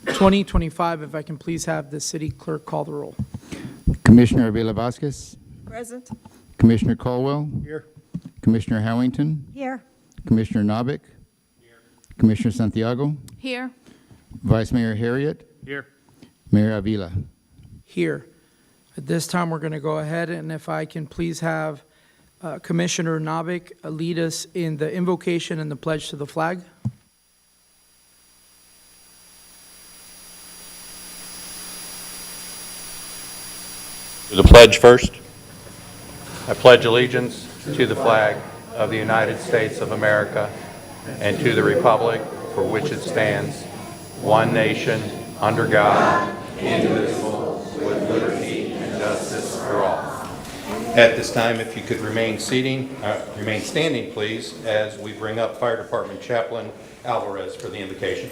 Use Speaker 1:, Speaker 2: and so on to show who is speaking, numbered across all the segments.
Speaker 1: 2025. If I can please have the city clerk call the roll.
Speaker 2: Commissioner Avila Vasquez,
Speaker 3: Present.
Speaker 2: Commissioner Caldwell,
Speaker 1: Here.
Speaker 2: Commissioner Howington,
Speaker 3: Here.
Speaker 2: Commissioner Novick, Commissioner Santiago,
Speaker 4: Here.
Speaker 2: Vice Mayor Harriet,
Speaker 1: Here.
Speaker 2: Mayor Avila.
Speaker 1: Here. At this time, we're going to go ahead, and if I can please have Commissioner Novick lead us in the invocation and the pledge to the flag.
Speaker 5: The pledge first. I pledge allegiance to the flag of the United States of America and to the republic for which it stands, one nation, under God, indivisible, with liberty and justice for all. At this time, if you could remain standing, please, as we bring up Fire Department Chaplain Alvarez for the invocation.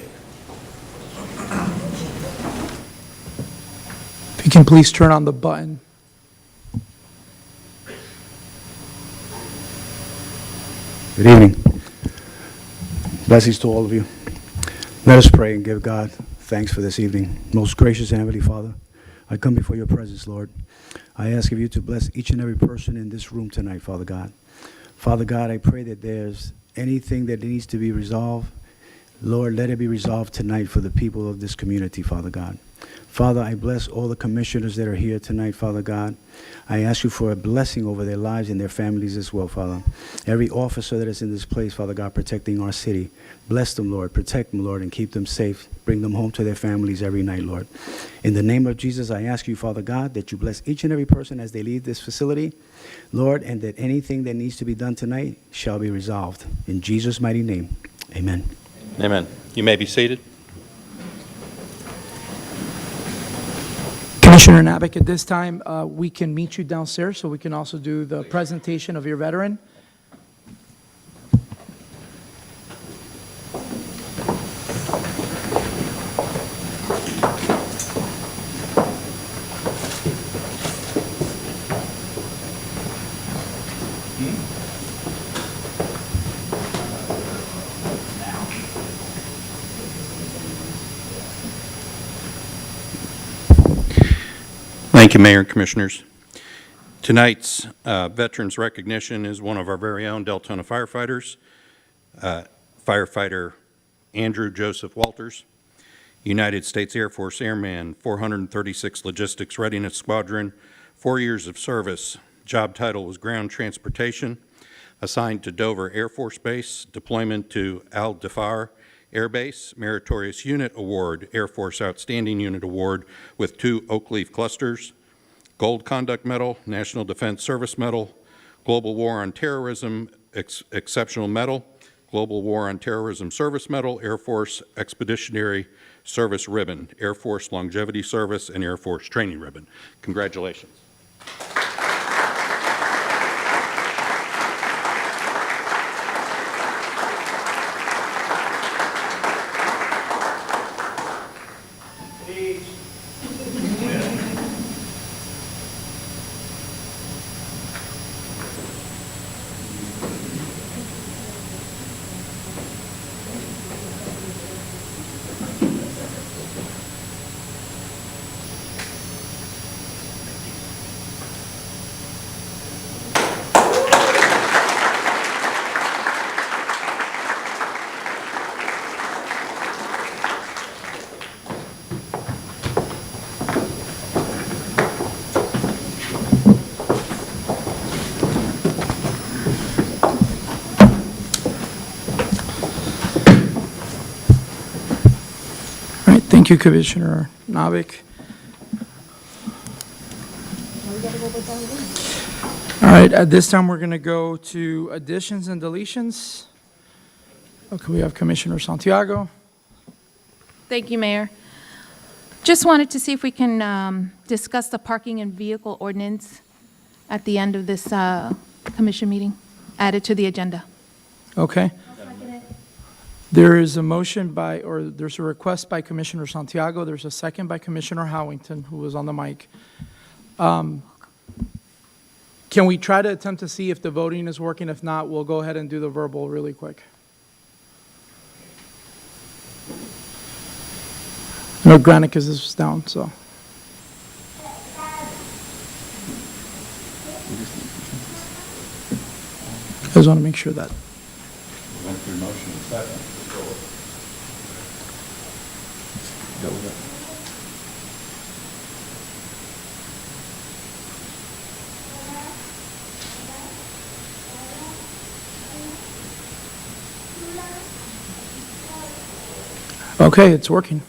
Speaker 1: If you can please turn on the button.
Speaker 6: Good evening. Blessings to all of you. Let us pray and give God thanks for this evening. Most gracious and Heavenly Father, I come before your presence, Lord. I ask of you to bless each and every person in this room tonight, Father God. Father God, I pray that there's anything that needs to be resolved, Lord, let it be resolved tonight for the people of this community, Father God. Father, I bless all the commissioners that are here tonight, Father God. I ask you for a blessing over their lives and their families as well, Father. Every officer that is in this place, Father God, protecting our city. Bless them, Lord. Protect them, Lord, and keep them safe. Bring them home to their families every night, Lord. In the name of Jesus, I ask you, Father God, that you bless each and every person as they leave this facility, Lord, and that anything that needs to be done tonight shall be resolved. In Jesus' mighty name, amen.
Speaker 5: Amen. You may be seated.
Speaker 1: Commissioner Novick, at this time, we can meet you downstairs so we can also do the presentation of your veteran.
Speaker 5: Thank you, Mayor and Commissioners. Tonight's Veterans Recognition is one of our very own Deltona firefighters, Firefighter Andrew Joseph Walters, United States Air Force Airman, 436 Logistics Readiness Squadron, 4 years of service. Job title was Ground Transportation, assigned to Dover Air Force Base, deployment to Al Dafar Air Base, Meritorious Unit Award, Air Force Outstanding Unit Award with 2 Oak Leaf clusters, Gold Conduct Medal, National Defense Service Medal, Global War on Terrorism Exceptional Medal, Global War on Terrorism Service Medal, Air Force Expeditionary Service Ribbon, Air Force Longevity Service, and Air Force Training Ribbon. Congratulations.
Speaker 1: Thank you, Commissioner Novick. All right, at this time, we're going to go to additions and deletions. Okay, we have Commissioner Santiago.
Speaker 4: Thank you, Mayor. Just wanted to see if we can discuss the parking and vehicle ordinance at the end of this commission meeting, added to the agenda.
Speaker 1: Okay. There is a motion by, or there's a request by Commissioner Santiago. There's a second by Commissioner Howington, who was on the mic. Can we try to attempt to see if the voting is working? If not, we'll go ahead and do the verbal really quick. I know Granicus is down, so. I just want to make sure that.
Speaker 5: Went through motion and second. Go with it.
Speaker 1: Okay, it's working.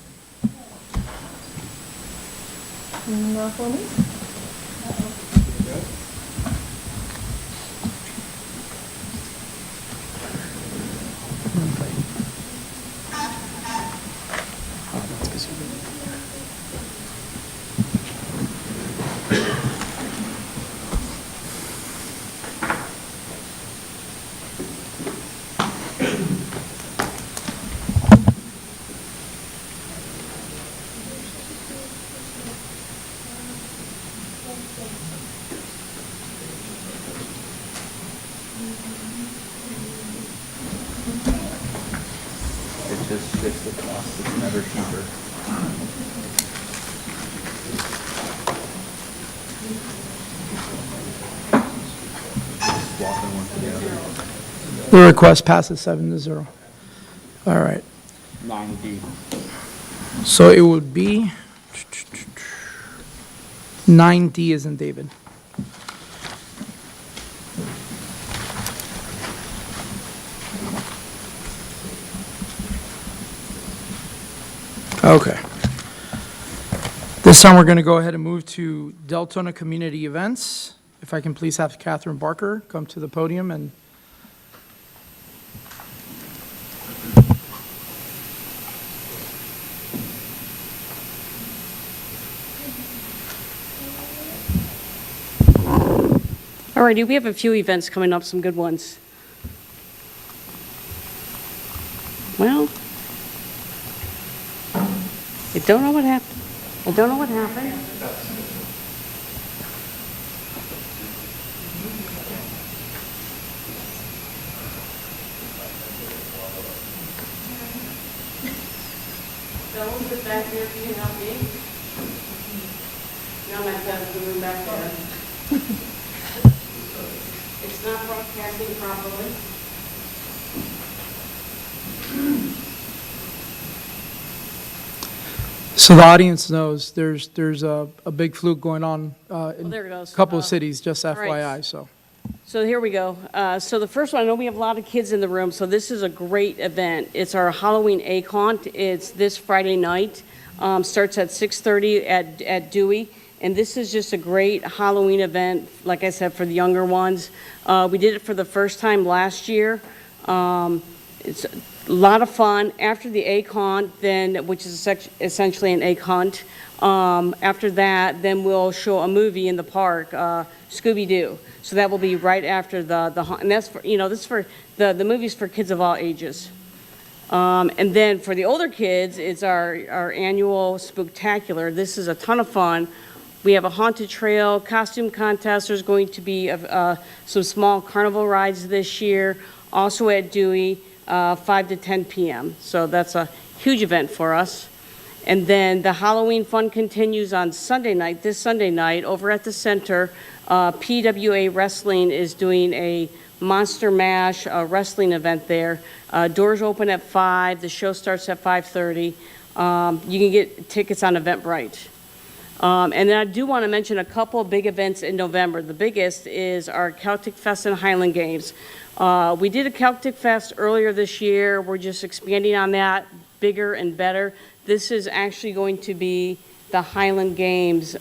Speaker 3: It just shifts the cost, it's never cheaper. Swapping one to the other.
Speaker 1: The request passes 7-0. All right.
Speaker 3: 9D.
Speaker 1: So it would be 9D as in David. Okay. This time, we're going to go ahead and move to Deltona Community Events. If I can please have Catherine Barker come to the podium and
Speaker 7: Alrighty, we have a few events coming up, some good ones. Well, I don't know what happened. I don't know what happened. Someone sit back here, can you help me? No, my son's moving back there. It's not broadcasting properly.
Speaker 1: so the audience knows there's a big fluke going on in
Speaker 7: there it goes.
Speaker 1: a couple of cities, just
Speaker 7: right.
Speaker 1: FYI, so.
Speaker 7: So here we go. So the first one, I know we have a lot of kids in the room, so this is a great event. It's our Halloween A-Con. It's this Friday night. Starts at 6:30 at Dewey. And this is just a great Halloween event, like I said, for the younger ones. We did it for the first time last year. It's a lot of fun. After the A-Con, then, which is essentially an egg hunt, after that, then we'll show a movie in the park, Scooby-Doo. So that will be right after the hunt. And that's for, this is for, the movie's for kids of all ages. And then for the older kids, it's our annual Spooktacular. This is a ton of fun. We have a haunted trail, costume contest. There's going to be some small carnival rides this year, also at Dewey, 5 to 10 p.m. So that's a huge event for us. And then the Halloween fun continues on Sunday night, this Sunday night, over at the center. PWA Wrestling is doing a Monster Mash wrestling event there. Doors open at 5. The show starts at 5:30. You can get tickets on Eventbrite. And then I do want to mention a couple of big events in November. The biggest is our Celtic Fest and Highland Games. We did a Celtic Fest earlier this year. We're just expanding on that, bigger and better. This is actually going to be the Highland Games.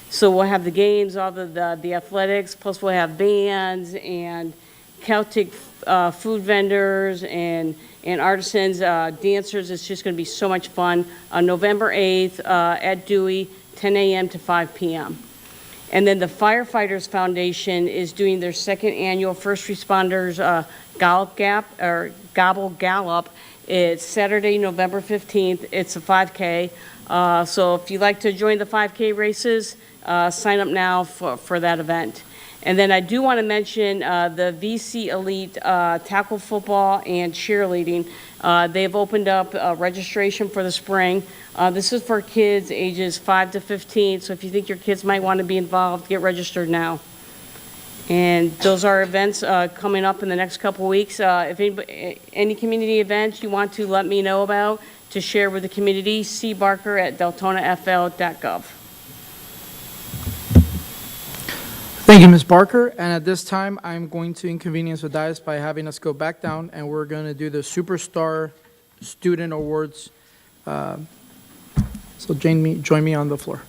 Speaker 7: So we'll have the games, all the athletics, plus we'll have bands and Celtic food vendors and artisans, dancers. It's just going to be so much fun. November 8th at Dewey, 10 a.m. to 5 p.m. And then the Firefighters Foundation is doing their second annual First Responders Gobble Gallop. It's Saturday, November 15th. It's a 5K. So if you'd like to join the 5K races, sign up now for that event. And then I do want to mention the VC Elite tackle football and cheerleading. They've opened up registration for the spring. This is for kids ages 5 to 15, so if you think your kids might want to be involved, get registered now. And those are events coming up in the next couple weeks. If any community events you want to let me know about to share with the community, cbarker@deltonafl.gov.
Speaker 1: Thank you, Ms. Barker. And at this time, I'm going to inconvenience the dais by having us go back down, and we're going to do the Superstar Student Awards. So join me on the floor.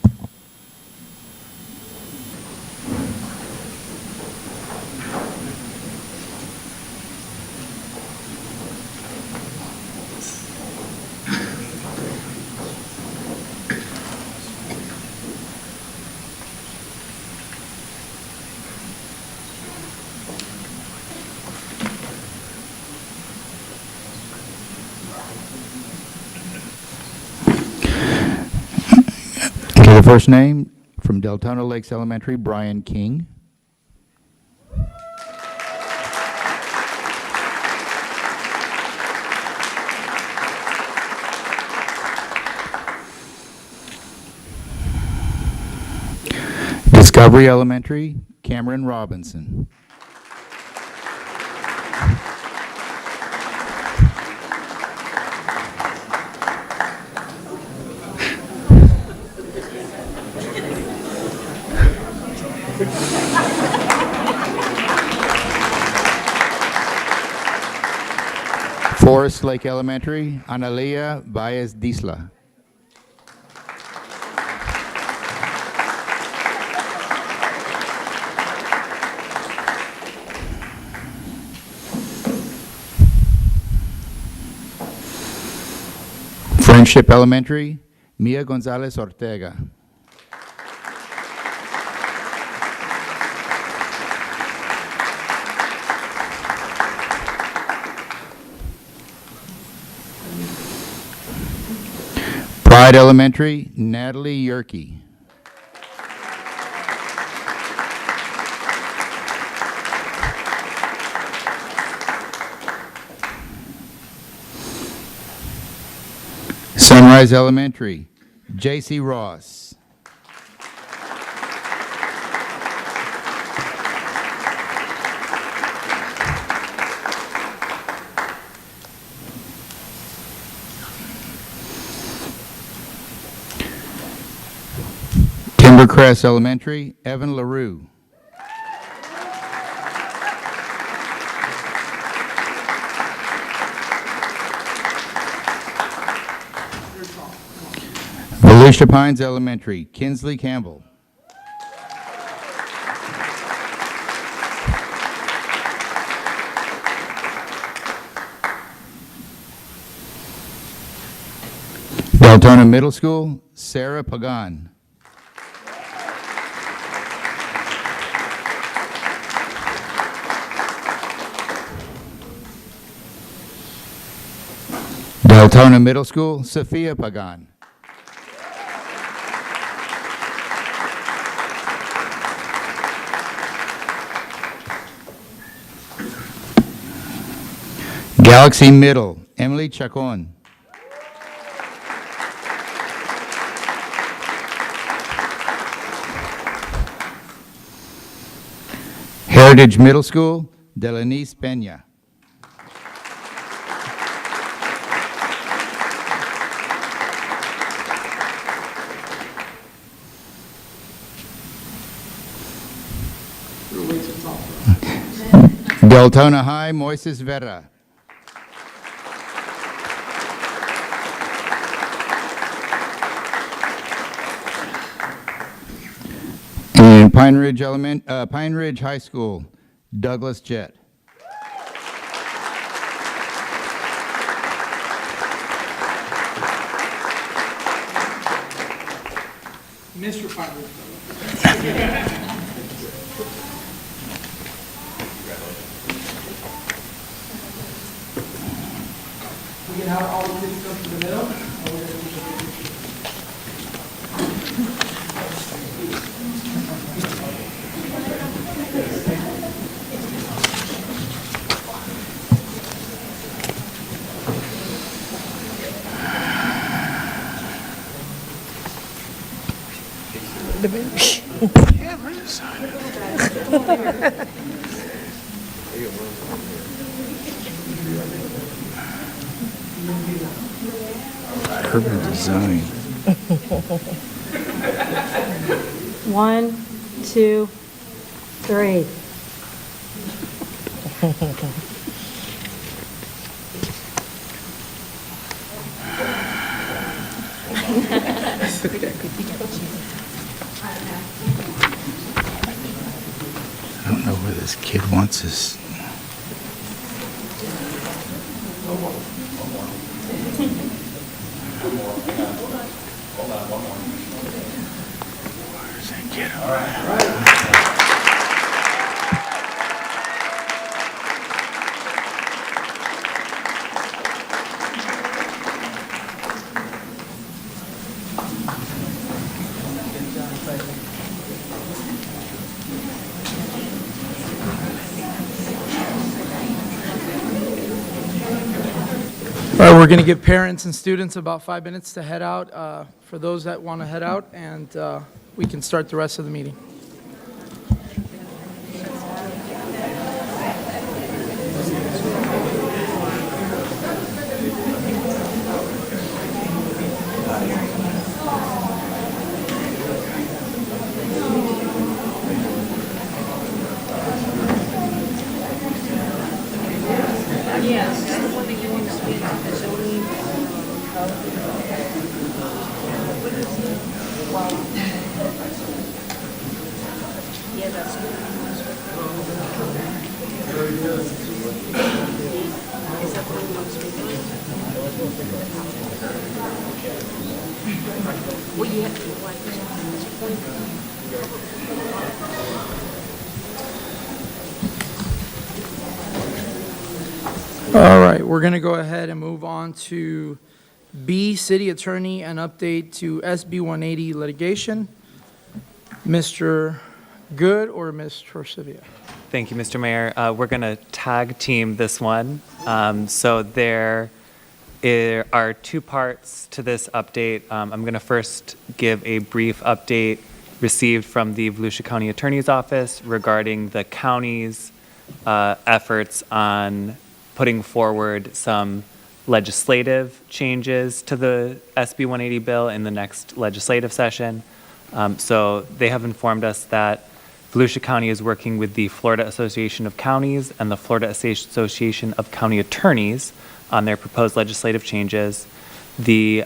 Speaker 2: Okay, the first name from Deltona Lakes Elementary, Brian King. Discovery Elementary, Cameron Robinson. Forest Lake Elementary, Analia Baez Disla. Friendship Elementary, Mia Gonzalez Ortega. Pride Elementary, Natalie Yerke. Sunrise Elementary, J.C. Ross. Timbercrest Elementary, Evan LaRue. Volusia Pines Elementary, Kinsley Campbell. Deltona Middle School, Sarah Pagan. Deltona Middle School, Sophia Pagan. Galaxy Middle, Emily Chacon. Heritage Middle School, Delanice Peña. Deltona High, Moises Vera. And Pine Ridge High School, Douglas Jett.
Speaker 1: Mr. Pine. We can have all the kids come to the middle. And we're gonna do the picture.
Speaker 2: Urban design.
Speaker 8: 1, 2, 3.
Speaker 2: I don't know where this kid wants us. Where's that kid?
Speaker 1: All right, we're going to give parents and students about 5 minutes to head out, for those that want to head out, and we can start the rest of the meeting. All right, we're going to go ahead and move on to B, City Attorney, an update to SB 180 litigation. Mr. Good or Ms. Torcivia?
Speaker 9: Thank you, Mr. Mayor. We're going to tag team this one. So there are two parts to this update. I'm going to first give a brief update received from the Volusia County Attorney's Office regarding the county's efforts on putting forward some legislative changes to the SB 180 bill in the next legislative session. So they have informed us that Volusia County is working with the Florida Association of Counties and the Florida Association of County Attorneys on their proposed legislative changes. The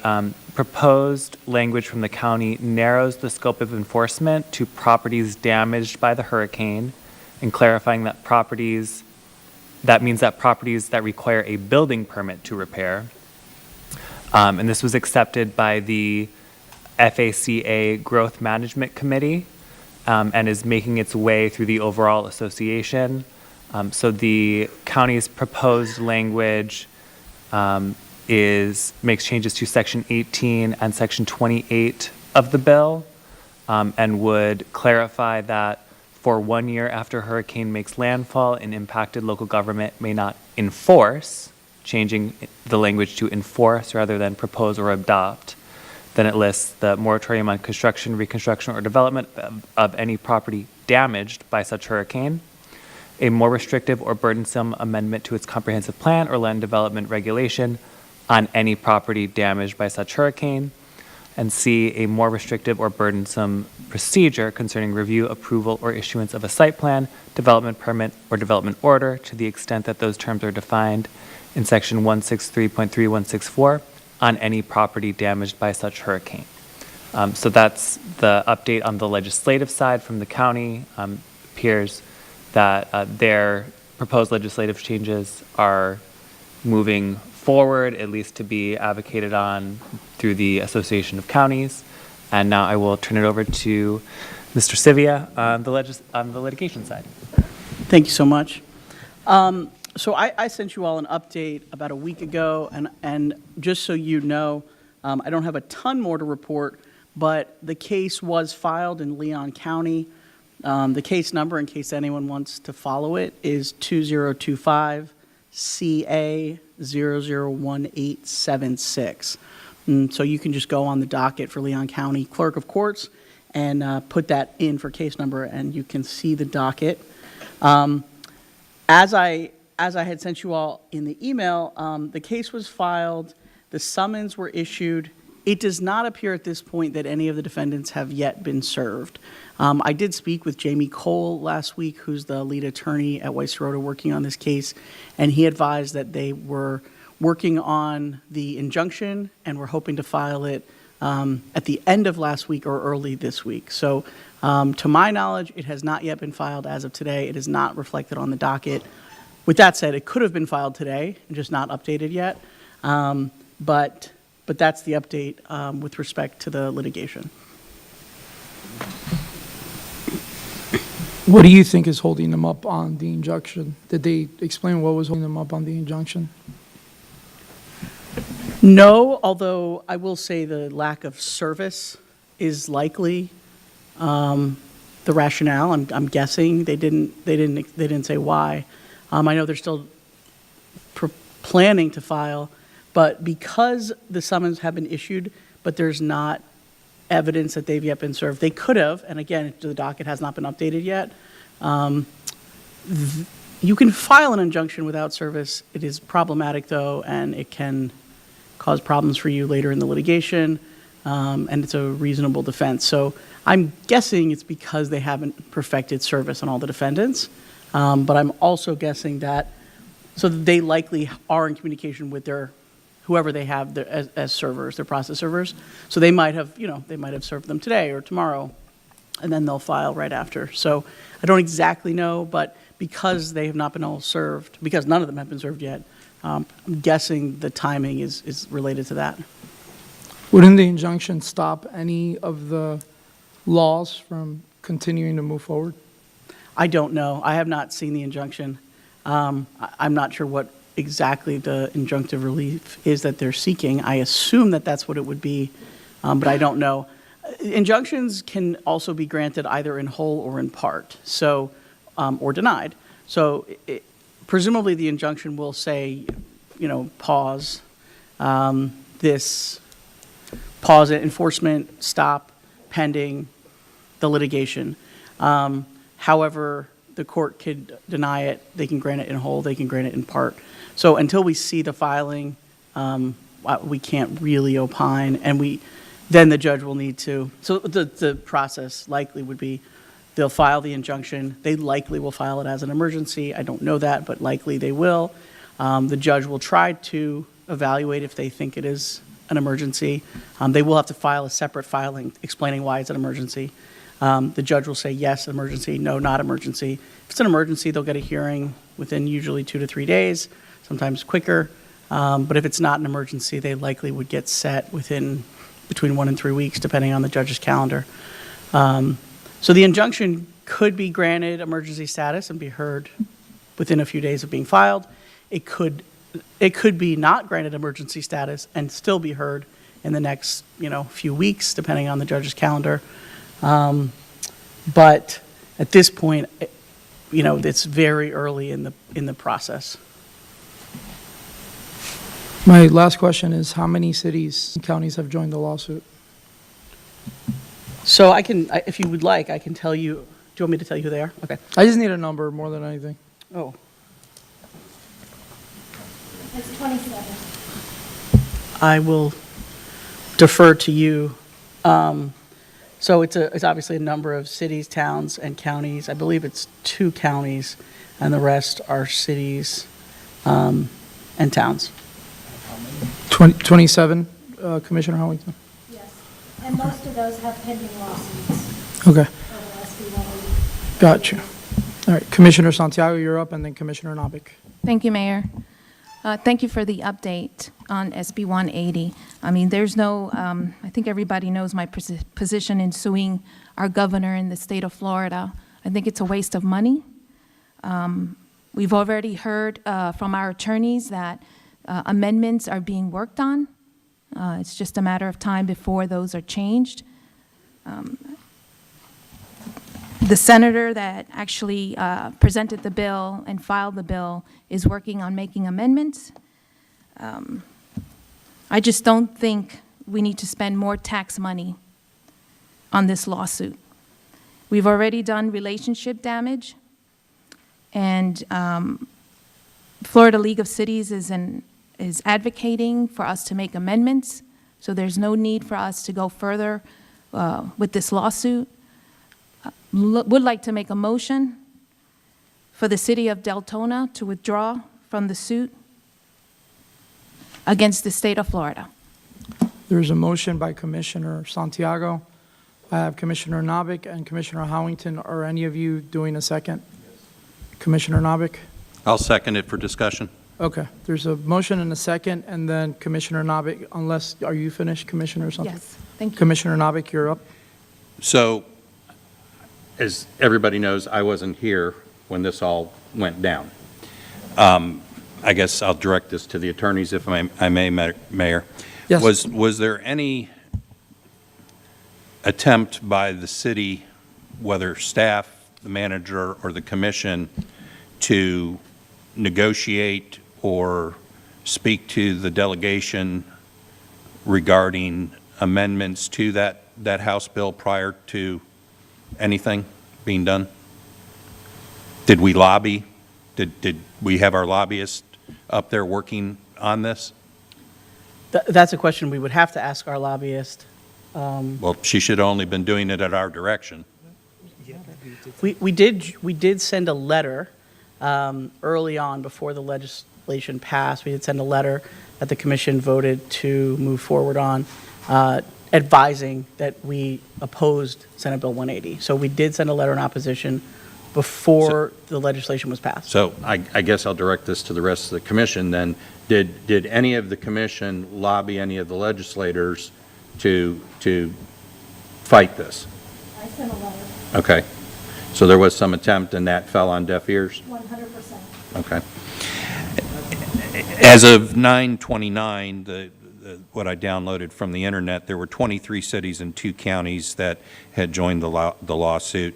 Speaker 9: proposed language from the county narrows the scope of enforcement to properties damaged by the hurricane, and clarifying that that means that properties that require a building permit to repair. And this was accepted by the FACA Growth Management Committee and is making its way through the overall association. So the county's proposed language makes changes to Section 18 and Section 28 of the bill, and would clarify that for 1 year after a hurricane makes landfall, an impacted local government may not enforce, changing the language to enforce rather than propose or adopt. Then it lists the moratorium on construction, reconstruction, or development of any property damaged by such hurricane, a more restrictive or burdensome amendment to its comprehensive plan or land development regulation on any property damaged by such hurricane, and C, a more restrictive or burdensome procedure concerning review, approval, or issuance of a site plan, development permit, or development order to the extent that those terms are defined in Section 163.3164 on any property damaged by such hurricane. So that's the update on the legislative side from the county. Appears that their proposed legislative changes are moving forward, at least to be advocated on through the Association of Counties. And now I will turn it over to Mr. Sivia on the litigation side.
Speaker 10: Thank you so much. So I sent you all an update about a week ago, and just so you know, I don't have a ton more to report, but the case was filed in Leon County. The case number, in case anyone wants to follow it, is 2025 CA 001876. So you can just go on the docket for Leon County Clerk of Courts and put that in for case number, and you can see the docket. As I had sent you all in the email, the case was filed, the summons were issued. It does not appear at this point that any of the defendants have yet been served. I did speak with Jamie Cole last week, who's the lead attorney at Weiss Serota working on this case, and he advised that they were working on the injunction and were hoping to file it at the end of last week or early this week. So to my knowledge, it has not yet been filed as of today. It is not reflected on the docket. With that said, it could have been filed today and just not updated yet. But that's the update with respect to the litigation.
Speaker 1: What do you think is holding them up on the injunction? Did they explain what was holding them up on the injunction?
Speaker 10: No, although I will say the lack of service is likely the rationale. I'm guessing they didn't say why. I know they're still planning to file, but because the summons have been issued, but there's not evidence that they've yet been served, they could have, and again, the docket has not been updated yet. You can file an injunction without service. It is problematic, though, and it can cause problems for you later in the litigation, and it's a reasonable defense. So I'm guessing it's because they haven't perfected service on all the defendants, but I'm also guessing that, so they likely are in communication with their whoever they have as servers, their process servers. So they might have, they might have served them today or tomorrow, and then they'll file right after. So I don't exactly know, but because they have not been all served, because none of them have been served yet, I'm guessing the timing is related to that.
Speaker 1: Wouldn't the injunction stop any of the laws from continuing to move forward?
Speaker 10: I don't know. I have not seen the injunction. I'm not sure what exactly the injunctive relief is that they're seeking. I assume that that's what it would be, but I don't know. Injunctions can also be granted either in whole or in part, so or denied. So presumably the injunction will say, pause pause it, enforcement, stop, pending the litigation. However, the court could deny it. They can grant it in whole. They can grant it in part. So until we see the filing, we can't really opine, and then the judge will need to. So the process likely would be they'll file the injunction. They likely will file it as an emergency. I don't know that, but likely they will. The judge will try to evaluate if they think it is an emergency. They will have to file a separate filing explaining why it's an emergency. The judge will say, yes, emergency, no, not emergency. If it's an emergency, they'll get a hearing within usually 2 to 3 days, sometimes quicker. But if it's not an emergency, they likely would get set within between 1 and 3 weeks, depending on the judge's calendar. So the injunction could be granted emergency status and be heard within a few days of being filed. It could be not granted emergency status and still be heard in the next, few weeks, depending on the judge's calendar. But at this point, it's very early in the process.
Speaker 1: My last question is, how many cities and counties have joined the lawsuit?
Speaker 10: So if you would like, I can tell you. Do you want me to tell you who they are? Okay.
Speaker 1: I just need a number more than anything.
Speaker 10: Oh.
Speaker 8: It's 27.
Speaker 10: I will defer to you. So it's obviously a number of cities, towns, and counties. I believe it's 2 counties, and the rest are cities and towns.
Speaker 1: 27, Commissioner Howington?
Speaker 8: Yes. And most of those have pending lawsuits.
Speaker 1: Okay,
Speaker 8: over SB 180.
Speaker 1: got you. All right, Commissioner Santiago, you're up, and then Commissioner Nabik.
Speaker 4: Thank you, Mayor. Thank you for the update on SB 180. I mean, there's no, I think everybody knows my position in suing our governor in the state of Florida. I think it's a waste of money. We've already heard from our attorneys that amendments are being worked on. It's just a matter of time before those are changed. The senator that actually presented the bill and filed the bill is working on making amendments. I just don't think we need to spend more tax money on this lawsuit. We've already done relationship damage, and Florida League of Cities is advocating for us to make amendments, so there's no need for us to go further with this lawsuit. Would like to make a motion for the city of Deltona to withdraw from the suit against the state of Florida.
Speaker 1: There's a motion by Commissioner Santiago. I have Commissioner Novick and Commissioner Howington. Are any of you doing a second? Commissioner Novick?
Speaker 5: I'll second it for discussion.
Speaker 1: Okay, there's a motion and a second, and then Commissioner Novick, unless, are you finished, Commissioner, or something?
Speaker 4: Yes, thank you.
Speaker 1: Commissioner Novick, you're up.
Speaker 5: So, as everybody knows, I wasn't here when this all went down. I guess I'll direct this to the attorneys if I may, Mayor.
Speaker 1: Yes.
Speaker 5: Was there any attempt by the city, whether staff, the manager, or the commission, to negotiate or speak to the delegation regarding amendments to that House bill prior to anything being done? Did we lobby? Did we have our lobbyists up there working on this?
Speaker 10: That's a question we would have to ask our lobbyist.
Speaker 5: Well, she should have only been doing it at our direction.
Speaker 10: We did send a letter early on before the legislation passed. We did send a letter that the commission voted to move forward on, advising that we opposed Senate Bill 180. So we did send a letter in opposition before the legislation was passed.
Speaker 5: So I guess I'll direct this to the rest of the commission then. Did any of the commission lobby any of the legislators to fight this?
Speaker 8: I sent a letter,
Speaker 5: Okay. So there was some attempt and that fell on deaf ears?
Speaker 8: 100%.
Speaker 5: Okay. As of 9/29, what I downloaded from the internet, there were 23 cities and 2 counties that had joined the lawsuit.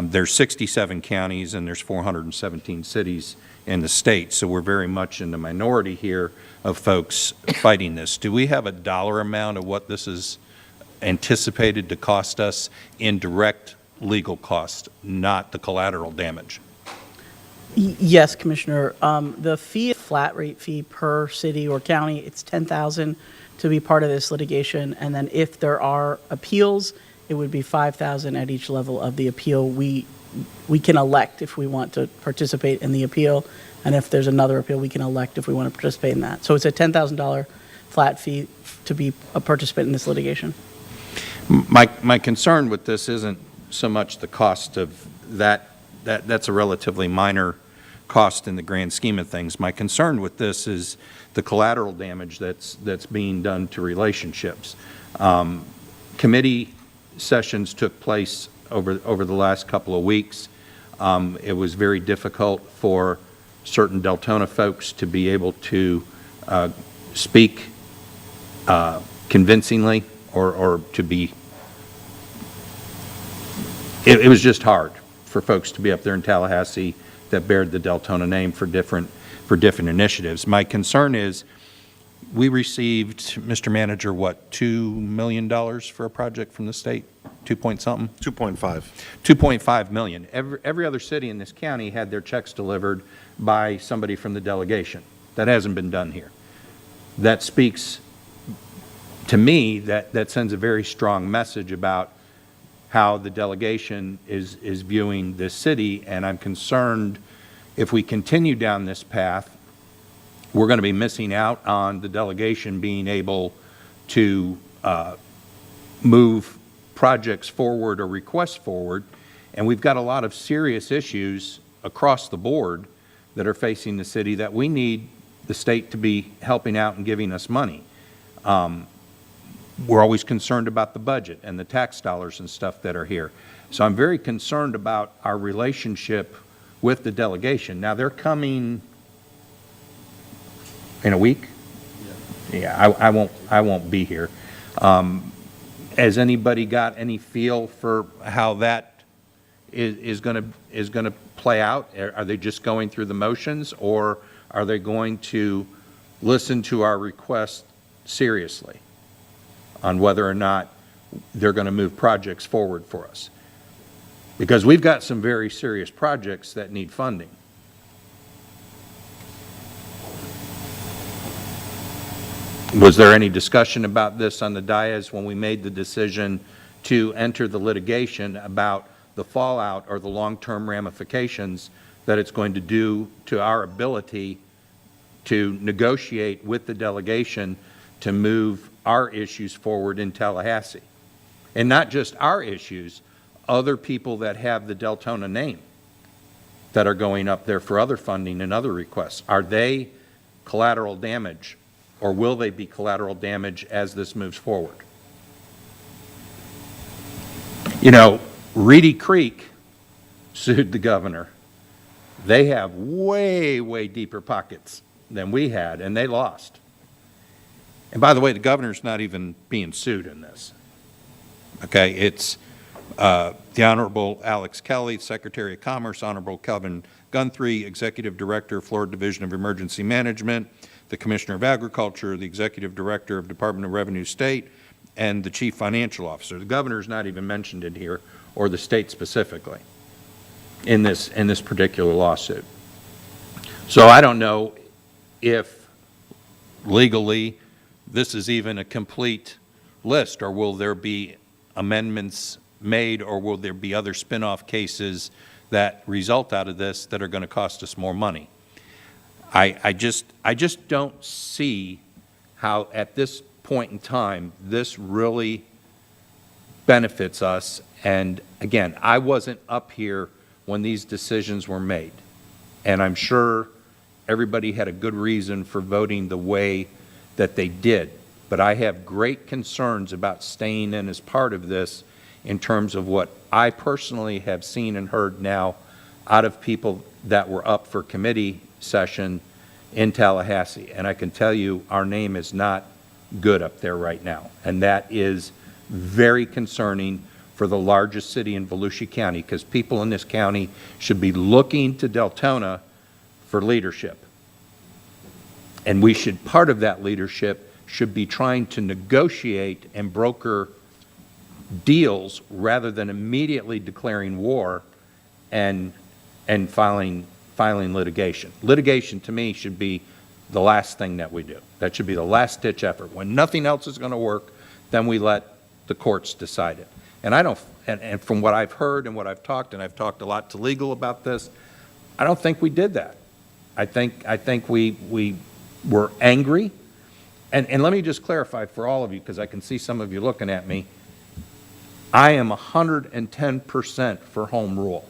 Speaker 5: There's 67 counties and there's 417 cities in the state, so we're very much in the minority here of folks fighting this. Do we have a dollar amount of what this is anticipated to cost us in direct legal cost, not the collateral damage?
Speaker 10: Yes, Commissioner. The fee, flat rate fee per city or county, it's $10,000 to be part of this litigation, and then if there are appeals, it would be $5,000 at each level of the appeal. We can elect if we want to participate in the appeal, and if there's another appeal, we can elect if we want to participate in that. So it's a $10,000 flat fee to be a participant in this litigation.
Speaker 5: My concern with this isn't so much the cost of that's a relatively minor cost in the grand scheme of things. My concern with this is the collateral damage that's being done to relationships. Committee sessions took place over the last couple of weeks. It was very difficult for certain Deltona folks to be able to speak convincingly or to be. It was just hard for folks to be up there in Tallahassee that bared the Deltona name for different initiatives. My concern is we received, Mr. Manager, what, $2 million for a project from the state? 2 point something?
Speaker 11: 2.5.
Speaker 5: $2.5 million. Every other city in this county had their checks delivered by somebody from the delegation. That hasn't been done here. That speaks to me, that sends a very strong message about how the delegation is viewing this city, and I'm concerned if we continue down this path, we're going to be missing out on the delegation being able to move projects forward or requests forward, and we've got a lot of serious issues across the board that are facing the city that we need the state to be helping out and giving us money. We're always concerned about the budget and the tax dollars and stuff that are here. So I'm very concerned about our relationship with the delegation. Now, they're coming in a week? Yeah, I won't be here. Has anybody got any feel for how that is going to play out? Are they just going through the motions, or are they going to listen to our request seriously on whether or not they're going to move projects forward for us. Because we've got some very serious projects that need funding. Was there any discussion about this on the dais when we made the decision to enter the litigation about the fallout or the long-term ramifications that it's going to do to our ability to negotiate with the delegation to move our issues forward in Tallahassee? And not just our issues, other people that have the Deltona name that are going up there for other funding and other requests. Are they collateral damage, or will they be collateral damage as this moves forward? You know, Reedy Creek sued the governor. They have way, way deeper pockets than we had, and they lost. And by the way, the governor's not even being sued in this. Okay, it's the Honorable Alex Kelly, Secretary of Commerce, Honorable Kelvin Guthrie, Executive Director, Florida Division of Emergency Management, the Commissioner of Agriculture, the Executive Director of Department of Revenue State, and the Chief Financial Officer. The governor's not even mentioned in here, or the state specifically, in this particular lawsuit. So I don't know if legally this is even a complete list, or will there be amendments made, or will there be other spin-off cases that result out of this that are going to cost us more money? I just don't see how at this point in time this really benefits us. And again, I wasn't up here when these decisions were made, and I'm sure everybody had a good reason for voting the way that they did. But I have great concerns about staying in as part of this in terms of what I personally have seen and heard now out of people that were up for committee session in Tallahassee. And I can tell you our name is not good up there right now. And that is very concerning for the largest city in Volusia County, because people in this county should be looking to Deltona for leadership. And we should, part of that leadership should be trying to negotiate and broker deals rather than immediately declaring war and filing litigation. Litigation, to me, should be the last thing that we do. That should be the last-ditch effort. When nothing else is going to work, then we let the courts decide it. And I don't, and from what I've heard and what I've talked, and I've talked a lot to legal about this, I don't think we did that. I think we were angry. And let me just clarify for all of you, because I can see some of you looking at me. I am 110% for home rule.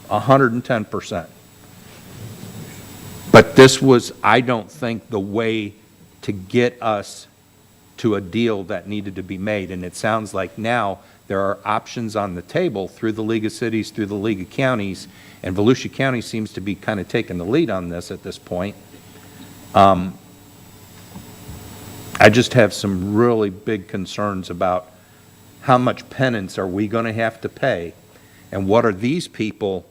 Speaker 5: 110%. But this was, I don't think, the way to get us to a deal that needed to be made. And it sounds like now there are options on the table through the League of Cities, through the League of Counties, and Volusia County seems to be kind of taking the lead on this at this point. I just have some really big concerns about how much penance are we going to have to pay, and what are these people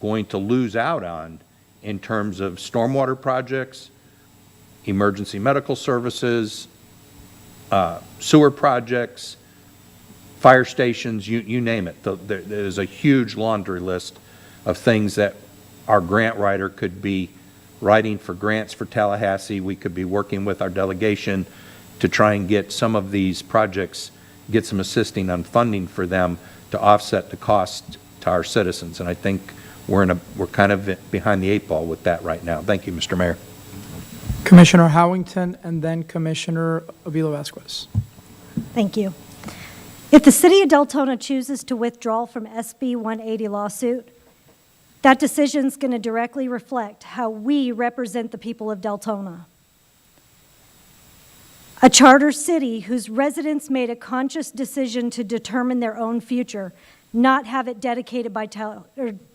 Speaker 5: going to lose out on in terms of stormwater projects, emergency medical services, sewer projects, fire stations, you name it. There's a huge laundry list of things that our grant writer could be writing for grants for Tallahassee. We could be working with our delegation to try and get some of these projects, get some assisting on funding for them to offset the cost to our citizens. And I think we're kind of behind the eight ball with that right now. Thank you, Mr. Mayor.
Speaker 1: Commissioner Howington, and then Commissioner Avila Vasquez.
Speaker 8: Thank you. If the City of Deltona chooses to withdraw from SB 180 lawsuit, that decision is going to directly reflect how we represent the people of Deltona. A charter city whose residents made a conscious decision to determine their own future, not have it dedicated by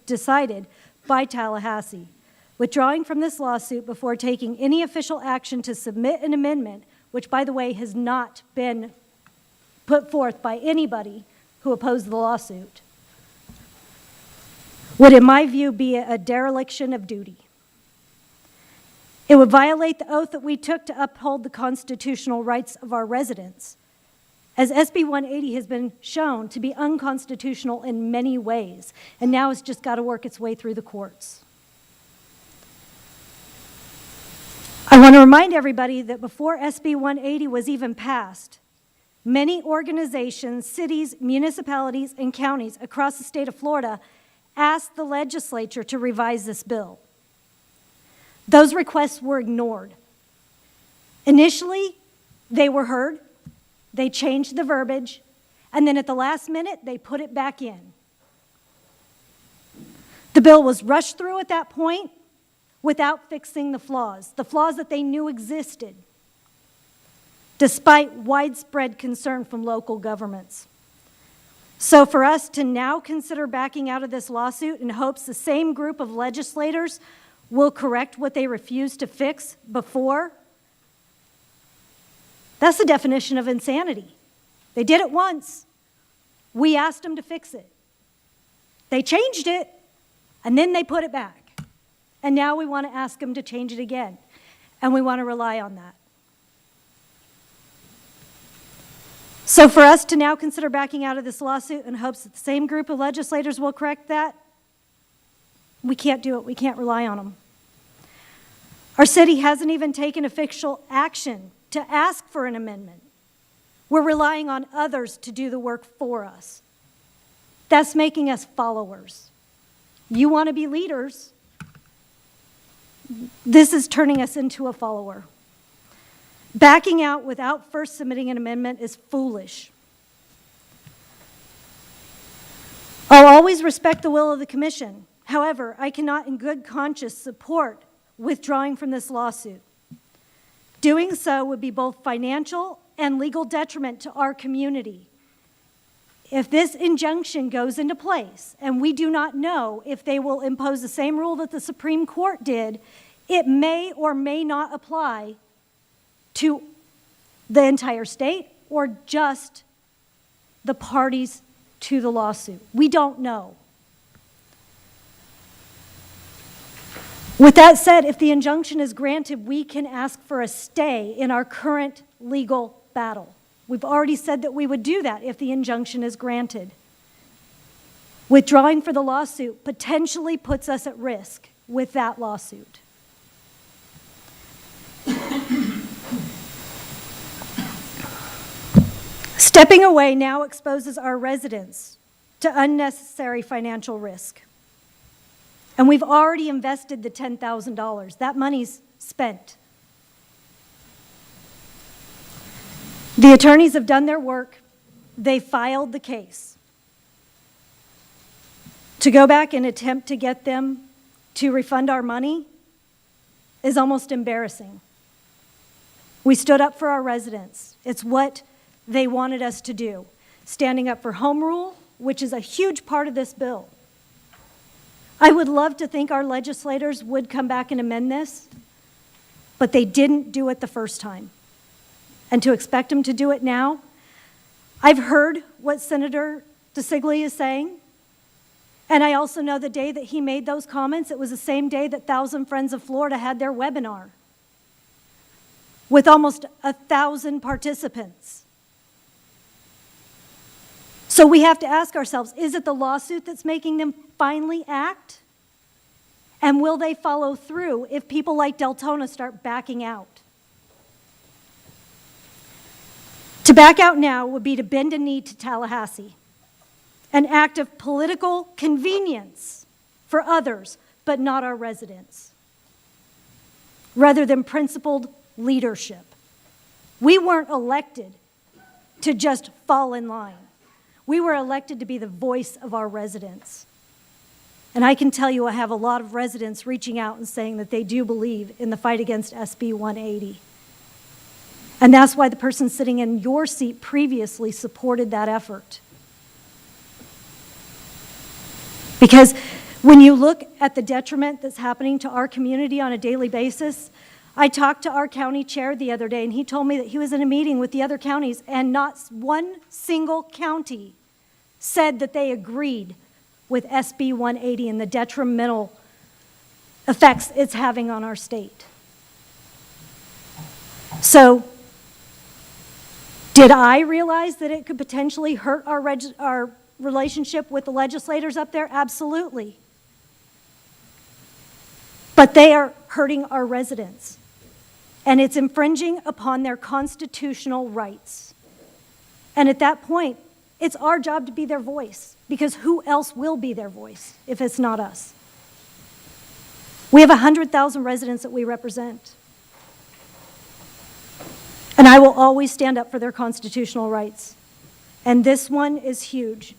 Speaker 8: decided by Tallahassee. Withdrawing from this lawsuit before taking any official action to submit an amendment, which, by the way, has not been put forth by anybody who opposed the lawsuit, would, in my view, be a dereliction of duty. It would violate the oath that we took to uphold the constitutional rights of our residents. as SB 180 has been shown to be unconstitutional in many ways, and now it's just got to work its way through the courts. I want to remind everybody that before SB 180 was even passed, many organizations, cities, municipalities, and counties across the state of Florida asked the legislature to revise this bill. Those requests were ignored. Initially, they were heard, they changed the verbiage, and then at the last minute, they put it back in. The bill was rushed through at that point without fixing the flaws that they knew existed, despite widespread concern from local governments. So for us to now consider backing out of this lawsuit in hopes the same group of legislators will correct what they refused to fix before, that's the definition of insanity. They did it once. We asked them to fix it. They changed it, and then they put it back. And now we want to ask them to change it again, and we want to rely on that. So for us to now consider backing out of this lawsuit in hopes that the same group of legislators will correct that, we can't do it. We can't rely on them. Our city hasn't even taken official action to ask for an amendment. We're relying on others to do the work for us. That's making us followers. You want to be leaders. This is turning us into a follower. Backing out without first submitting an amendment is foolish. I'll always respect the will of the commission. However, I cannot in good conscience support withdrawing from this lawsuit. Doing so would be both financial and legal detriment to our community. If this injunction goes into place, and we do not know if they will impose the same rule that the Supreme Court did, it may or may not apply to the entire state or just the parties to the lawsuit. We don't know. With that said, if the injunction is granted, we can ask for a stay in our current legal battle. We've already said that we would do that if the injunction is granted. Withdrawing for the lawsuit potentially puts us at risk with that lawsuit. Stepping away now exposes our residents to unnecessary financial risk. And we've already invested the $10,000. That money's spent. The attorneys have done their work. They filed the case. To go back and attempt to get them to refund our money is almost embarrassing. We stood up for our residents. It's what they wanted us to do. Standing up for home rule, which is a huge part of this bill. I would love to think our legislators would come back and amend this, but they didn't do it the first time. And to expect them to do it now, I've heard what Senator DeCeglia is saying, and I also know the day that he made those comments, it was the same day that 1,000 Friends of Florida had their webinar with almost 1,000 participants. So we have to ask ourselves, is it the lawsuit that's making them finally act? And will they follow through if people like Deltona start backing out? To back out now would be to bend a knee to Tallahassee, an act of political convenience for others, but not our residents, rather than principled leadership. We weren't elected to just fall in line. We were elected to be the voice of our residents. And I can tell you I have a lot of residents reaching out and saying that they do believe in the fight against SB 180. And that's why the person sitting in your seat previously supported that effort. Because when you look at the detriment that's happening to our community on a daily basis, I talked to our county chair the other day, and he told me that he was in a meeting with the other counties, and not one single county said that they agreed with SB 180 and the detrimental effects it's having on our state. So Did I realize that it could potentially hurt our relationship with the legislators up there? Absolutely. But they are hurting our residents, and it's infringing upon their constitutional rights. And at that point, it's our job to be their voice, because who else will be their voice if it's not us? We have 100,000 residents that we represent. And I will always stand up for their constitutional rights. And this one is huge.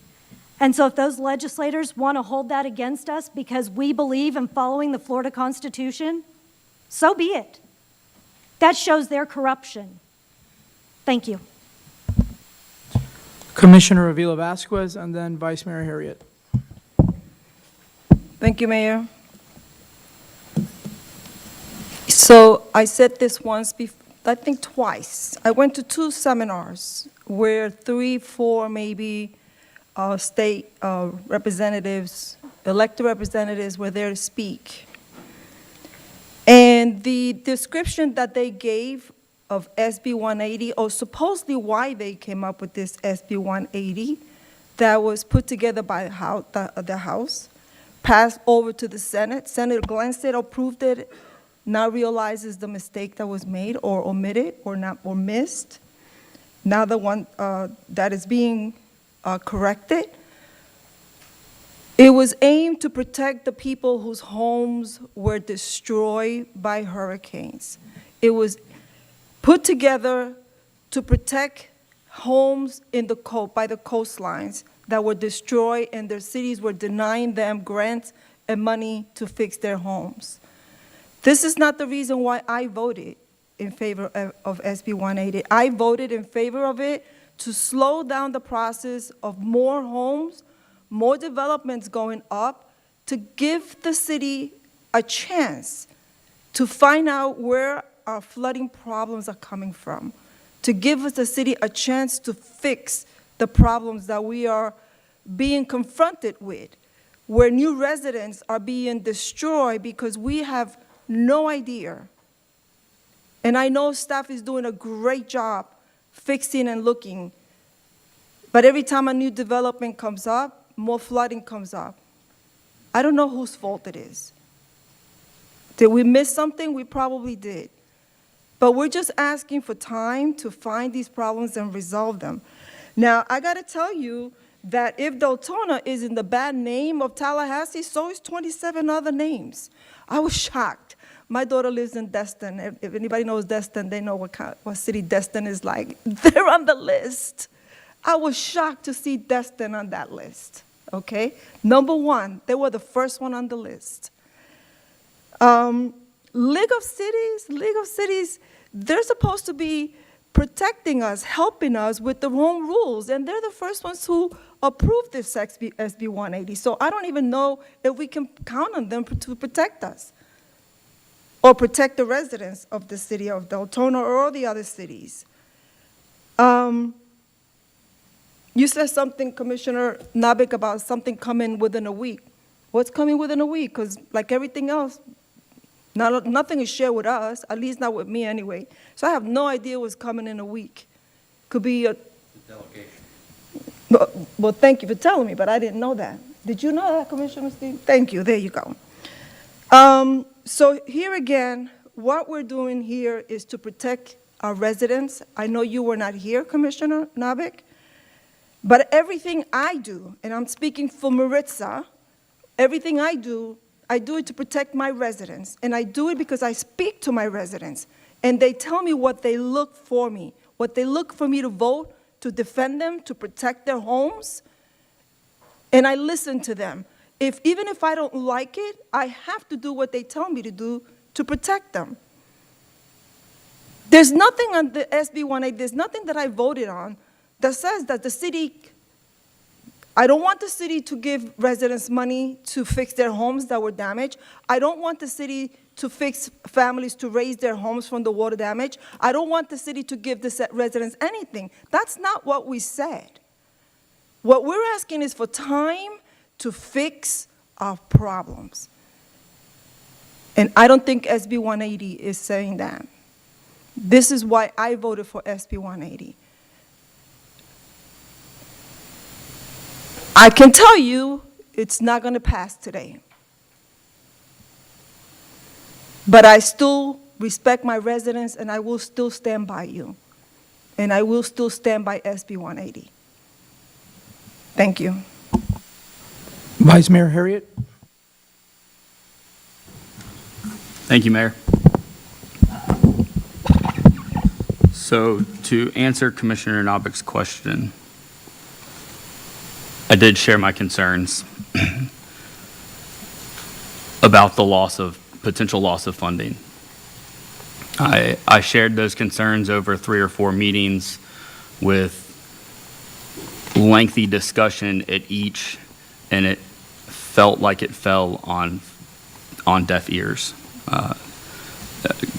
Speaker 8: And so if those legislators want to hold that against us because we believe in following the Florida Constitution, so be it. That shows their corruption. Thank you.
Speaker 1: Commissioner Avila Vasquez, and then Vice Mayor Harriet.
Speaker 11: Thank you, Mayor. So I said this once before, I think twice. I went to 2 seminars where 3, 4 maybe state representatives, elected representatives were there to speak. And the description that they gave of SB 180, or supposedly why they came up with this SB 180 that was put together by the House, passed over to the Senate. Senator glanced it, approved it, now realizes the mistake that was made or omitted or missed. Now the one that is being corrected. It was aimed to protect the people whose homes were destroyed by hurricanes. It was put together to protect homes in by the coastlines that were destroyed, and their cities were denying them grants and money to fix their homes. This is not the reason why I voted in favor of SB 180. I voted in favor of it to slow down the process of more homes, more developments going up, to give the city a chance to find out where our flooding problems are coming from, to give us the city a chance to fix the problems that we are being confronted with, where new residents are being destroyed because we have no idea. And I know staff is doing a great job fixing and looking, but every time a new development comes up, more flooding comes up. I don't know whose fault it is. Did we miss something? We probably did. But we're just asking for time to find these problems and resolve them. Now, I got to tell you that if Deltona is in the bad name of Tallahassee, so is 27 other names. I was shocked. My daughter lives in Destin. If anybody knows Destin, they know what city Destin is like. They're on the list. I was shocked to see Destin on that list, okay? Number 1, they were the first one on the list. League of Cities, they're supposed to be protecting us, helping us with the home rules, and they're the first ones who approved this SB 180. So I don't even know if we can count on them to protect us or protect the residents of the city of Deltona or all the other cities. You said something, Commissioner Nabik, about something coming within a week. What's coming within a week? Because like everything else, nothing is shared with us, at least not with me anyway. So I have no idea what's coming in a week. Could be a delegation. Well, thank you for telling me, but I didn't know that. Did you know that, Commissioner Steve? Thank you. There you go. So here again, what we're doing here is to protect our residents. I know you were not here, Commissioner Nabik, but everything I do, and I'm speaking for Maritza, everything I do it to protect my residents, and I do it because I speak to my residents, and they tell me what they look for me, what they look for me to vote, to defend them, to protect their homes, and I listen to them. Even if I don't like it, I have to do what they tell me to do to protect them. There's nothing on the SB 180, there's nothing that I voted on that says that the city, I don't want the city to give residents money to fix their homes that were damaged. I don't want the city to fix families to raise their homes from the water damage. I don't want the city to give the residents anything. That's not what we said. What we're asking is for time to fix our problems. And I don't think SB 180 is saying that. This is why I voted for SB 180. I can tell you it's not going to pass today. But I still respect my residents, and I will still stand by you. And I will still stand by SB 180. Thank you.
Speaker 1: Vice Mayor Harriet?
Speaker 3: Thank you, Mayor. So to answer Commissioner Nobbick's question, I did share my concerns about the potential loss of funding. I shared those concerns over 3 or 4 meetings with lengthy discussion at each, and it felt like it fell on deaf ears.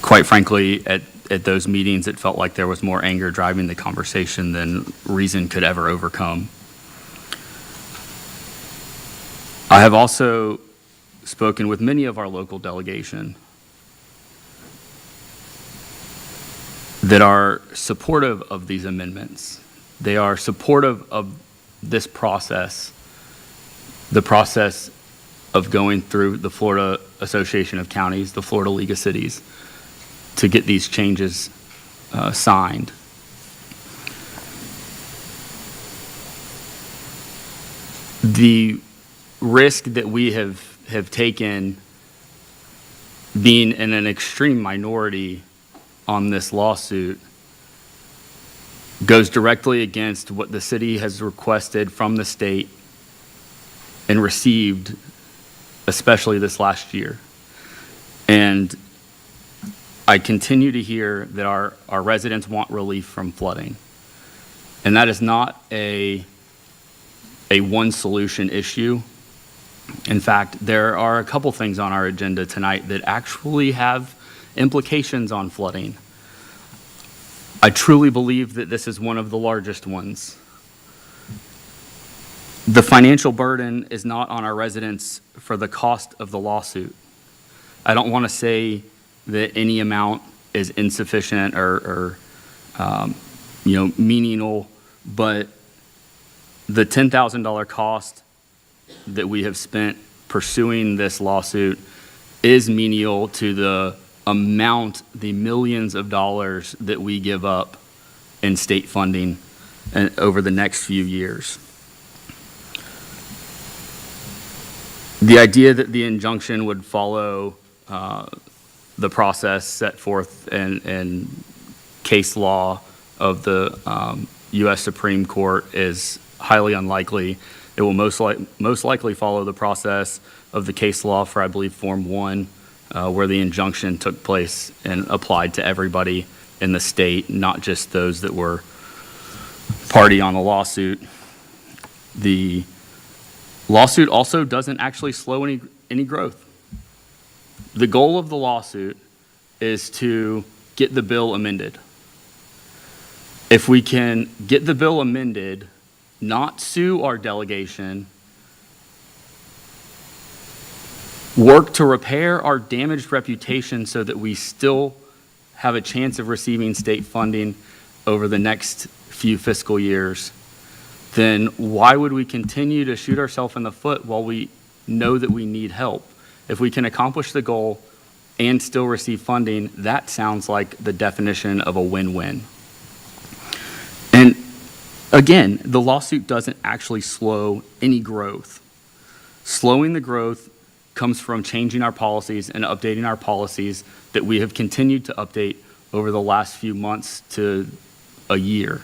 Speaker 3: Quite frankly, at those meetings, it felt like there was more anger driving the conversation than reason could ever overcome. I have also spoken with many of our local delegation that are supportive of these amendments. They are supportive of this process, the process of going through the Florida Association of Counties, the Florida League of Cities, to get these changes signed. The risk that we have taken being in an extreme minority on this lawsuit goes directly against what the city has requested from the state and received, especially this last year. And I continue to hear that our residents want relief from flooding. And that is not a one solution issue. In fact, there are a couple things on our agenda tonight that actually have implications on flooding. I truly believe that this is one of the largest ones. The financial burden is not on our residents for the cost of the lawsuit. I don't want to say that any amount is insufficient or menial, but the $10,000 cost that we have spent pursuing this lawsuit is menial to the amount, the millions of dollars that we give up in state funding over the next few years. The idea that the injunction would follow the process set forth in case law of the U.S. Supreme Court is highly unlikely. It will most likely follow the process of the case law for, I believe, Form 1, where the injunction took place and applied to everybody in the state, not just those that were party on the lawsuit. The lawsuit also doesn't actually slow any growth. The goal of the lawsuit is to get the bill amended. If we can get the bill amended, not sue our delegation, work to repair our damaged reputation so that we still have a chance of receiving state funding over the next few fiscal years, then why would we continue to shoot ourselves in the foot while we know that we need help? If we can accomplish the goal and still receive funding, that sounds like the definition of a win-win. And again, the lawsuit doesn't actually slow any growth. Slowing the growth comes from changing our policies and updating our policies that we have continued to update over the last few months to a year.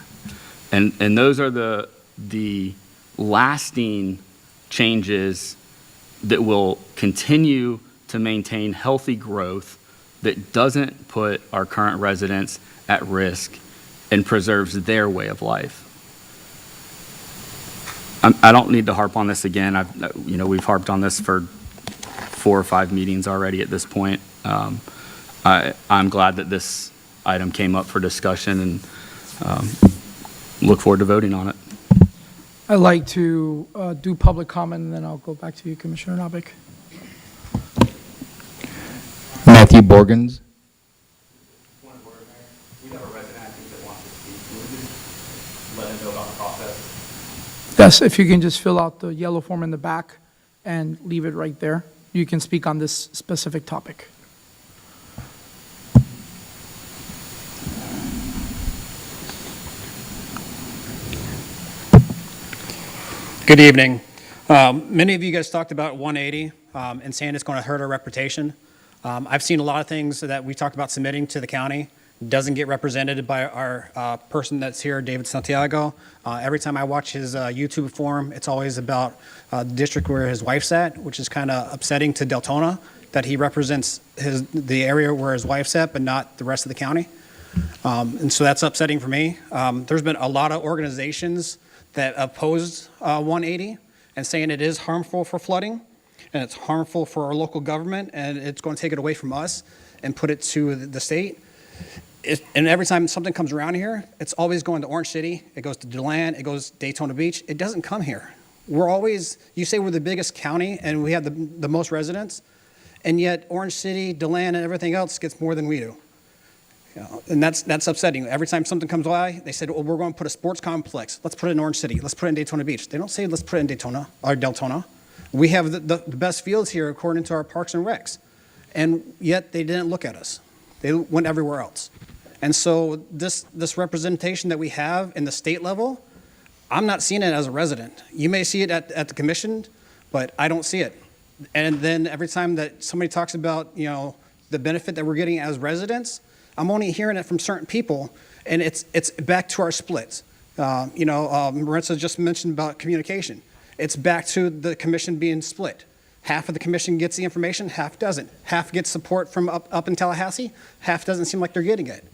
Speaker 3: And those are the lasting changes that will continue to maintain healthy growth that doesn't put our current residents at risk and preserves their way of life. I don't need to harp on this again. We've harped on this for 4 or 5 meetings already at this point. I'm glad that this item came up for discussion and look forward to voting on it.
Speaker 1: I'd like to do public comment, and then I'll go back to you, Commissioner Nobbick.
Speaker 2: Matthew Borgens.
Speaker 5: We have a resident, I think, that wants to speak. Can we just let him know about the process?
Speaker 1: Yes, if you can just fill out the yellow form in the back and leave it right there. You can speak on this specific topic.
Speaker 12: Good evening. Many of you guys talked about 180 and saying it's going to hurt our reputation. I've seen a lot of things that we talked about submitting to the county. Doesn't get represented by our person that's here, David Santiago. Every time I watch his YouTube forum, it's always about the district where his wife's at, which is kind of upsetting to Deltona, that he represents the area where his wife's at, but not the rest of the county. And so that's upsetting for me. There's been a lot of organizations that opposed 180 and saying it is harmful for flooding and it's harmful for our local government and it's going to take it away from us and put it to the state. And every time something comes around here, it's always going to Orange City, it goes to DeLand, it goes to Daytona Beach. It doesn't come here. We're always, you say we're the biggest county and we have the most residents, and yet Orange City, DeLand, and everything else gets more than we do. You know, and that's upsetting. Every time something comes by, they said, well, we're going to put a sports complex. Let's put it in Orange City. Let's put it in Daytona Beach. They don't say, let's put it in Daytona or Deltona. We have the best fields here according to our parks and recs. And yet they didn't look at us. They went everywhere else. And so this representation that we have in the state level, I'm not seeing it as a resident. You may see it at the commission, but I don't see it. And then every time that somebody talks about, you know, the benefit that we're getting as residents, I'm only hearing it from certain people, and it's back to our splits. Marissa just mentioned about communication. It's back to the commission being split. Half of the commission gets the information, half doesn't. Half gets support from up in Tallahassee, half doesn't seem like they're getting it.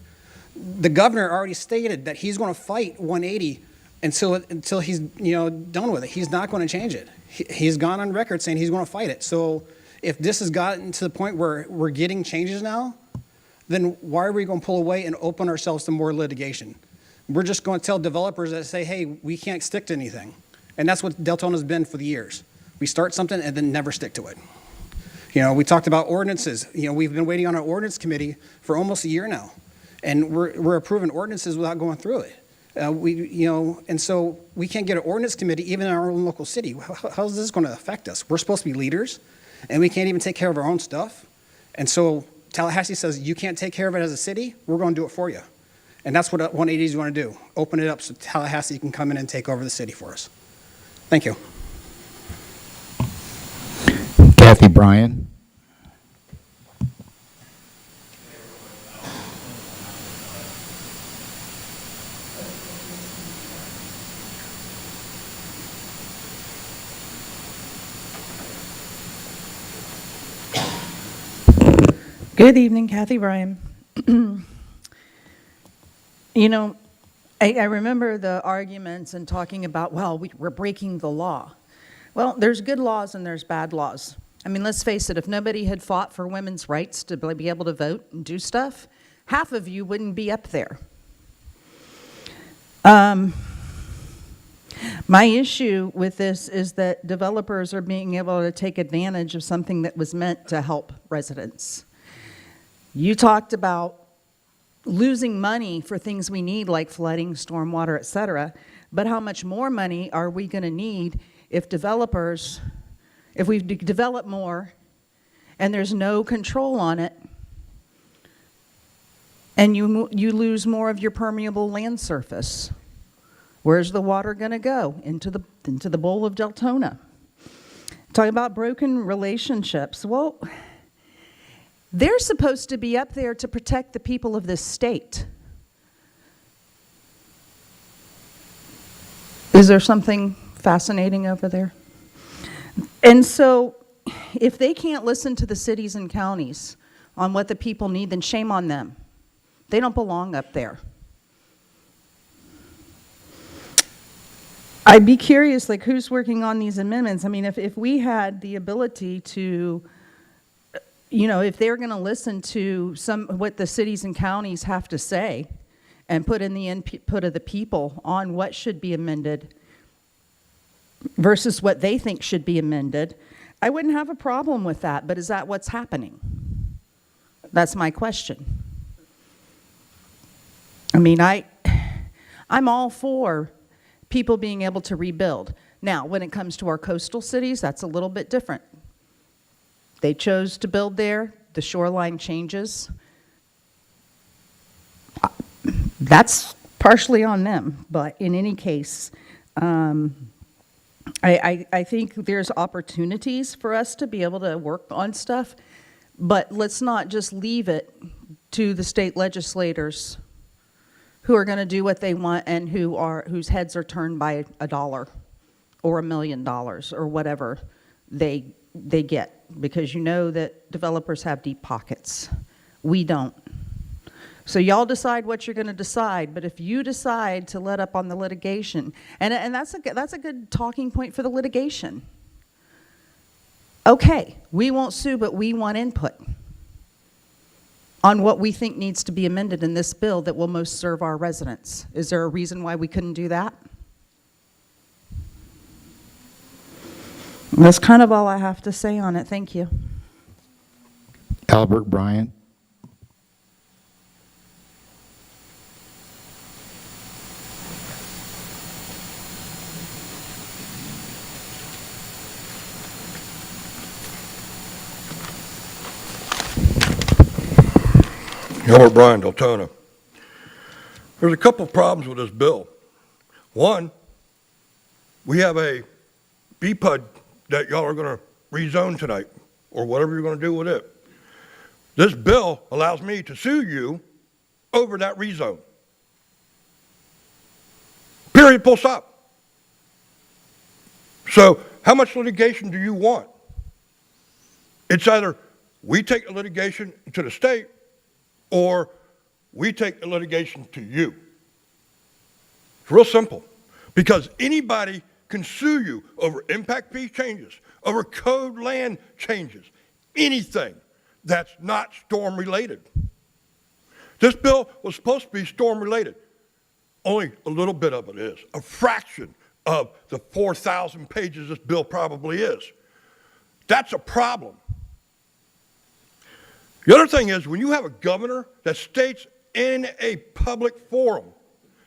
Speaker 12: The governor already stated that he's going to fight 180 until he's done with it. He's not going to change it. He's gone on record saying he's going to fight it. So if this has gotten to the point where we're getting changes now, then why are we going to pull away and open ourselves to more litigation? We're just going to tell developers that say, hey, we can't stick to anything. And that's what Deltona's been for the years. We start something and then never stick to it. You know, we talked about ordinances. You know, we've been waiting on our ordinance committee for almost a year now. And we're approving ordinances without going through it. And so we can't get an ordinance committee even in our own local city. How is this going to affect us? We're supposed to be leaders, and we can't even take care of our own stuff. And so Tallahassee says, you can't take care of it as a city, we're going to do it for you. And that's what 180 is going to do, open it up so Tallahassee can come in and take over the city for us. Thank you.
Speaker 2: Kathy Bryan.
Speaker 13: Good evening, Kathy Bryan. You know, I remember the arguments and talking about, well, we're breaking the law. Well, there's good laws and there's bad laws. I mean, let's face it, if nobody had fought for women's rights to be able to vote and do stuff, half of you wouldn't be up there. My issue with this is that developers are being able to take advantage of something that was meant to help residents. You talked about losing money for things we need like flooding, stormwater, et cetera, but how much more money are we going to need if we develop more and there's no control on it and you lose more of your permeable land surface? Where's the water going to go? Into the bowl of Deltona. Talking about broken relationships. Well, they're supposed to be up there to protect the people of this state. Is there something fascinating over there? And so, if they can't listen to the cities and counties on what the people need, then shame on them. They don't belong up there. I'd be curious, like, who's working on these amendments? I mean, if we had the ability to, you know, if they're going to listen to what the cities and counties have to say and put in the input of the people on what should be amended versus what they think should be amended, I wouldn't have a problem with that. But is that what's happening? That's my question. I mean, I'm all for people being able to rebuild. Now, when it comes to our coastal cities, that's a little bit different. They chose to build there, the shoreline changes. That's partially on them, but in any case, I think there's opportunities for us to be able to work on stuff, but let's not just leave it to the state legislators who are going to do what they want and whose heads are turned by $1 or $1 million or whatever they get, because you know that developers have deep pockets. We don't. So y'all decide what you're going to decide, but if you decide to let up on the litigation, and that's a good talking point for the litigation. Okay, we won't sue, but we want input on what we think needs to be amended in this bill that will most serve our residents. Is there a reason why we couldn't do that? That's kind of all I have to say on it. Thank you.
Speaker 2: Albert Bryant.
Speaker 14: Albert Bryan, Deltona. There's a couple of problems with this bill. One, we have a BPUD that y'all are going to rezone tonight, or whatever you're going to do with it. This bill allows me to sue you over that rezone. Period, full stop. So how much litigation do you want? It's either we take the litigation to the state, or we take the litigation to you. It's real simple, because anybody can sue you over impact fee changes, over code land changes, anything that's not storm related. This bill was supposed to be storm related. Only a little bit of it is, a fraction of the 4,000 pages this bill probably is. That's a problem. The other thing is, when you have a governor that states in a public forum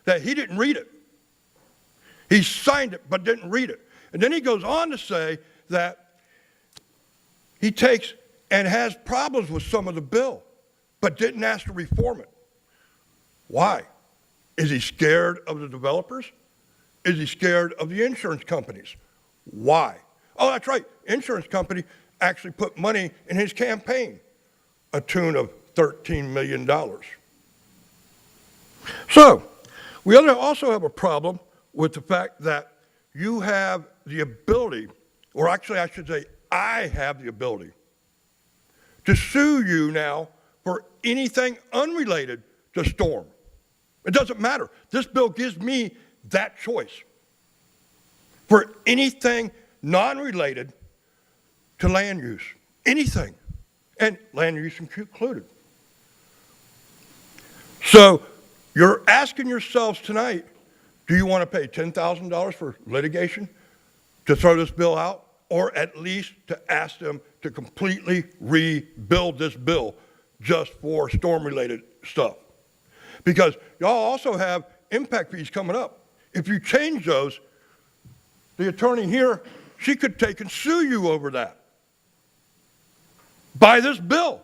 Speaker 14: that he didn't read it, he signed it but didn't read it, and then he goes on to say that he takes and has problems with some of the bill but didn't ask to reform it. Why? Is he scared of the developers? Is he scared of the insurance companies? Why? Oh, that's right. Insurance company actually put money in his campaign, a tune of $13 million. So, we also have a problem with the fact that you have the ability, or actually I should say I have the ability, to sue you now for anything unrelated to storm. It doesn't matter. This bill gives me that choice for anything non-related to land use, anything. And land use included. So you're asking yourselves tonight, do you want to pay $10,000 for litigation to throw this bill out, or at least to ask them to completely rebuild this bill just for storm-related stuff? Because y'all also have impact fees coming up. If you change those, the attorney here, she could take and sue you over that by this bill.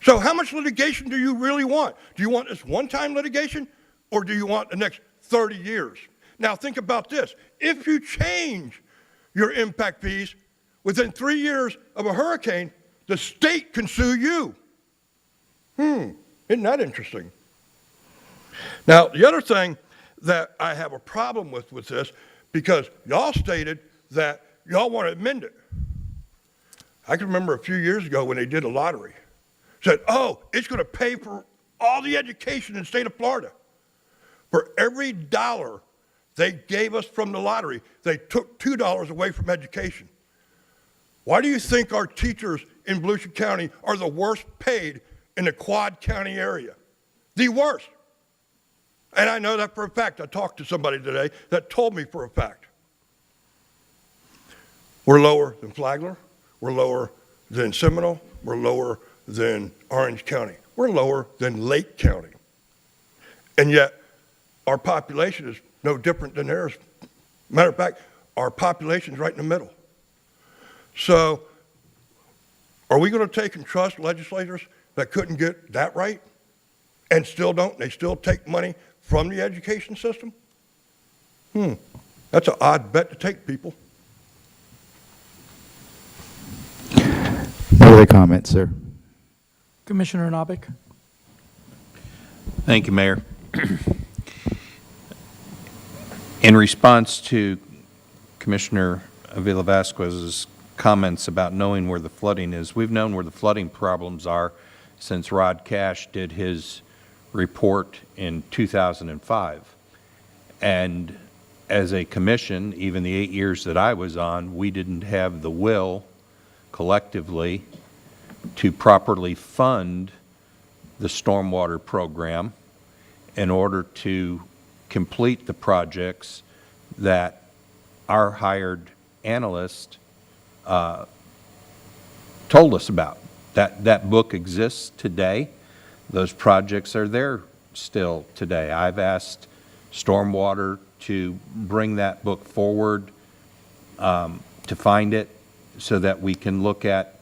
Speaker 14: So how much litigation do you really want? Do you want this one-time litigation, or do you want the next 30 years? Now think about this. If you change your impact fees within 3 years of a hurricane, the state can sue you. Isn't that interesting? Now, the other thing that I have a problem with this, because y'all stated that y'all want to amend it. I can remember a few years ago when they did a lottery, said, oh, it's going to pay for all the education in the state of Florida. For every dollar they gave us from the lottery, they took $2 away from education. Why do you think our teachers in Volusia County are the worst paid in the Quad County area? The worst. And I know that for a fact. I talked to somebody today that told me for a fact. We're lower than Flagler. We're lower than Seminole. We're lower than Orange County. We're lower than Lake County. And yet, our population is no different than theirs. Matter of fact, our population's right in the middle. So are we going to take and trust legislators that couldn't get that right and still don't? They still take money from the education system? That's an odd bet to take, people.
Speaker 2: No other comments, sir.
Speaker 1: Commissioner Nabik?
Speaker 15: Thank you, Mayor. In response to Commissioner Avila Vasquez's comments about knowing where the flooding is, we've known where the flooding problems are since Rod Cash did his report in 2005. And as a commission, even the 8 years that I was on, we didn't have the will collectively to properly fund the stormwater program in order to complete the projects that our hired analyst told us about. That book exists today. Those projects are there still today. I've asked Stormwater to bring that book forward, to find it, so that we can look at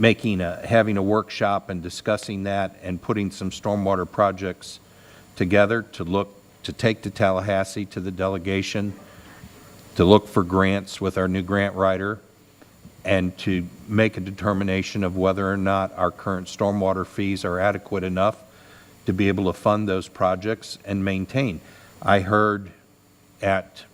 Speaker 15: having a workshop and discussing that and putting some stormwater projects together to take to Tallahassee to the delegation, to look for grants with our new grant writer, and to make a determination of whether or not our current stormwater fees are adequate enough to be able to fund those projects and maintain. I heard at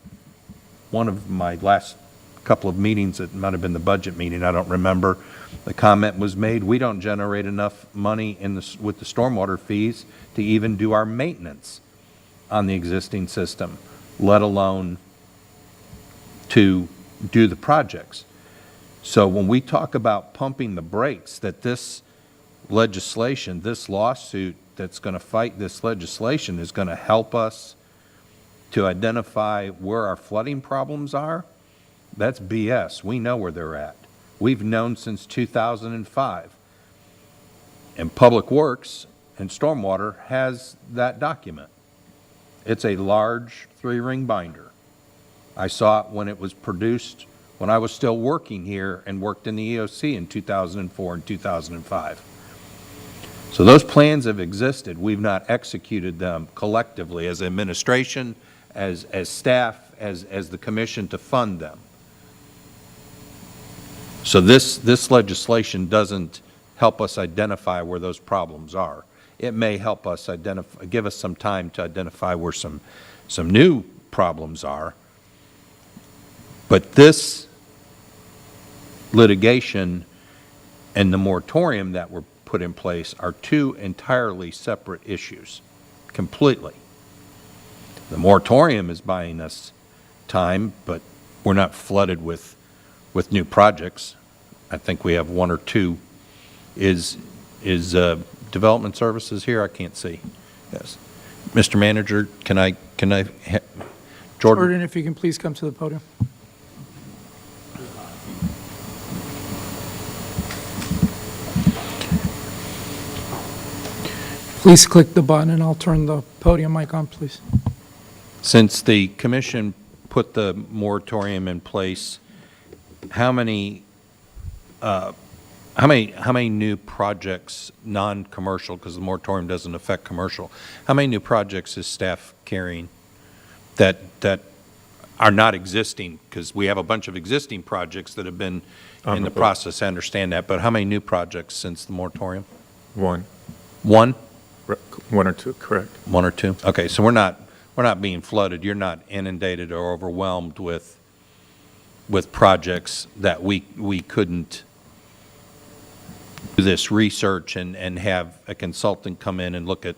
Speaker 15: one of my last couple of meetings, it might have been the budget meeting, I don't remember, the comment was made, we don't generate enough money with the stormwater fees to even do our maintenance on the existing system, let alone to do the projects. So when we talk about pumping the brakes, that this legislation, this lawsuit that's going to fight this legislation is going to help us to identify where our flooding problems are, that's BS. We know where they're at. We've known since 2005. And Public Works and Stormwater has that document. It's a large 3-ring binder. I saw it when it was produced when I was still working here and worked in the EOC in 2004 and 2005. So those plans have existed. We've not executed them collectively as administration, as staff, as the commission to fund them. So this legislation doesn't help us identify where those problems are. It may help us give us some time to identify where some new problems are. But this litigation and the moratorium that were put in place are two entirely separate issues, completely. The moratorium is buying us time, but we're not flooded with new projects. I think we have one or two. Is Development Services here? I can't see. Yes. Mr. Manager, can I
Speaker 1: Jordan, if you can please come to the podium. Please click the button and I'll turn the podium mic on, please.
Speaker 15: Since the commission put the moratorium in place, how many new projects, non-commercial, because the moratorium doesn't affect commercial, how many new projects is staff carrying that are not existing? Because we have a bunch of existing projects that have been in the process, I understand that, but how many new projects since the moratorium?
Speaker 16: One.
Speaker 15: One?
Speaker 16: One or two, correct.
Speaker 15: One or two? Okay, so we're not being flooded. You're not inundated or overwhelmed with projects that we couldn't do this research and have a consultant come in and look at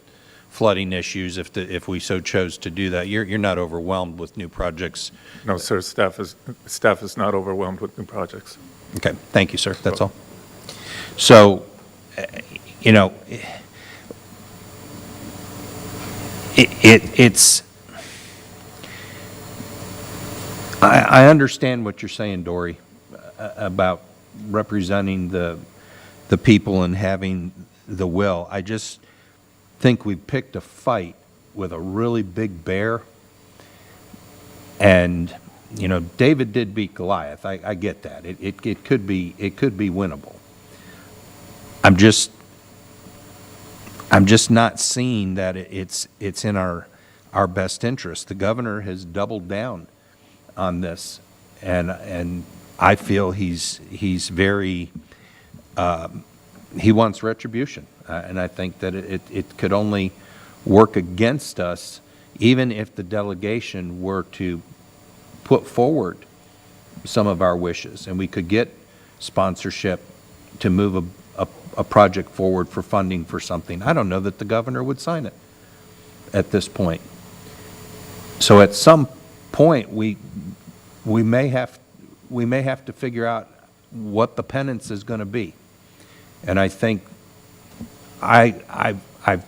Speaker 15: flooding issues if we so chose to do that. You're not overwhelmed with new projects.
Speaker 16: No, sir, staff is not overwhelmed with new projects.
Speaker 15: Okay, thank you, sir. That's all. So, you know, I understand what you're saying, Dory, about representing the people and having the will. I just think we picked a fight with a really big bear, And, you know, David did beat Goliath. I get that. It could be winnable. I'm just not seeing that it's in our best interest. The governor has doubled down on this, and I feel he's very, he wants retribution. And I think that it could only work against us even if the delegation were to put forward some of our wishes, and we could get sponsorship to move a project forward for funding for something. I don't know that the governor would sign it at this point. So at some point, we may have to figure out what the penance is going to be. And I think I've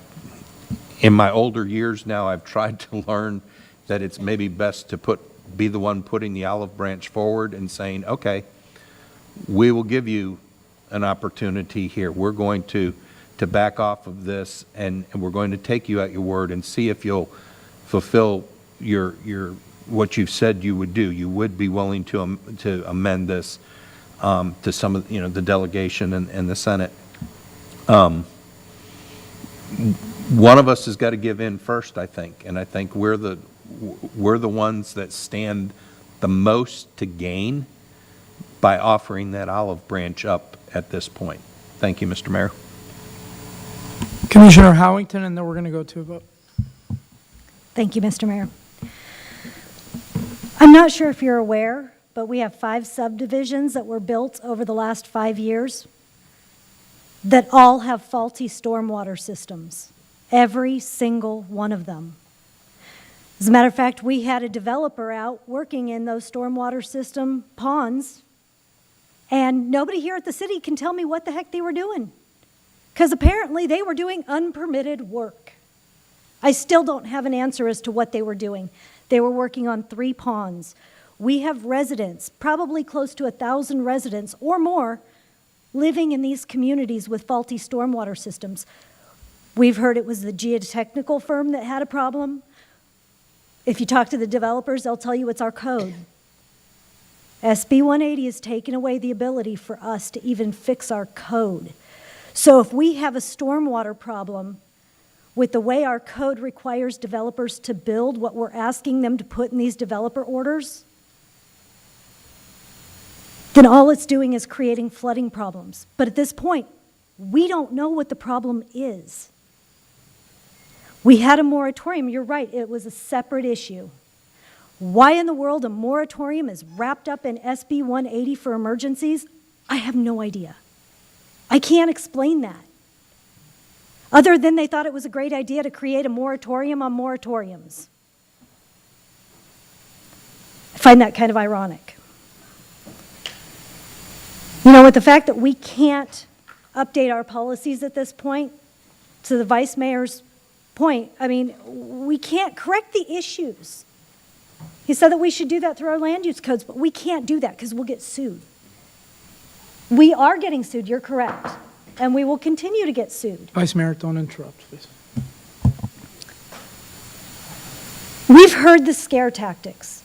Speaker 15: in my older years now, I've tried to learn that it's maybe best to be the one putting the olive branch forward and saying, okay, we will give you an opportunity here. We're going to back off of this, and we're going to take you at your word and see if you'll fulfill your what you've said you would do. You would be willing to amend this to some of the delegation and the Senate. One of us has got to give in first, I think, and I think we're the ones that stand the most to gain by offering that olive branch up at this point. Thank you, Mr. Mayor.
Speaker 1: Commissioner Howington, and then we're going to go to a vote.
Speaker 8: Thank you, Mr. Mayor. I'm not sure if you're aware, but we have 5 subdivisions that were built over the last 5 years that all have faulty stormwater systems, every single one of them. As a matter of fact, we had a developer out working in those stormwater system ponds, and nobody here at the city can tell me what the heck they were doing, because apparently they were doing unpermitted work. I still don't have an answer as to what they were doing. They were working on 3 ponds. We have residents, probably close to 1,000 residents or more, living in these communities with faulty stormwater systems. We've heard it was the geotechnical firm that had a problem. If you talk to the developers, they'll tell you it's our code. SB 180 has taken away the ability for us to even fix our code. So if we have a stormwater problem with the way our code requires developers to build what we're asking them to put in these developer orders, then all it's doing is creating flooding problems. But at this point, we don't know what the problem is. We had a moratorium. You're right, it was a separate issue. Why in the world a moratorium is wrapped up in SB 180 for emergencies, I have no idea. I can't explain that. Other than they thought it was a great idea to create a moratorium on moratoriums. I find that kind of ironic. You know, with the fact that we can't update our policies at this point, to the Vice Mayor's point, I mean, we can't correct the issues. He said that we should do that through our land use codes, but we can't do that because we'll get sued. We are getting sued, you're correct, and we will continue to get sued.
Speaker 1: Vice Mayor, don't interrupt, please.
Speaker 8: We've heard the scare tactics.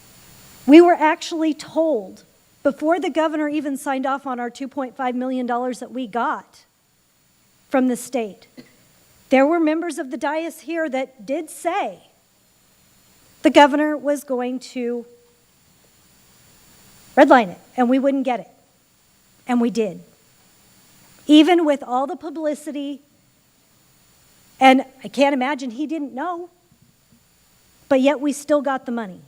Speaker 8: We were actually told before the governor even signed off on our $2.5 million that we got from the state. There were members of the dais here that did say the governor was going to redline it and we wouldn't get it. And we did. Even with all the publicity, and I can't imagine he didn't know, but yet we still got the money.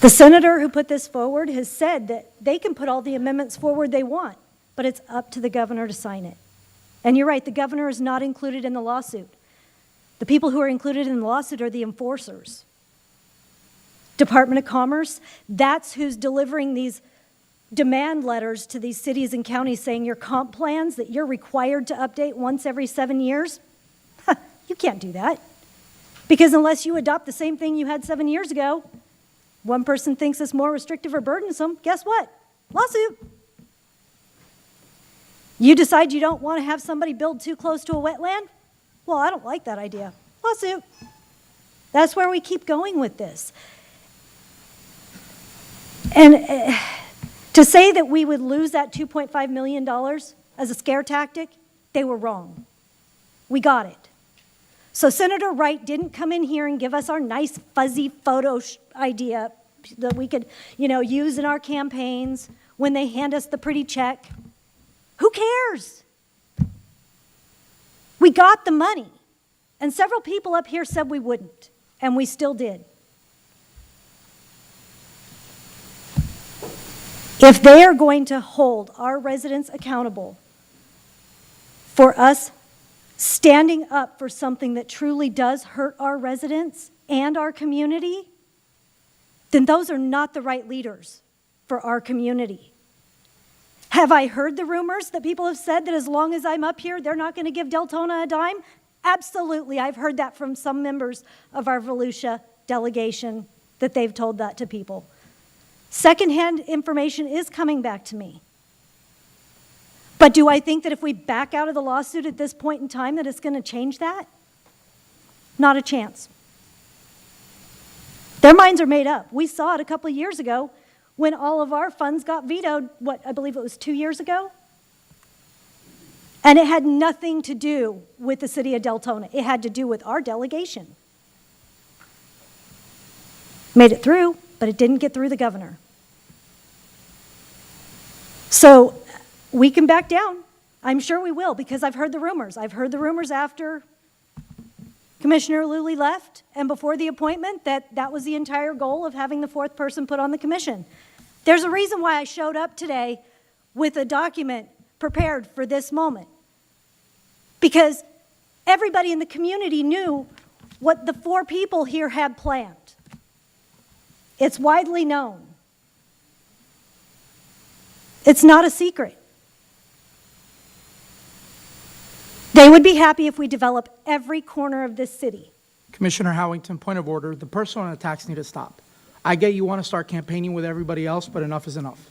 Speaker 8: The senator who put this forward has said that they can put all the amendments forward they want, but it's up to the governor to sign it. And you're right, the governor is not included in the lawsuit. The people who are included in the lawsuit are the enforcers. Department of Commerce, that's who's delivering these demand letters to these cities and counties saying your comp plans that you're required to update once every 7 years, you can't do that. Because unless you adopt the same thing you had 7 years ago, one person thinks it's more restrictive or burdensome, guess what? Lawsuit. You decide you don't want to have somebody build too close to a wetland? Well, I don't like that idea. Lawsuit. That's where we keep going with this. And to say that we would lose that $2.5 million as a scare tactic, they were wrong. We got it. So Senator Wright didn't come in here and give us our nice fuzzy photo idea that we could, use in our campaigns when they hand us the pretty check. Who cares? We got the money. And several people up here said we wouldn't, and we still did. If they are going to hold our residents accountable for us standing up for something that truly does hurt our residents and our community, then those are not the right leaders for our community. Have I heard the rumors that people have said that as long as I'm up here, they're not going to give Deltona a dime? Absolutely. I've heard that from some members of our Volusia delegation, that they've told that to people. Secondhand information is coming back to me. But do I think that if we back out of the lawsuit at this point in time that it's going to change that? Not a chance. Their minds are made up. We saw it a couple of years ago when all of our funds got vetoed, I believe it was 2 years ago? And it had nothing to do with the city of Deltona. It had to do with our delegation. Made it through, but it didn't get through the governor. So we can back down. I'm sure we will, because I've heard the rumors. I've heard the rumors after Commissioner Luley left and before the appointment that was the entire goal of having the fourth person put on the commission. There's a reason why I showed up today with a document prepared for this moment. Because everybody in the community knew what the 4 people here had planned. It's widely known. It's not a secret. They would be happy if we develop every corner of this city.
Speaker 1: Commissioner Howington, point of order. The personal attacks need to stop. I get you want to start campaigning with everybody else, but enough is enough.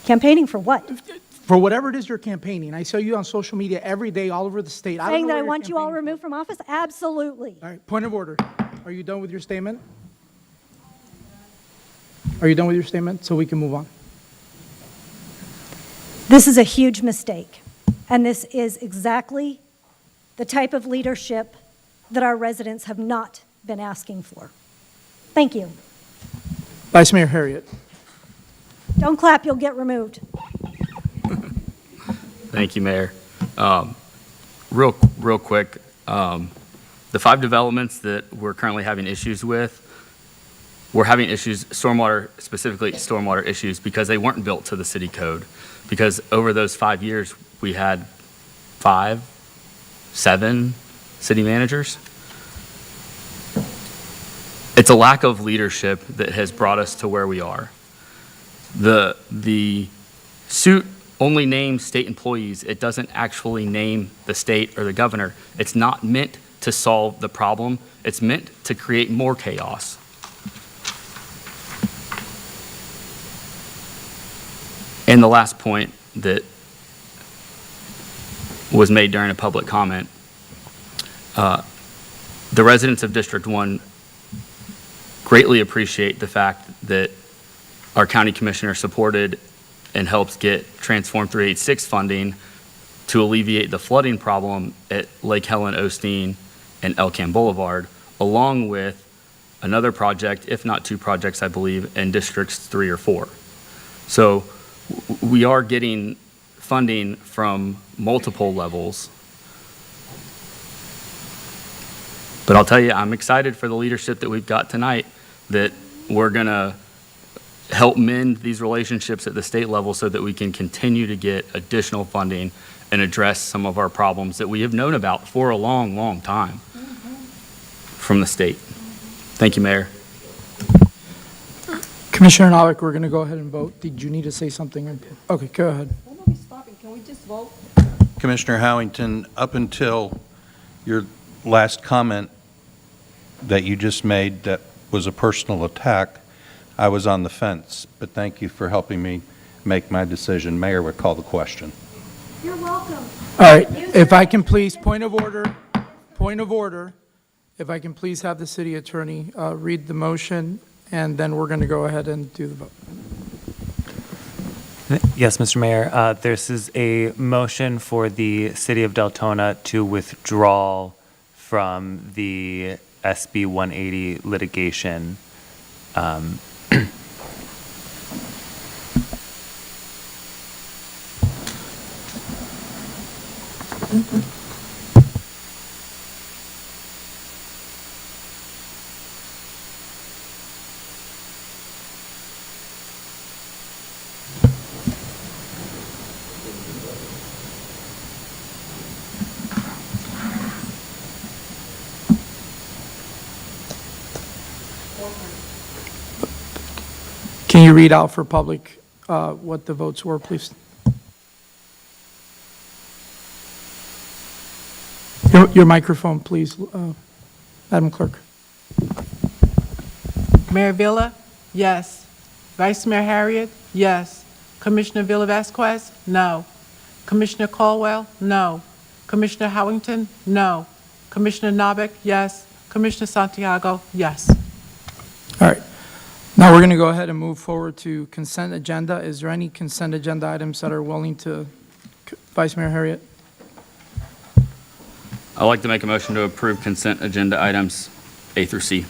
Speaker 8: Campaigning for what?
Speaker 1: For whatever it is you're campaigning. I saw you on social media every day all over the state. I don't
Speaker 8: Saying
Speaker 1: know
Speaker 8: that I
Speaker 1: what
Speaker 8: want you all
Speaker 1: you're campaigning
Speaker 8: removed from office? Absolutely.
Speaker 1: for. All right, point of order. Are you done with your statement? Are you done with your statement? So we can move on.
Speaker 8: This is a huge mistake, and this is exactly the type of leadership that our residents have not been asking for. Thank you.
Speaker 1: Vice Mayor Harriet.
Speaker 8: Don't clap, you'll get removed.
Speaker 3: Thank you, Mayor. Real quick, the 5 developments that we're currently having issues with, we're having issues, specifically stormwater issues, because they weren't built to the city code. Because over those 5 years, we had 5, 7 city managers. It's a lack of leadership that has brought us to where we are. The suit only names state employees. It doesn't actually name the state or the governor. It's not meant to solve the problem. It's meant to create more chaos. And the last point that was made during a public comment, the residents of District 1 greatly appreciate the fact that our county commissioner supported and helped get Transform 386 funding to alleviate the flooding problem at Lake Helen, Osteen, and Elkham Boulevard, along with another project, if not 2 projects, I believe, in Districts 3 or 4. So we are getting funding from multiple levels. But I'll tell you, I'm excited for the leadership that we've got tonight, that we're going to help mend these relationships at the state level so that we can continue to get additional funding and address some of our problems that we have known about for a long, long time from the state. Thank you, Mayor.
Speaker 1: Commissioner Novick, we're going to go ahead and vote. Did you need to say something? Okay, go ahead.
Speaker 11: Why don't we stop it? Can we just vote?
Speaker 15: Commissioner Howington, up until your last comment that you just made that was a personal attack, I was on the fence, but thank you for helping me make my decision. Mayor would call the question.
Speaker 8: You're welcome.
Speaker 1: All right, if I can please, point of order. If I can please have the city attorney read the motion, and then we're going to go ahead and do the vote.
Speaker 9: Yes, Mr. Mayor, this is a motion for the City of Deltona to withdraw from the SB 180 litigation.
Speaker 1: Can you read out for public what the votes were, please? Your microphone, please, Madam Clerk.
Speaker 17: Mayor Villa? Yes. Vice Mayor Harriet? Yes. Commissioner Villa Vasquez? No. Commissioner Caldwell? No. Commissioner Howington? No. Commissioner Novick? Yes. Commissioner Santiago? Yes.
Speaker 1: All right. Now we're going to go ahead and move forward to consent agenda. Is there any consent agenda items that are willing to, Vice Mayor Harriet?
Speaker 3: I'd like to make a motion to approve consent agenda items A through C.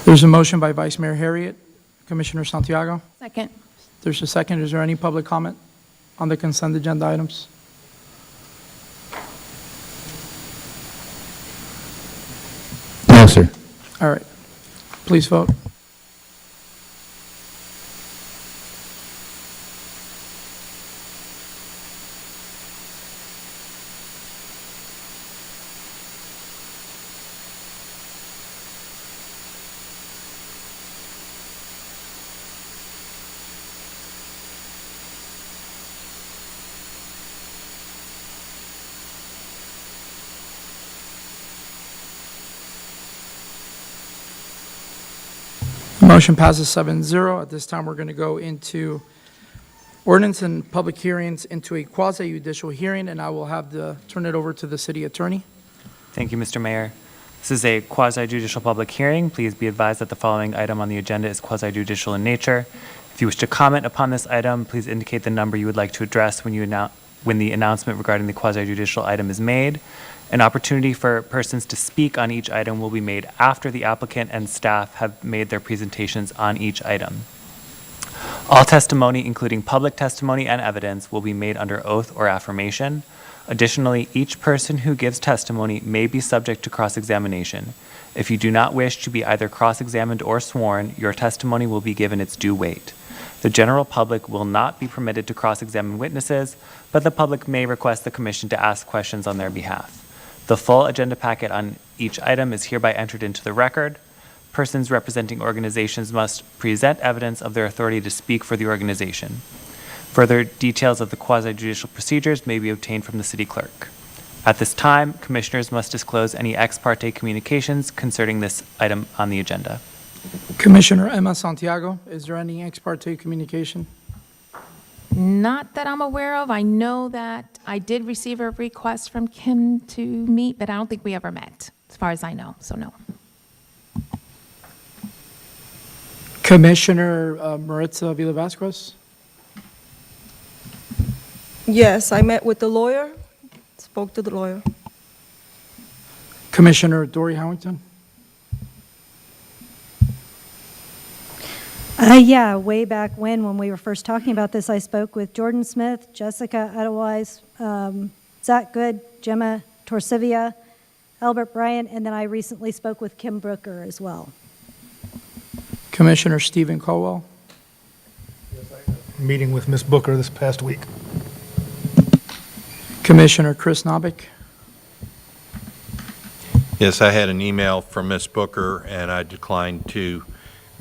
Speaker 1: There's a motion by Vice Mayor Harriet. Commissioner Santiago?
Speaker 4: Second.
Speaker 1: There's a second. Is there any public comment on the consent agenda items?
Speaker 2: No, sir.
Speaker 1: All right. Please vote. Motion passes 7-0. At this time, we're going to go into ordinance and public hearings into a quasi-judicial hearing, and I will turn it over to the city attorney.
Speaker 9: Thank you, Mr. Mayor. This is a quasi-judicial public hearing. Please be advised that the following item on the agenda is quasi-judicial in nature. If you wish to comment upon this item, please indicate the number you would like to address when the announcement regarding the quasi-judicial item is made. An opportunity for persons to speak on each item will be made after the applicant and staff have made their presentations on each item. All testimony, including public testimony and evidence, will be made under oath or affirmation. Additionally, each person who gives testimony may be subject to cross-examination. If you do not wish to be either cross-examined or sworn, your testimony will be given its due weight. The general public will not be permitted to cross-examine witnesses, but the public may request the commission to ask questions on their behalf. The full agenda packet on each item is hereby entered into the record. Persons representing organizations must present evidence of their authority to speak for the organization. Further details of the quasi-judicial procedures may be obtained from the city clerk. At this time, commissioners must disclose any ex parte communications concerning this item on the agenda.
Speaker 1: Commissioner Emma Santiago, is there any ex parte communication?
Speaker 4: Not that I'm aware of. I know that I did receive a request from Kim to meet, but I don't think we ever met, as far as I know, so no.
Speaker 1: Commissioner Maritza Villa Vasquez?
Speaker 11: Yes, I met with the lawyer, spoke to the lawyer.
Speaker 1: Commissioner Dory Howington?
Speaker 8: Yeah, way back when we were first talking about this, I spoke with Jordan Smith, Jessica Otherwise, Zach Good, Gemma Torsivia, Albert Bryant, and then I recently spoke with Kim Brooker as well.
Speaker 1: Commissioner Stephen Colwell?
Speaker 18: Meeting with Ms. Booker this past week.
Speaker 1: Commissioner Chris Novick?
Speaker 15: Yes, I had an email from Ms. Booker, and I declined to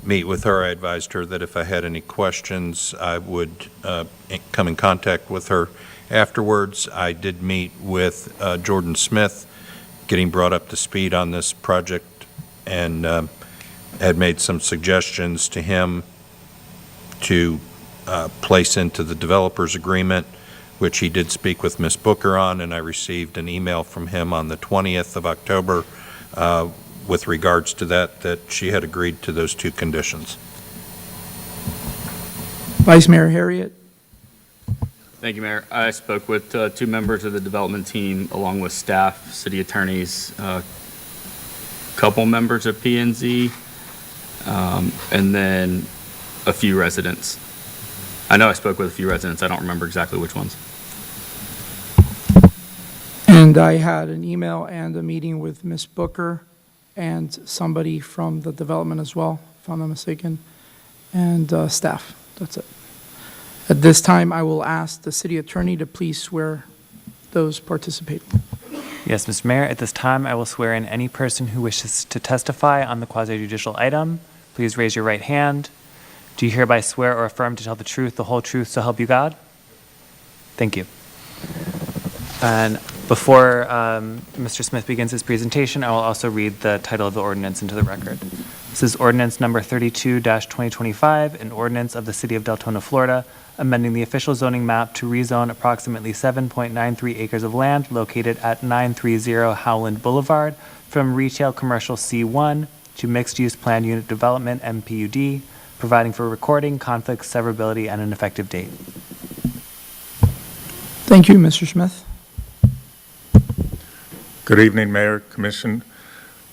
Speaker 15: meet with her. I advised her that if I had any questions, I would come in contact with her afterwards. I did meet with Jordan Smith, getting brought up to speed on this project, and had made some suggestions to him to place into the developer's agreement, which he did speak with Ms. Booker on, and I received an email from him on the 20th of October with regards to that she had agreed to those two conditions.
Speaker 1: Vice Mayor Harriet?
Speaker 3: Thank you, Mayor. I spoke with two members of the development team, along with staff, city attorneys, a couple members of P&Z, and then a few residents. I know I spoke with a few residents. I don't remember exactly which ones.
Speaker 1: And I had an email and a meeting with Ms. Booker and somebody from the development as well, if I'm not mistaken, and staff. That's it. At this time, I will ask the city attorney to please swear those participating.
Speaker 9: Yes, Mr. Mayor, at this time, I will swear in any person who wishes to testify on the quasi-judicial item. Please raise your right hand. Do you hereby swear or affirm to tell the truth, the whole truth, so help you God? Thank you. And before Mr. Smith begins his presentation, I will also read the title of the ordinance into the record. This is ordinance number 32-2025, an ordinance of the City of Deltona, Florida, amending the official zoning map to rezone approximately 7.93 acres of land located at 930 Howland Boulevard from retail commercial C1 to mixed-use planned unit development MPUD, providing for recording, conflict, severability, and an effective date.
Speaker 1: Thank you, Mr. Smith.
Speaker 16: Good evening, Mayor, Commission.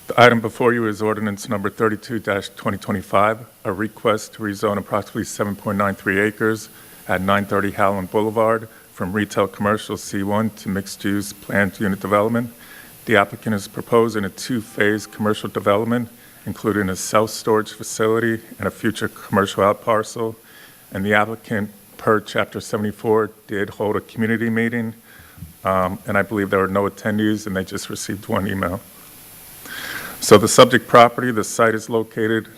Speaker 16: The item before you is ordinance number 32-2025, a request to rezone approximately 7.93 acres at 930 Howland Boulevard from retail commercial C1 to mixed-use planned unit development. The applicant is proposing a two-phase commercial development, including a self-storage facility and a future commercial out parcel. And the applicant, per Chapter 74, did hold a community meeting, and I believe there were no attendees, and they just received one email. So the subject property, the site is located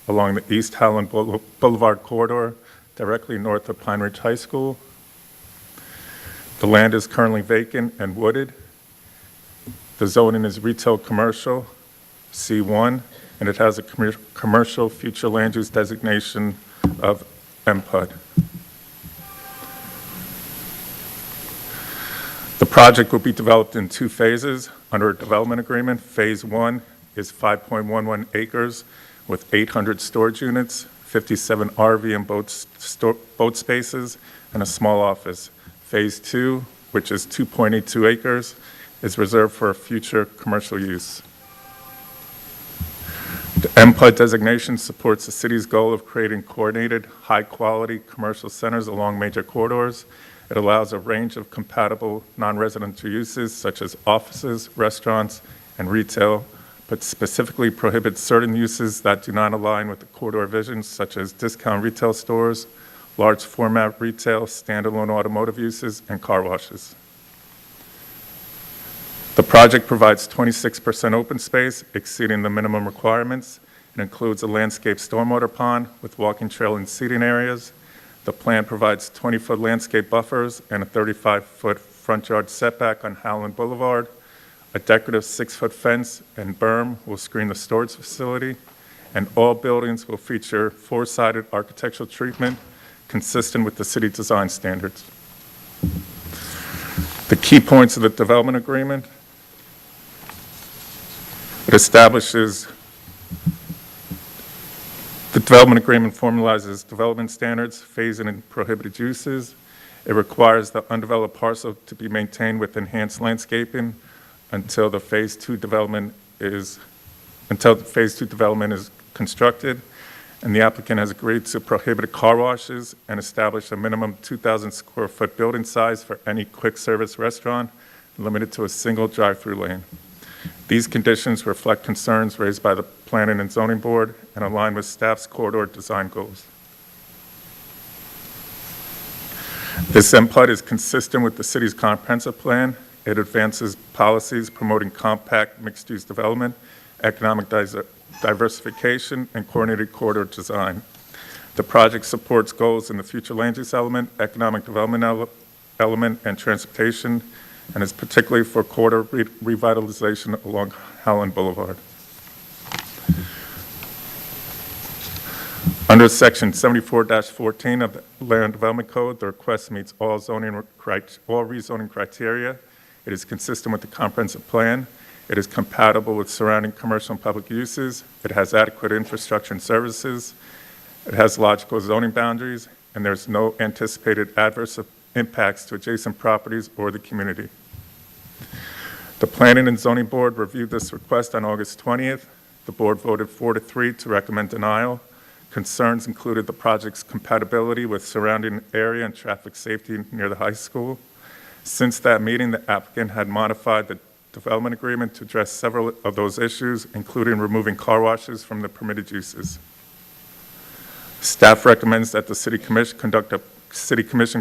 Speaker 16: along the East Howland Boulevard corridor, directly north of Pine Ridge High School. The land is currently vacant and wooded. The zoning is retail commercial, C1, and it has a commercial future land use designation of MPUD. The project will be developed in two phases under a development agreement. Phase 1 is 5.11 acres with 800 storage units, 57 RV and boat spaces, and a small office. Phase 2, which is 2.82 acres, is reserved for future commercial use. The MPUD designation supports the city's goal of creating coordinated, high-quality commercial centers along major corridors. It allows a range of compatible non-residential uses such as offices, restaurants, and retail, but specifically prohibits certain uses that do not align with the corridor visions, such as discount retail stores, large format retail, standalone automotive uses, and car washes. The project provides 26% open space, exceeding the minimum requirements. It includes a landscape stormwater pond with walking trail and seating areas. The plan provides 20-foot landscape buffers and a 35-foot front yard setback on Howland Boulevard. A decorative 6-foot fence and berm will screen the storage facility, and all buildings will feature four-sided architectural treatment consistent with the city design standards. The key points of the development agreement: it establishes the development agreement formalizes development standards, phasing in prohibited uses. It requires the undeveloped parcel to be maintained with enhanced landscaping until the phase 2 development is constructed. And the applicant has agreed to prohibit car washes and establish a minimum 2,000 square foot building size for any quick service restaurant, limited to a single drive-through lane. These conditions reflect concerns raised by the Planning and Zoning Board and align with staff's corridor design goals. This MPUD is consistent with the city's comprehensive plan. It advances policies promoting compact mixed-use development, economic diversification, and coordinated corridor design. The project supports goals in the future land use element, economic development element, and transportation, and is particularly for corridor revitalization along Howland Boulevard. Under Section 74-14 of the Land Development Code, the request meets all rezoning criteria. It is consistent with the comprehensive plan. It is compatible with surrounding commercial and public uses. It has adequate infrastructure and services. It has logical zoning boundaries, and there's no anticipated adverse impacts to adjacent properties or the community. The Planning and Zoning Board reviewed this request on August 20th. The board voted 4-3 to recommend denial. Concerns included the project's compatibility with surrounding area and traffic safety near the high school. Since that meeting, the applicant had modified the development agreement to address several of those issues, including removing car washes from the permitted uses. Staff recommends that the City Commission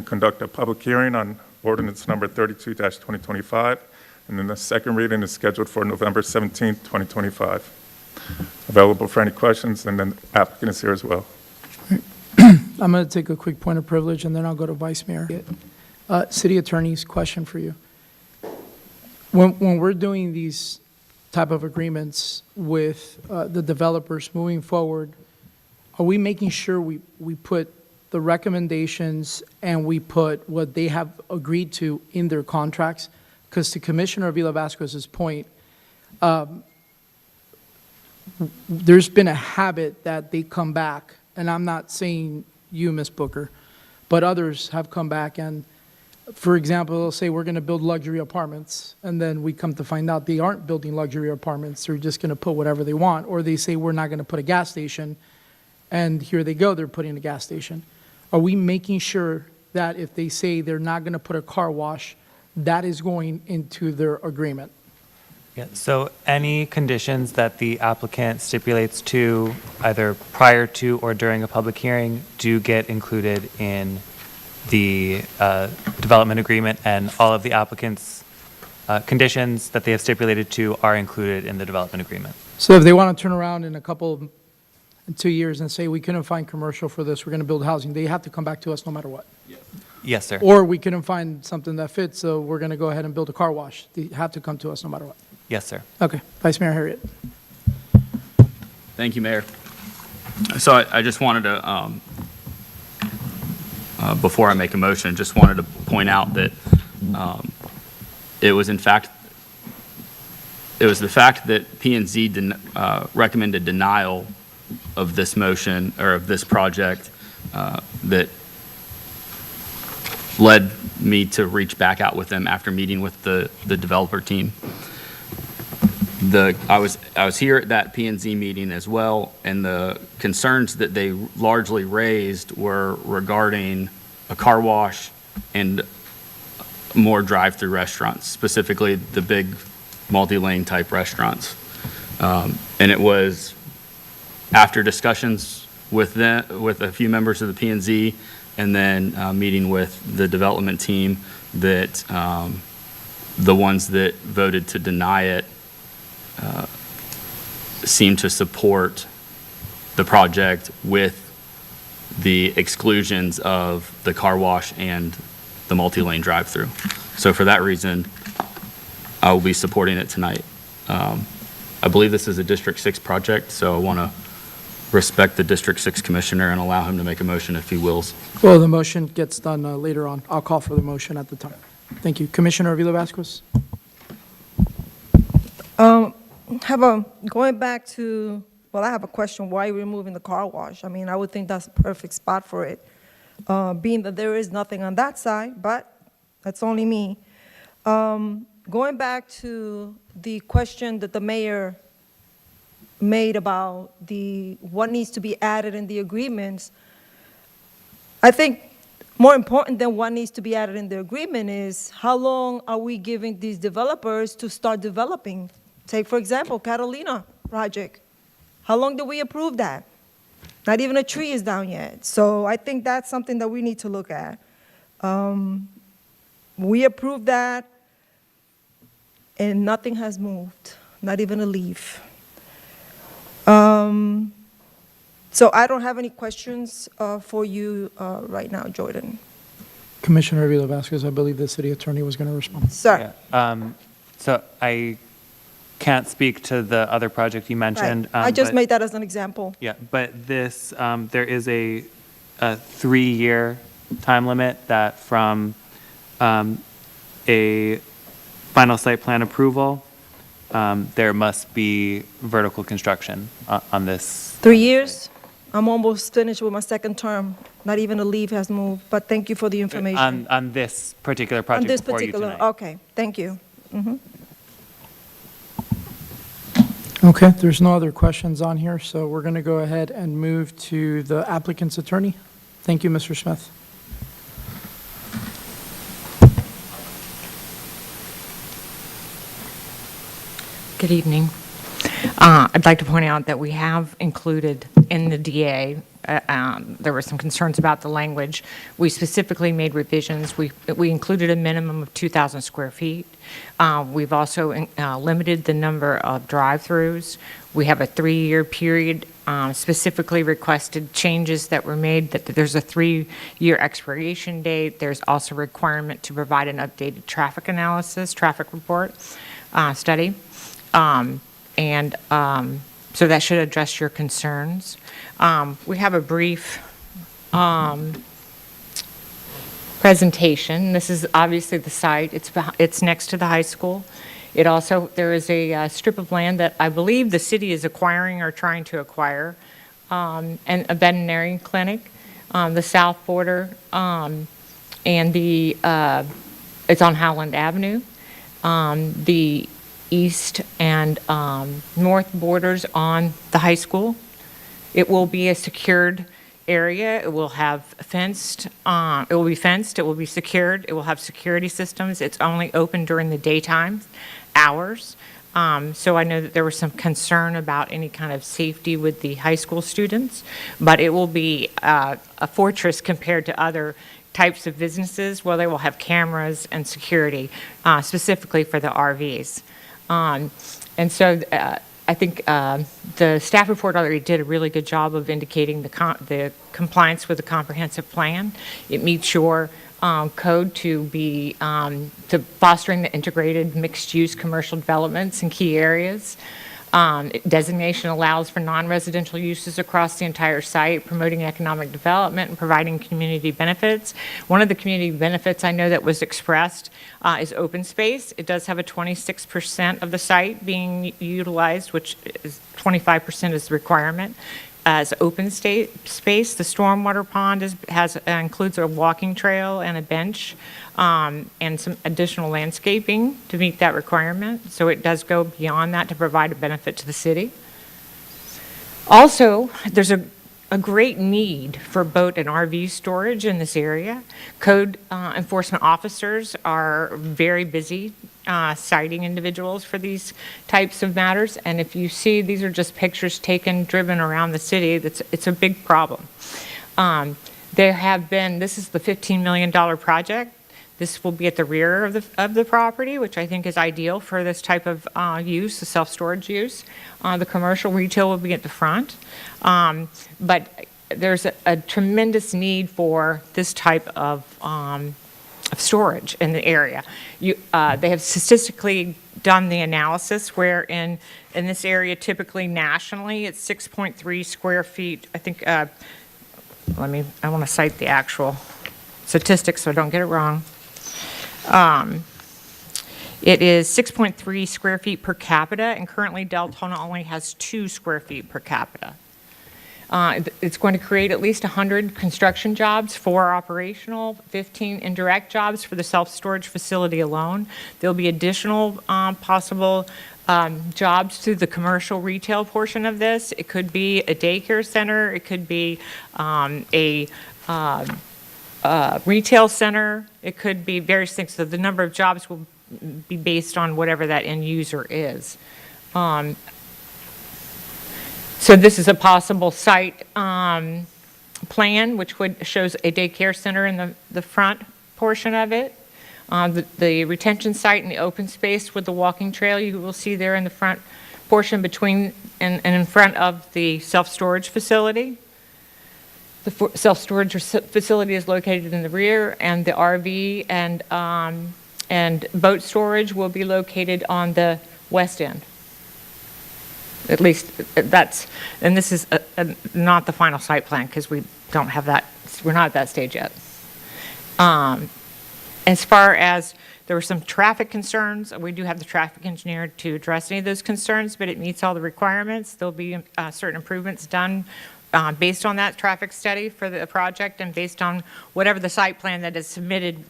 Speaker 16: conduct a public hearing on ordinance number 32-2025, and then the second reading is scheduled for November 17th, 2025. Available for any questions, and then the applicant is here as well.
Speaker 1: I'm going to take a quick point of privilege, and then I'll go to Vice Mayor. City Attorney's question for you. When we're doing these type of agreements with the developers moving forward, are we making sure we put the recommendations and we put what they have agreed to in their contracts? Because to Commissioner Avila Vasquez's point, there's been a habit that they come back, and I'm not saying you, Ms. Booker, but others have come back and, for example, they'll say, we're going to build luxury apartments, and then we come to find out they aren't building luxury apartments. They're just going to put whatever they want. Or they say, we're not going to put a gas station, and here they go, they're putting a gas station. Are we making sure that if they say they're not going to put a car wash, that is going into their agreement?
Speaker 9: Yeah, so any conditions that the applicant stipulates to either prior to or during a public hearing do get included in the development agreement, and all of the applicant's conditions that they have stipulated to are included in the development agreement.
Speaker 1: So if they want to turn around in 2 years and say, we couldn't find commercial for this, we're going to build housing, they have to come back to us no matter what?
Speaker 9: Yes, sir.
Speaker 1: Or we couldn't find something that fits, so we're going to go ahead and build a car wash. They have to come to us no matter what?
Speaker 9: Yes, sir.
Speaker 1: Okay. Vice Mayor Harriet.
Speaker 3: Thank you, Mayor. So I just wanted to, before I make a motion, just wanted to point out that it was the fact that P&Z recommended denial of this motion, or of this project, that led me to reach back out with them after meeting with the developer team. I was here at that P&Z meeting as well, and the concerns that they largely raised were regarding a car wash and more drive-through restaurants, specifically the big multi-lane type restaurants. And it was after discussions with a few members of the P&Z, and then meeting with the development team, that the ones that voted to deny it seem to support the project with the exclusions of the car wash and the multi-lane drive-through. So for that reason, I will be supporting it tonight. I believe this is a District 6 project, so I want to respect the District 6 Commissioner and allow him to make a motion if he wills.
Speaker 1: Well, the motion gets done later on. I'll call for the motion at the time. Thank you. Commissioner Avila Vasquez.
Speaker 11: Going back to, well, I have a question. Why are we removing the car wash? I mean, I would think that's a perfect spot for it, being that there is nothing on that side, but that's only me. Going back to the question that the mayor made about what needs to be added in the agreements, I think more important than what needs to be added in the agreement is how long are we giving these developers to start developing? Take, for example, Catalina project. How long did we approve that? Not even a tree is down yet. So I think that's something that we need to look at. We approved that, and nothing has moved, not even a leaf. So I don't have any questions for you right now, Jordan.
Speaker 1: Commissioner Avila Vasquez, I believe the city attorney was going to respond.
Speaker 11: Sir.
Speaker 9: Yeah, so I can't speak to the other project you mentioned.
Speaker 11: Right. I just
Speaker 9: but-
Speaker 11: made that as an example.
Speaker 9: Yeah, but this, there is a 3-year time limit that from a final site plan approval there must be vertical construction on this.
Speaker 11: 3 years? I'm almost finished with my second term. Not even a leaf has moved, but thank you for the information.
Speaker 9: On this particular
Speaker 11: On
Speaker 9: project
Speaker 11: this
Speaker 9: before you
Speaker 11: particular,
Speaker 9: tonight.
Speaker 11: okay, thank you. Mhm.
Speaker 1: Okay, there's no other questions on here, so we're going to go ahead and move to the applicant's attorney. Thank you, Mr. Smith.
Speaker 19: Good evening. I'd like to point out that we have included in the DA, there were some concerns about the language. We specifically made revisions. We included a minimum of 2,000 square feet. We've also limited the number of drive-throughs. We have a 3-year period, specifically requested changes that were made, that there's a 3-year expiration date. There's also a requirement to provide an updated traffic analysis, traffic report study. So that should address your concerns. We have a brief presentation. This is obviously the site. It's next to the high school. It also, there is a strip of land that I believe the city is acquiring or trying to acquire, and a veterinary clinic. The south border, and it's on Howland Avenue. The east and north borders on the high school. It will be a secured area. It will have fenced, it will be fenced, it will be secured, it will have security systems. It's only open during the daytime hours. So I know that there was some concern about any kind of safety with the high school students, but it will be a fortress compared to other types of businesses where they will have cameras and security, specifically for the RVs. And so I think the staff report already did a really good job of indicating the compliance with the comprehensive plan. It meets your code to be to fostering the integrated mixed-use commercial developments in key areas. Designation allows for non-residential uses across the entire site, promoting economic development and providing community benefits. One of the community benefits I know that was expressed is open space. It does have a 26% of the site being utilized, which is 25% is the requirement. As open space, the stormwater pond includes a walking trail and a bench, and some additional landscaping to meet that requirement. So it does go beyond that to provide a benefit to the city. Also, there's a great need for boat and RV storage in this area. Code enforcement officers are very busy citing individuals for these types of matters. And if you see, these are just pictures driven around the city. It's a big problem. There have been, this is the $15 million project. This will be at the rear of the property, which I think is ideal for this type of use, the self-storage use. The commercial retail will be at the front. But there's a tremendous need for this type of storage in the area. They have statistically done the analysis where in this area, typically nationally, it's 6.3 square feet. I think, I want to cite the actual statistics so I don't get it wrong. It is 6.3 square feet per capita, and currently Deltona only has 2 square feet per capita. It's going to create at least 100 construction jobs, 4 operational, 15 indirect jobs for the self-storage facility alone. There'll be additional possible jobs through the commercial retail portion of this. It could be a daycare center. It could be a retail center. It could be various things. So the number of jobs will be based on whatever that end user is. So this is a possible site plan, which shows a daycare center in the front portion of it. The retention site and the open space with the walking trail you will see there in the front portion between and in front of the self-storage facility. The self-storage facility is located in the rear, and the RV and boat storage will be located on the west end. At least and this is not the final site plan because we don't have that, we're not at that stage yet. As far as There were some traffic concerns. We do have the traffic engineer to address any of those concerns, but it meets all the requirements. There'll be certain improvements done based on that traffic study for the project and based on whatever the site plan that is submitted,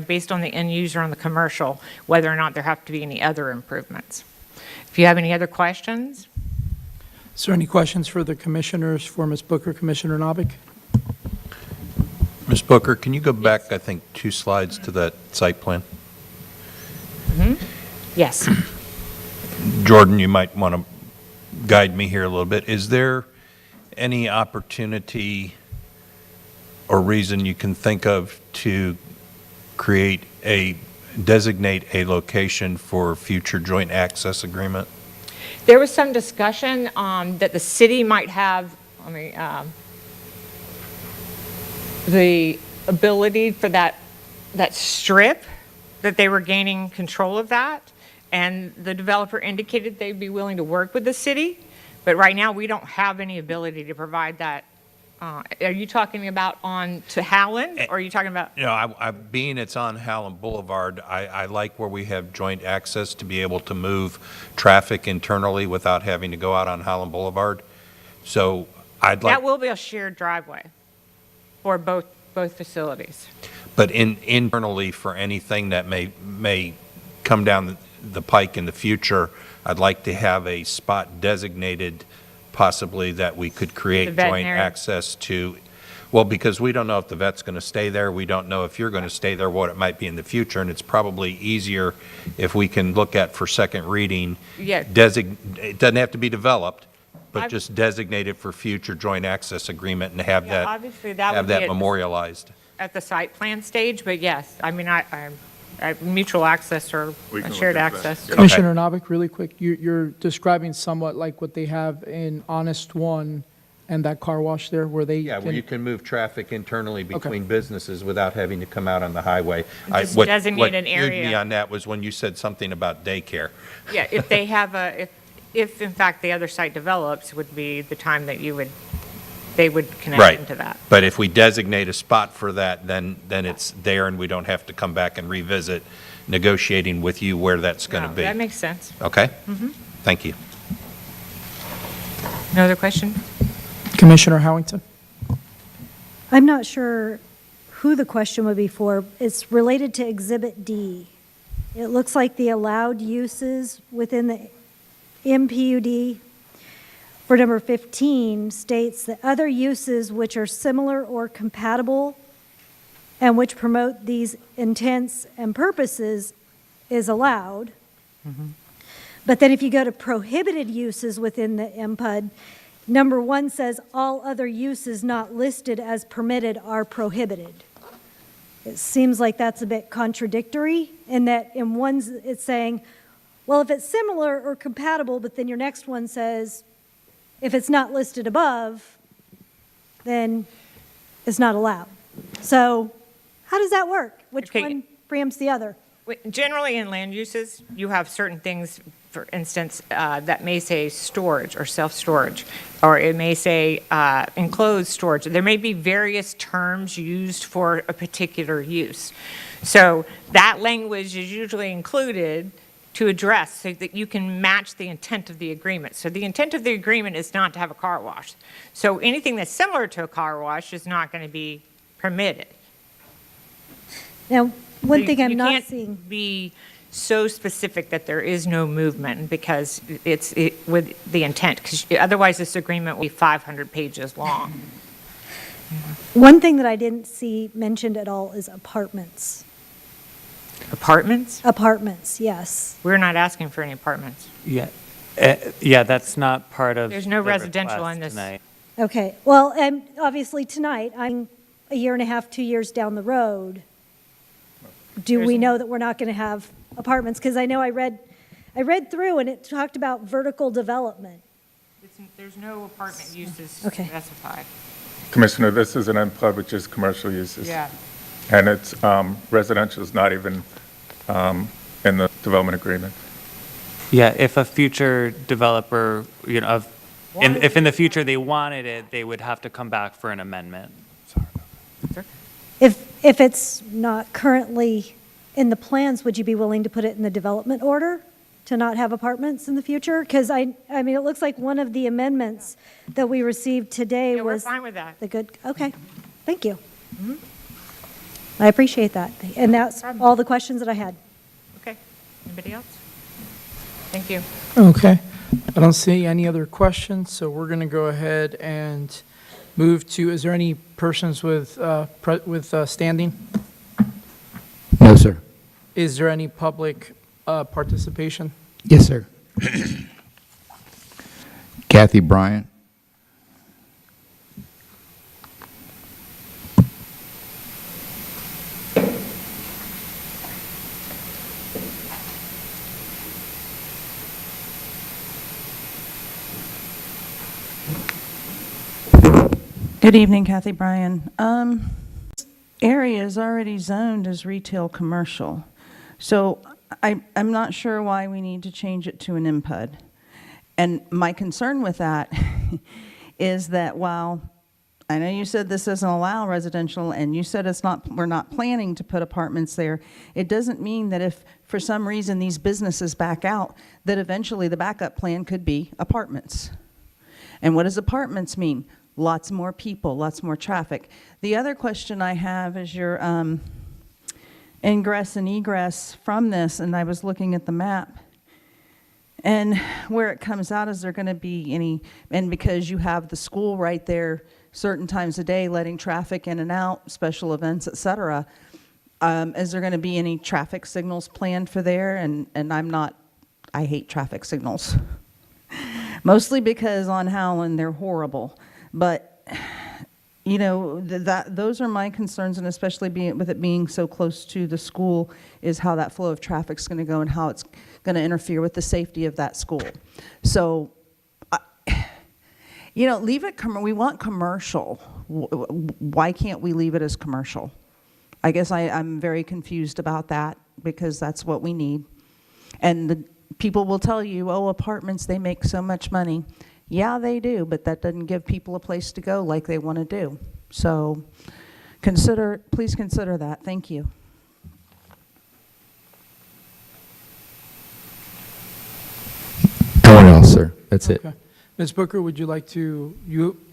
Speaker 19: based on the end user on the commercial, whether or not there have to be any other improvements. If you have any other questions?
Speaker 1: Is there any questions for the commissioners, for Ms. Booker, Commissioner Novick?
Speaker 15: Ms. Booker, can you go back, I think, 2 slides to that site plan?
Speaker 19: Yes.
Speaker 15: Jordan, you might want to guide me here a little bit. Is there any opportunity or reason you can think of to designate a location for future joint access agreement?
Speaker 19: There was some discussion that the city might have, the ability for that strip, that they were gaining control of that, and the developer indicated they'd be willing to work with the city, but right now we don't have any ability to provide that. Are you talking about on to Howland, or are you talking about?
Speaker 15: Being it's on Howland Boulevard, I like where we have joint access to be able to move traffic internally without having to go out on Howland Boulevard. So I'd like.
Speaker 19: That will be a shared driveway for both facilities.
Speaker 15: But internally, for anything that may come down the pike in the future, I'd like to have a spot designated, possibly, that we could create joint access to. Well, because we don't know if the vet's going to stay there. We don't know if you're going to stay there, what it might be in the future. And it's probably easier if we can look at, for second reading, it doesn't have to be developed, but just designate it for future joint access agreement and have
Speaker 19: Obviously, that would
Speaker 15: that
Speaker 19: be
Speaker 15: memorialized.
Speaker 19: at the site plan stage, but yes, I mutual access or a shared access.
Speaker 1: Commissioner Novick, really quick, you're describing somewhat like what they have in Honest One and that car wash there where they.
Speaker 15: Yeah, where you can move traffic internally between businesses without having to come out on the highway.
Speaker 19: Just designate an area.
Speaker 15: What cued me on that was when you said something about daycare.
Speaker 19: Yeah, if they have if in fact the other site develops, would be the time that they would connect into that.
Speaker 15: But if we designate a spot for that, then it's there and we don't have to come back and revisit negotiating with you where that's going to be.
Speaker 19: That makes sense.
Speaker 15: Okay? Thank you.
Speaker 19: No other question?
Speaker 1: Commissioner Howington?
Speaker 8: I'm not sure who the question would be for. It's related to Exhibit D. It looks like the allowed uses within the MPUD for number 15 states that other uses which are similar or compatible and which promote these intents and purposes is allowed. But then if you go to prohibited uses within the MPUD, number 1 says all other uses not listed as permitted are prohibited. It seems like that's a bit contradictory in that in one it's saying, well, if it's similar or compatible, but then your next one says, if it's not listed above, then it's not allowed. So how does that work? Which one preempts the other?
Speaker 19: Generally, in land uses, you have certain things, for instance, that may say storage or self-storage, or it may say enclosed storage. There may be various terms used for a particular use. So that language is usually included to address so that you can match the intent of the agreement. So the intent of the agreement is not to have a car wash. So anything that's similar to a car wash is not going to be permitted.
Speaker 8: Now, one thing I'm not seeing.
Speaker 19: You can't be so specific that there is no movement because it's with the intent, because otherwise this agreement will be 500 pages long.
Speaker 8: One thing that I didn't see mentioned at all is apartments.
Speaker 19: Apartments?
Speaker 8: Apartments, yes.
Speaker 19: We're not asking for any apartments.
Speaker 9: Yeah, that's not part of.
Speaker 19: There's no
Speaker 9: the
Speaker 19: residential
Speaker 9: request
Speaker 19: in this.
Speaker 9: tonight.
Speaker 8: Okay, well, and obviously tonight, I'm a year and a half, 2 years down the road. Do we know that we're not going to have apartments? Because I know I read through and it talked about vertical development.
Speaker 19: There's no apartment uses specified.
Speaker 16: Commissioner, this is an MPUD, which is commercial uses.
Speaker 19: Yeah.
Speaker 16: And it's residential is not even in the development agreement.
Speaker 9: Yeah, if a future developer, if in the future they wanted it, they would have to come back for an amendment.
Speaker 8: If it's not currently in the plans, would you be willing to put it in the development order to not have apartments in the future? Because I mean, it looks like one of the amendments that we received today
Speaker 19: Yeah, we're
Speaker 8: was
Speaker 19: fine with that.
Speaker 8: the good, okay, thank you. I appreciate that. And that's all the questions that I had.
Speaker 19: Okay. Anybody else? Thank you.
Speaker 1: Okay. I don't see any other questions, so we're going to go ahead and move to, is there any persons with standing?
Speaker 2: No, sir.
Speaker 1: Is there any public participation?
Speaker 2: Yes, sir. Kathy Bryant.
Speaker 13: Good evening, Kathy Bryan. This area is already zoned as retail commercial, so I'm not sure why we need to change it to an IMPUD. And my concern with that is that while I know you said this doesn't allow residential, and you said we're not planning to put apartments there, it doesn't mean that if for some reason these businesses back out, that eventually the backup plan could be apartments. And what does apartments mean? Lots more people, lots more traffic. The other question I have is your ingress and egress from this, and I was looking at the map. And where it comes out, is there going to be any, and because you have the school right there certain times a day letting traffic in and out, special events, et cetera, is there going to be any traffic signals planned for there? And I hate traffic signals. Mostly because on Howland, they're horrible. But, you know, those are my concerns, and especially with it being so close to the school, is how that flow of traffic is going to go and how it's going to interfere with the safety of that school. So, you know, leave it, we want commercial. Why can't we leave it as commercial? I guess I'm very confused about that, because that's what we need. And the people will tell you, oh, apartments, they make so much money. Yeah, they do, but that doesn't give people a place to go like they want to do. So please consider that. Thank you.
Speaker 2: No one else, sir. That's it.
Speaker 1: Okay. Ms. Booker, would you like to,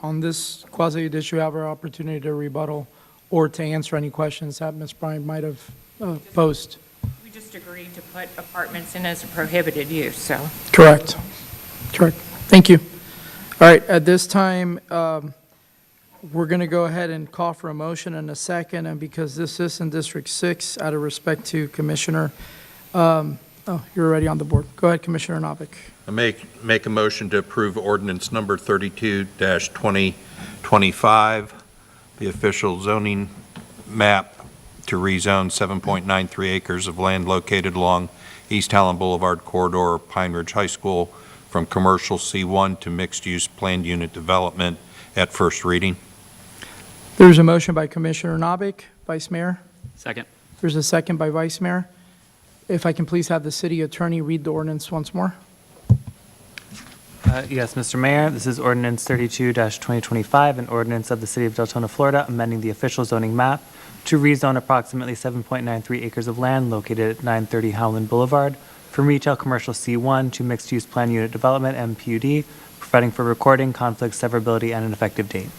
Speaker 1: on this quasi-judicial, have our opportunity to rebuttal or to answer any questions that Ms. Bryan might have posed?
Speaker 19: We just agreed to put apartments in as a prohibited use, so.
Speaker 1: Correct. Correct. Thank you. All right, at this time, we're going to go ahead and call for a motion and a second, and because this is in District 6, out of respect to Commissioner, oh, you're already on the board. Go ahead, Commissioner Novick.
Speaker 15: I make a motion to approve ordinance number 32-2025, the official zoning map to rezone 7.93 acres of land located along East Howland Boulevard corridor, Pine Ridge High School, from commercial C1 to mixed-use planned unit development at first reading.
Speaker 1: There's a motion by Commissioner Novick. Vice Mayor?
Speaker 3: Second.
Speaker 1: There's a second by Vice Mayor. If I can please have the city attorney read the ordinance once more.
Speaker 9: Yes, Mr. Mayor, this is ordinance 32-2025, an ordinance of the City of Deltona, Florida, amending the official zoning map to rezone approximately 7.93 acres of land located at 930 Howland Boulevard from retail commercial C1 to mixed-use planned unit development MPUD, providing for recording, conflict, severability, and an effective date.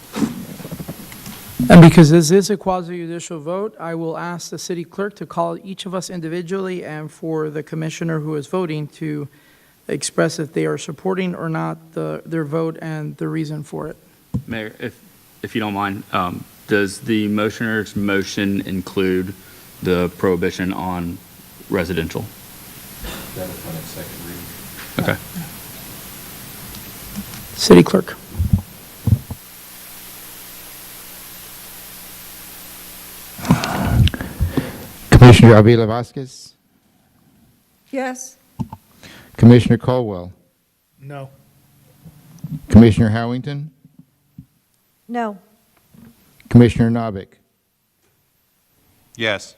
Speaker 1: And because this is a quasi-judicial vote, I will ask the city clerk to call each of us individually and for the commissioner who is voting to express if they are supporting or not their vote and the reason for it.
Speaker 3: Mayor, if you don't mind, does the motioner's motion include the prohibition on residential? Okay.
Speaker 1: City clerk.
Speaker 2: Commissioner Avila Vasquez,
Speaker 11: Yes.
Speaker 2: Commissioner Caldwell,
Speaker 18: No.
Speaker 2: Commissioner Howington,
Speaker 8: No.
Speaker 2: Commissioner Novick,
Speaker 15: Yes.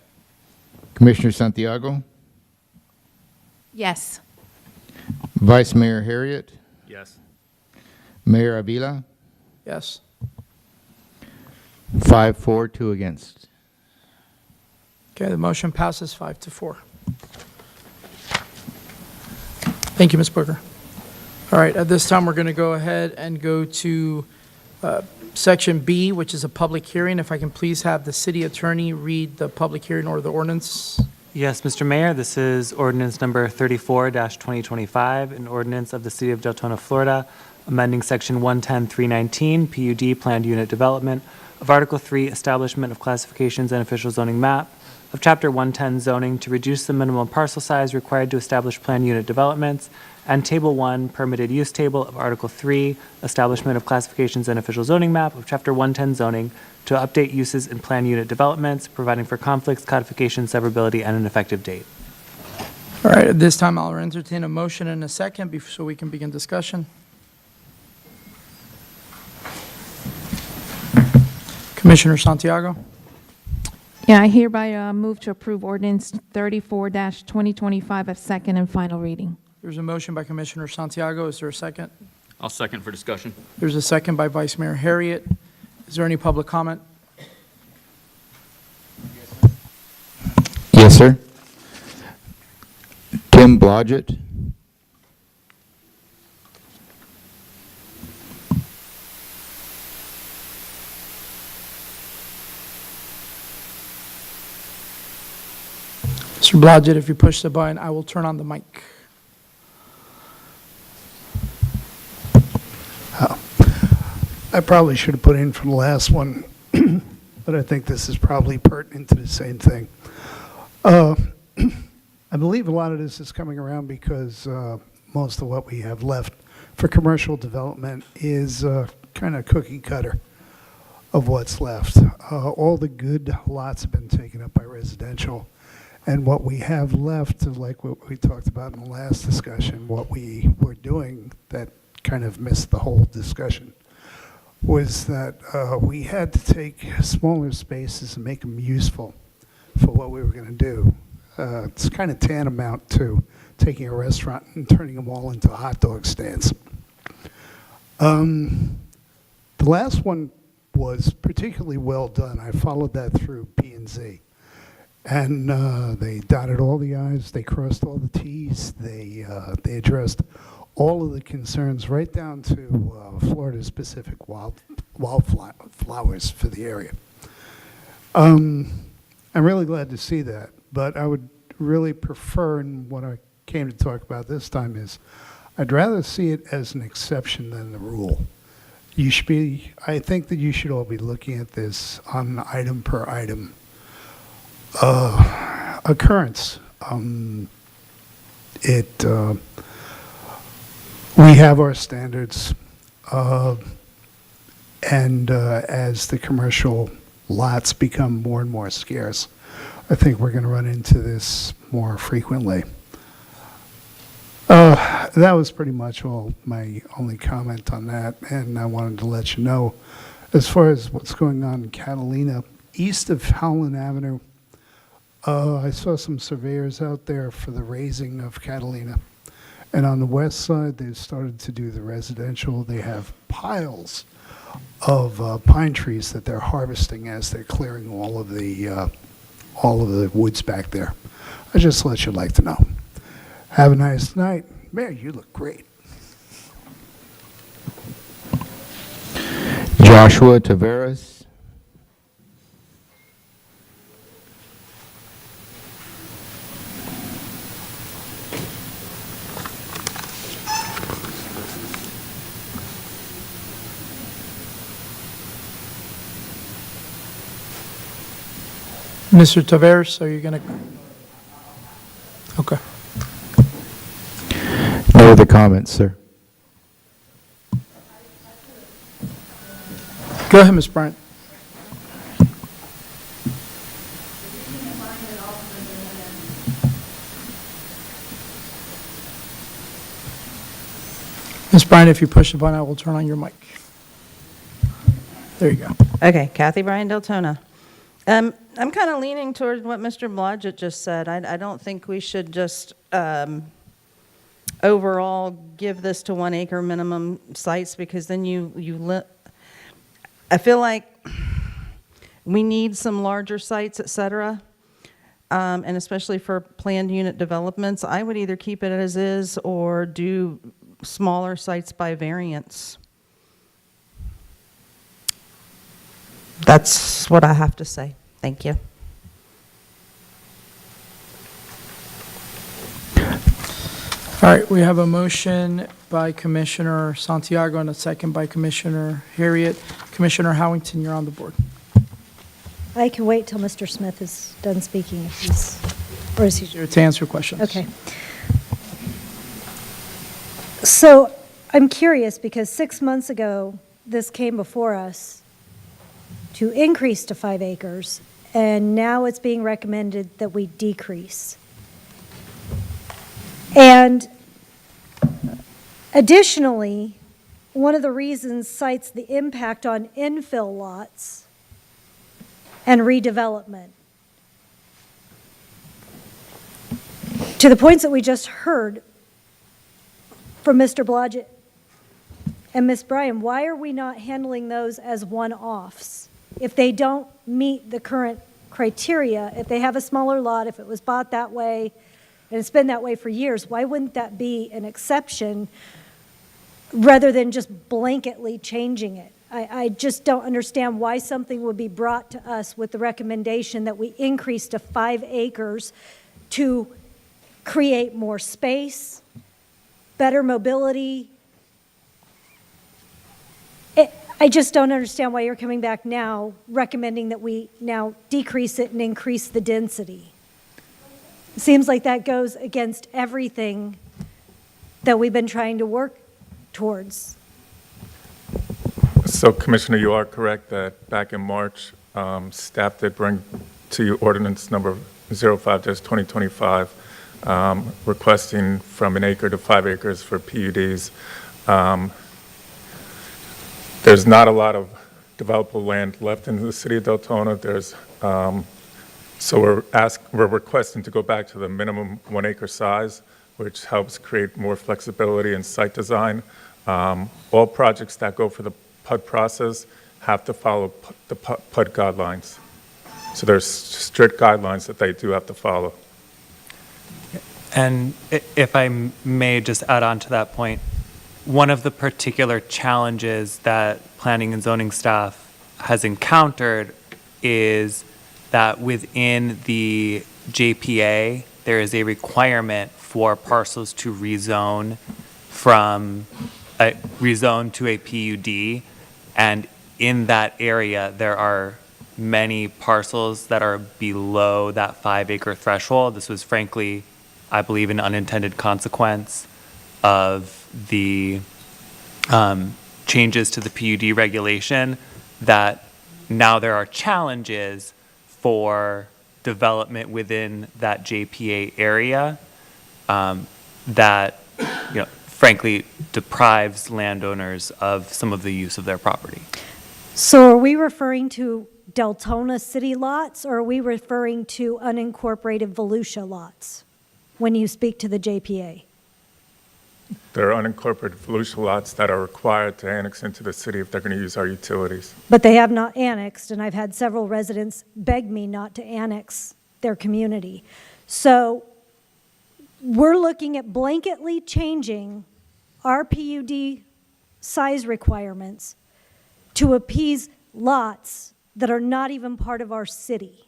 Speaker 2: Commissioner Santiago,
Speaker 4: Yes.
Speaker 2: Vice Mayor Harriet,
Speaker 3: Yes.
Speaker 2: Mayor Avila,
Speaker 1: Yes.
Speaker 2: 5-4, 2 against.
Speaker 1: Okay, the motion passes 5-4. Thank you, Ms. Booker. All right, at this time, we're going to go ahead and go to Section B, which is a public hearing. If I can please have the city attorney read the public hearing or the ordinance.
Speaker 9: Yes, Mr. Mayor, this is ordinance number 34-2025, an ordinance of the City of Deltona, Florida, amending Section 110-319, PUD, Planned Unit Development, of Article 3, Establishment of Classifications and Official Zoning Map, of Chapter 110 Zoning to reduce the minimum parcel size required to establish planned unit developments, and Table 1, Permitted Use Table of Article 3, Establishment of Classifications and Official Zoning Map of Chapter 110 Zoning to update uses in planned unit developments, providing for conflicts, codification, severability, and an effective date.
Speaker 1: All right, at this time, I'll entertain a motion and a second so we can begin discussion. Commissioner Santiago?
Speaker 4: Yeah, I hereby move to approve ordinance 34-2025 as second and final reading.
Speaker 1: There's a motion by Commissioner Santiago. Is there a second?
Speaker 3: I'll second for discussion.
Speaker 1: There's a second by Vice Mayor Harriet. Is there any public comment?
Speaker 2: Yes, sir. Tim Blodgett.
Speaker 1: Mr. Blodgett, if you push the button, I will turn on the mic.
Speaker 20: I probably should have put in for the last one, but I think this is probably pertinent to the same thing. I believe a lot of this is coming around because most of what we have left for commercial development is kind of cookie cutter of what's left. All the good lots have been taken up by residential. And what we have left, like what we talked about in the last discussion, what we were doing that kind of missed the whole discussion, was that we had to take smaller spaces and make them useful for what we were going to do. It's kind of tantamount to taking a restaurant and turning them all into hot dog stands. The last one was particularly well done. I followed that through P&Z. And they dotted all the I's, they crossed all the T's, they addressed all of the concerns right down to Florida-specific wildflowers for the area. I'm really glad to see that, but I would really prefer, and what I came to talk about this time is, I'd rather see it as an exception than the rule. You should be, I think that you should all be looking at this on an item per item occurrence. We have our standards, and as the commercial lots become more and more scarce, I think we're going to run into this more frequently. That was pretty much all my only comment on that, and I wanted to let you know, as far as what's going on in Catalina, east of Howland Avenue, I saw some surveyors out there for the raising of Catalina. And on the west side, they've started to do the residential. They have piles of pine trees that they're harvesting as they're clearing all of the woods back there. I just let you like to know. Have a nice night. Mayor, you look great.
Speaker 2: Joshua Taveras.
Speaker 1: Mr. Taveras, are you going to? Okay.
Speaker 2: No other comments, sir.
Speaker 1: Go ahead, Ms. Bryant. Ms. Bryant, if you push the button, I will turn on your mic. There you go.
Speaker 13: Okay, Kathy Bryan Deltona. I'm kind of leaning toward what Mr. Blodgett just said. I don't think we should just overall give this to 1 acre minimum sites, because then I feel like we need some larger sites, et cetera. and especially for planned unit developments, I would either keep it as is or do smaller sites by variance. That's what I have to say. Thank you.
Speaker 1: All right, we have a motion by Commissioner Santiago and a second by Commissioner Harriet. Commissioner Howington, you're on the board.
Speaker 8: I can wait till Mr. Smith is done speaking if he's, or is he?
Speaker 1: Here to answer questions.
Speaker 8: Okay. So I'm curious because 6 months ago, this came before us to increase to 5 acres, and now it's being recommended that we decrease. And additionally, one of the reasons cites the impact on infill lots and redevelopment. To the points that we just heard from Mr. Blodgett and Ms. Bryan, why are we not handling those as one-offs? If they don't meet the current criteria, if they have a smaller lot, if it was bought that way, and it's been that way for years, why wouldn't that be an exception rather than just blanketly changing it? I just don't understand why something would be brought to us with the recommendation that we increase to 5 acres to create more space, better mobility. I just don't understand why you're coming back now recommending that we now decrease it and increase the density. It seems like that goes against everything that we've been trying to work towards.
Speaker 16: So, Commissioner, you are correct that back in March, staff did bring to you ordinance number 05-2025, requesting from 1 acre to 5 acres for PUDs. There's not a lot of developable land left in the city of Deltona. So we're requesting to go back to the minimum 1 acre size, which helps create more flexibility in site design. All projects that go for the PUD process have to follow the PUD guidelines. So there's strict guidelines that they do have to follow.
Speaker 9: And if I may just add on to that point, one of the particular challenges that planning and zoning staff has encountered is that within the JPA, there is a requirement for parcels to rezone to a PUD, and in that area, there are many parcels that are below that 5 acre threshold. This was frankly, I believe, an unintended consequence of the changes to the PUD regulation, that now there are challenges for development within that JPA area that, frankly, deprives landowners of some of the use of their property.
Speaker 8: So are we referring to Deltona city lots, or are we referring to unincorporated Volusia lots when you speak to the JPA?
Speaker 16: There are unincorporated Volusia lots that are required to annex into the city if they're going to use our utilities.
Speaker 8: But they have not annexed, and I've had several residents beg me not to annex their community. So we're looking at blanketly changing our PUD size requirements to appease lots that are not even part of our city.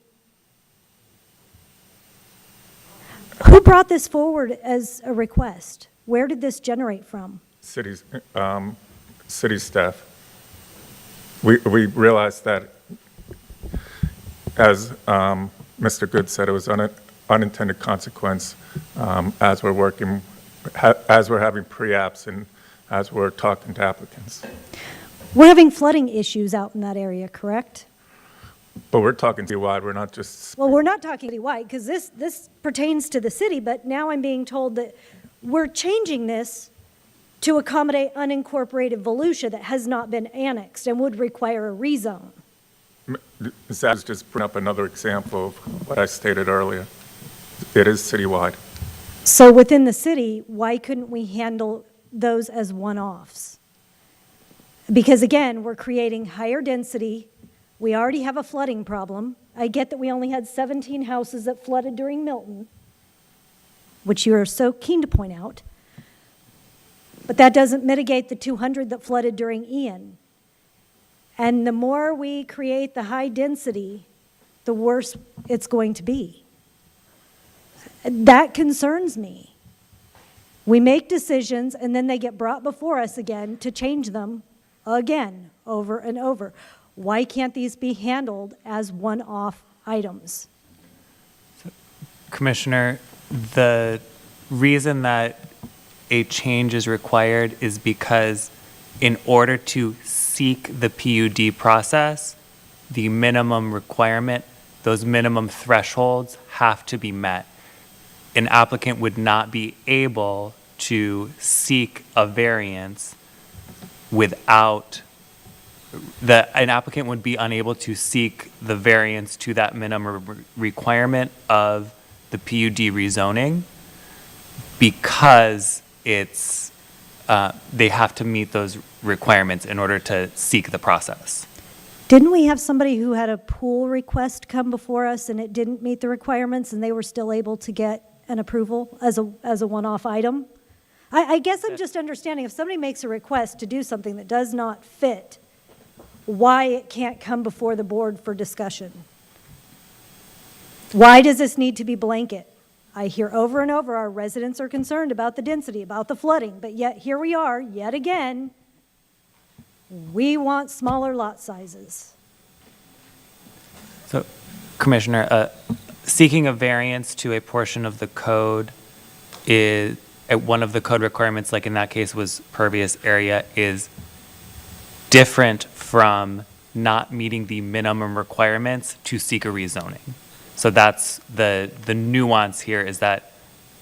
Speaker 8: Who brought this forward as a request? Where did this generate from?
Speaker 16: City staff. We realized that, as Mr. Good said, it was unintended consequence as we're having pre-apps and as we're talking to applicants.
Speaker 8: We're having flooding issues out in that area, correct?
Speaker 16: But we're talking citywide, we're not just...
Speaker 8: Well, we're not talking citywide, because this pertains to the city, but now I'm being told that we're changing this to accommodate unincorporated Volusia that has not been annexed and would require a rezone.
Speaker 16: Zach just bring up another example of what I stated earlier. It is citywide.
Speaker 8: So within the city, why couldn't we handle those as one-offs? Because again, we're creating higher density. We already have a flooding problem I get that we only had 17 houses that flooded during Milton, which you are so keen to point out, but that doesn't mitigate the 200 that flooded during Ian. And the more we create the high density, the worse it's going to be. That concerns me. We make decisions and then they get brought before us again to change them again, over and over. Why can't these be handled as one-off items?
Speaker 9: Commissioner, the reason that a change is required is because in order to seek the PUD process, the minimum requirement, those minimum thresholds have to be met. An applicant would not be able to seek a variance without an applicant would be unable to seek the variance to that minimum requirement of the PUD rezoning because it's they have to meet those requirements in order to seek the process.
Speaker 8: Didn't we have somebody who had a pool request come before us and it didn't meet the requirements and they were still able to get an approval as a one-off item? I guess I'm just understanding if somebody makes a request to do something that does not fit, why it can't come before the board for discussion. Why does this need to be blanket? I hear over and over our residents are concerned about the density, about the flooding, but yet here we are, yet again, we want smaller lot sizes.
Speaker 9: So, Commissioner, seeking a variance to a portion of the code is, one of the code requirements, like in that case was pervious area, is different from not meeting the minimum requirements to seek a rezoning. So that's the nuance here, is that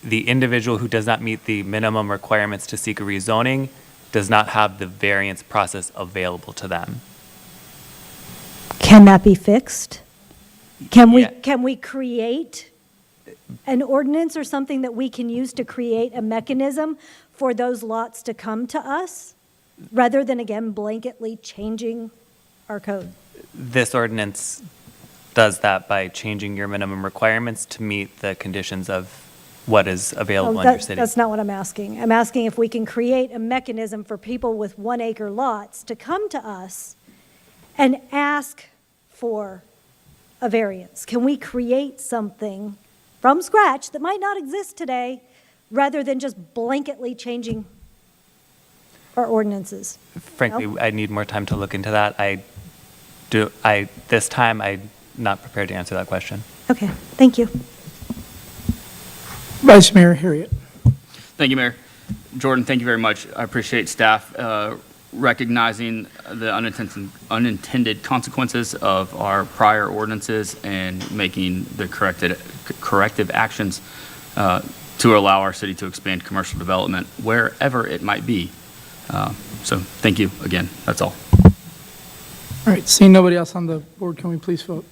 Speaker 9: the individual who does not meet the minimum requirements to seek a rezoning does not have the variance process available to them.
Speaker 8: Can that be fixed? Can we create an ordinance or something that we can use to create a mechanism for those lots to come to us, rather than, again, blanketly changing our code?
Speaker 9: This ordinance does that by changing your minimum requirements to meet the conditions of what is available in your city.
Speaker 8: That's not what I'm asking. I'm asking if we can create a mechanism for people with 1-acre lots to come to us and ask for a variance. Can we create something from scratch that might not exist today, rather than just blanketly changing our ordinances?
Speaker 9: Frankly,
Speaker 8: No?
Speaker 9: I need more time to look into that. This time, I'm not prepared to answer that question.
Speaker 8: Okay, thank you.
Speaker 1: Vice Mayor Harriet.
Speaker 3: Thank you, Mayor. Jordan, thank you very much. I appreciate staff recognizing the unintended consequences of our prior ordinances and making the corrective actions to allow our city to expand commercial development wherever it might be. So thank you again. That's all.
Speaker 1: All right, seeing nobody else on the board, can we please vote?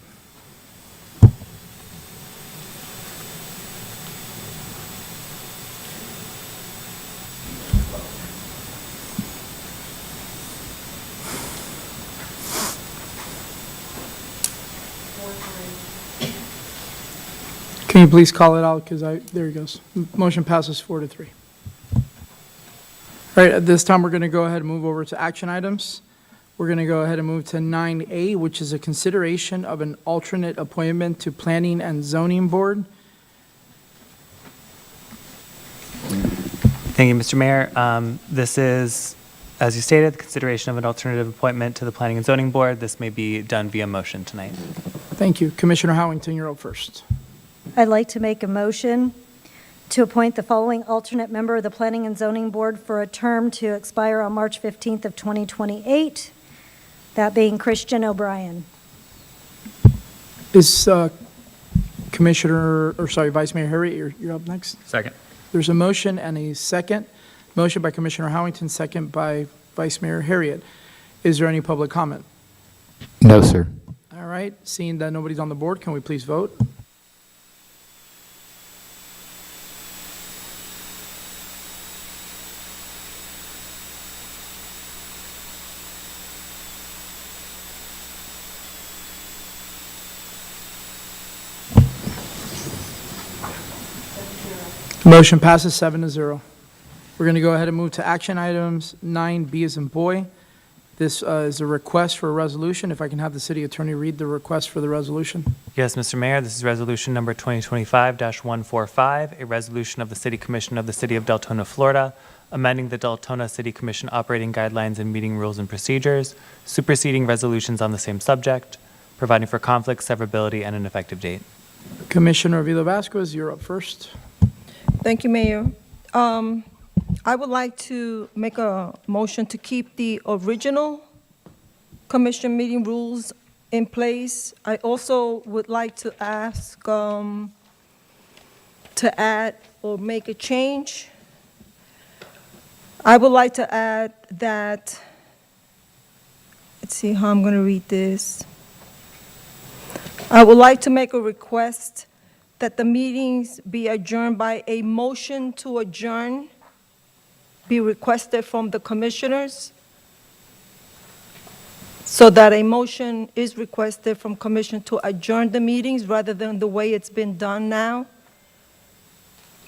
Speaker 1: Can you please call it out, because there he goes. Motion passes 4-3. All right, at this time, we're going to go ahead and move over to action items. We're going to go ahead and move to 9A, which is a consideration of an alternate appointment to Planning and Zoning Board.
Speaker 9: Thank you, Mr. Mayor. This is, as you stated, the consideration of an alternative appointment to the Planning and Zoning Board. This may be done via motion tonight.
Speaker 1: Thank you. Commissioner Howington, you're up first.
Speaker 8: I'd like to make a motion to appoint the following alternate member of the Planning and Zoning Board for a term to expire on March 15th of 2028, that being Christian O'Brien.
Speaker 1: Is Vice Mayor Harriet, you're up next?
Speaker 3: Second.
Speaker 1: There's a motion and a second. Motion by Commissioner Howington, second by Vice Mayor Harriet. Is there any public comment?
Speaker 2: No, sir.
Speaker 1: All right, seeing that nobody's on the board, can we please vote? Motion passes 7-0. We're going to go ahead and move to action items 9B as in boy. This is a request for a resolution. If I can have the city attorney read the request for the resolution.
Speaker 9: Yes, Mr. Mayor, this is resolution number 2025-145, a resolution of the City Commission of the City of Deltona, Florida, amending the Deltona City Commission operating guidelines and meeting rules and procedures, superseding resolutions on the same subject, providing for conflict, severability, and an effective date.
Speaker 1: Commissioner Avila Vasquez, you're up first.
Speaker 11: Thank you, Mayor. I would like to make a motion to keep the original commission meeting rules in place. I also would like to ask to add or make a change. I would like to add that, let's see how I'm going to read this. I would like to make a request that the meetings be adjourned by a motion to adjourn be requested from the commissioners, so that a motion is requested from commission to adjourn the meetings rather than the way it's been done now,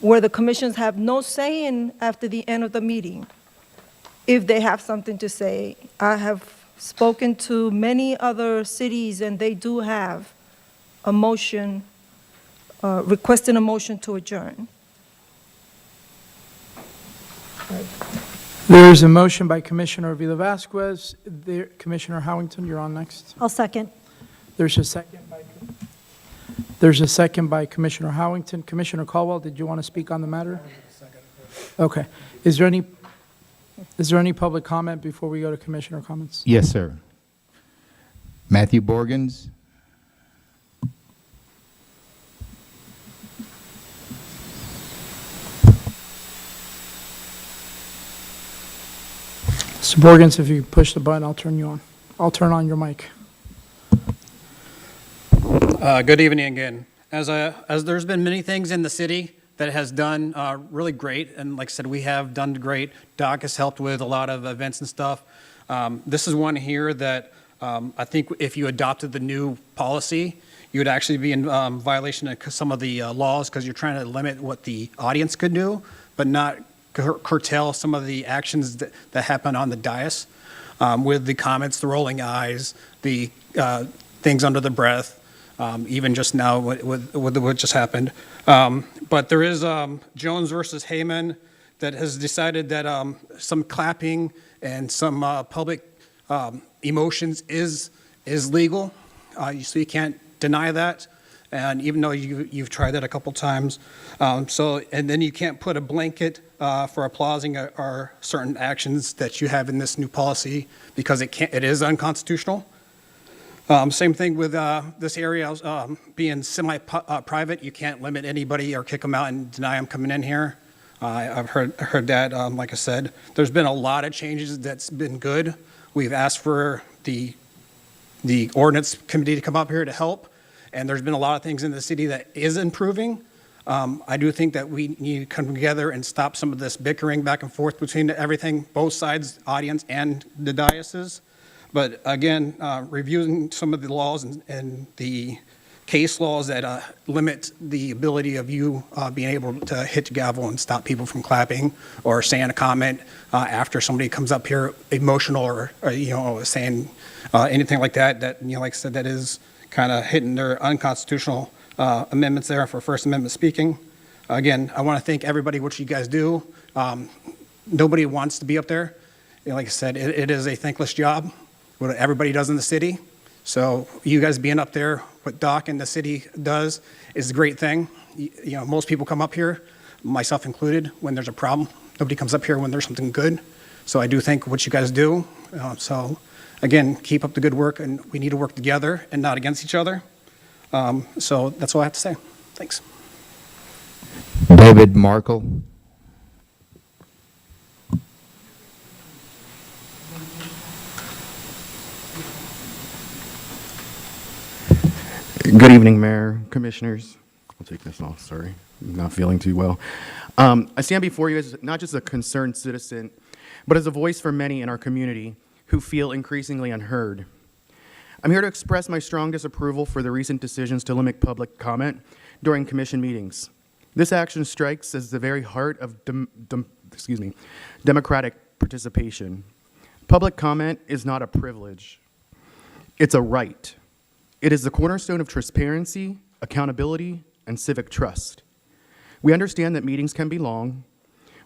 Speaker 11: where the commissions have no say in after the end of the meeting, if they have something to say. I have spoken to many other cities, and they do have a motion, requesting a motion to adjourn.
Speaker 1: There's a motion by Commissioner Avila Vasquez. Commissioner Howington, you're on next.
Speaker 8: I'll second.
Speaker 1: There's a second by Commissioner Howington. Commissioner Caldwell, did you want to speak on the matter? Okay. Is there any public comment before we go to commissioner comments?
Speaker 2: Yes, sir. Matthew Borgens.
Speaker 1: Mr. Borgens, if you push the button, I'll turn you on. I'll turn on your mic.
Speaker 12: Good evening again. As there's been many things in the city that has done really great, and like I said, we have done great. Doc has helped with a lot of events and stuff. This is one here that I think if you adopted the new policy, you would actually be in violation of some of the laws, because you're trying to limit what the audience could do, but not curtail some of the actions that happen on the dais, with the comments, the rolling eyes, the things under the breath, even just now with what just happened. But there is Jones versus Heyman that has decided that some clapping and some public emotions is legal. So you can't deny that. And even though you've tried that a couple times. And then you can't put a blanket for applauding or certain actions that you have in this new policy, because it is unconstitutional. Same thing with this area being semi-private. You can't limit anybody or kick them out and deny them coming in here. I've heard that, like I said. There's been a lot of changes that's been good. We've asked for the ordinance committee to come up here to help. And there's been a lot of things in the city that is improving. I do think that we need to come together and stop some of this bickering back and forth between everything, both sides, audience and the diocese. But again, reviewing some of the laws and the case laws that limit the ability of you being able to hit the gavel and stop people from clapping or saying a comment after somebody comes up here emotional or saying anything like that, like I said, that is kind of hitting their unconstitutional amendments there for First Amendment speaking. Again, I want to thank everybody, what you guys do. Nobody wants to be up there. Like I said, it is a thankless job, what everybody does in the city. So you guys being up there, what Doc and the city does is a great thing. Most people come up here, myself included, when there's a problem. Nobody comes up here when there's something good. So I do thank what you guys do. Again, keep up the good work, and we need to work together and not against each other. So that's all I have to say. Thanks.
Speaker 2: David Markle.
Speaker 19: Good evening, Mayor, Commissioners. I'll take this off, sorry. I'm not feeling too well. I stand before you as not just a concerned citizen, but as a voice for many in our community who feel increasingly unheard. I'm here to express my strong disapproval for the recent decisions to limit public comment during commission meetings. This action strikes as the very heart of democratic participation. Public comment is not a privilege. It's a right. It is the cornerstone of transparency, accountability, and civic trust. We understand that meetings can be long.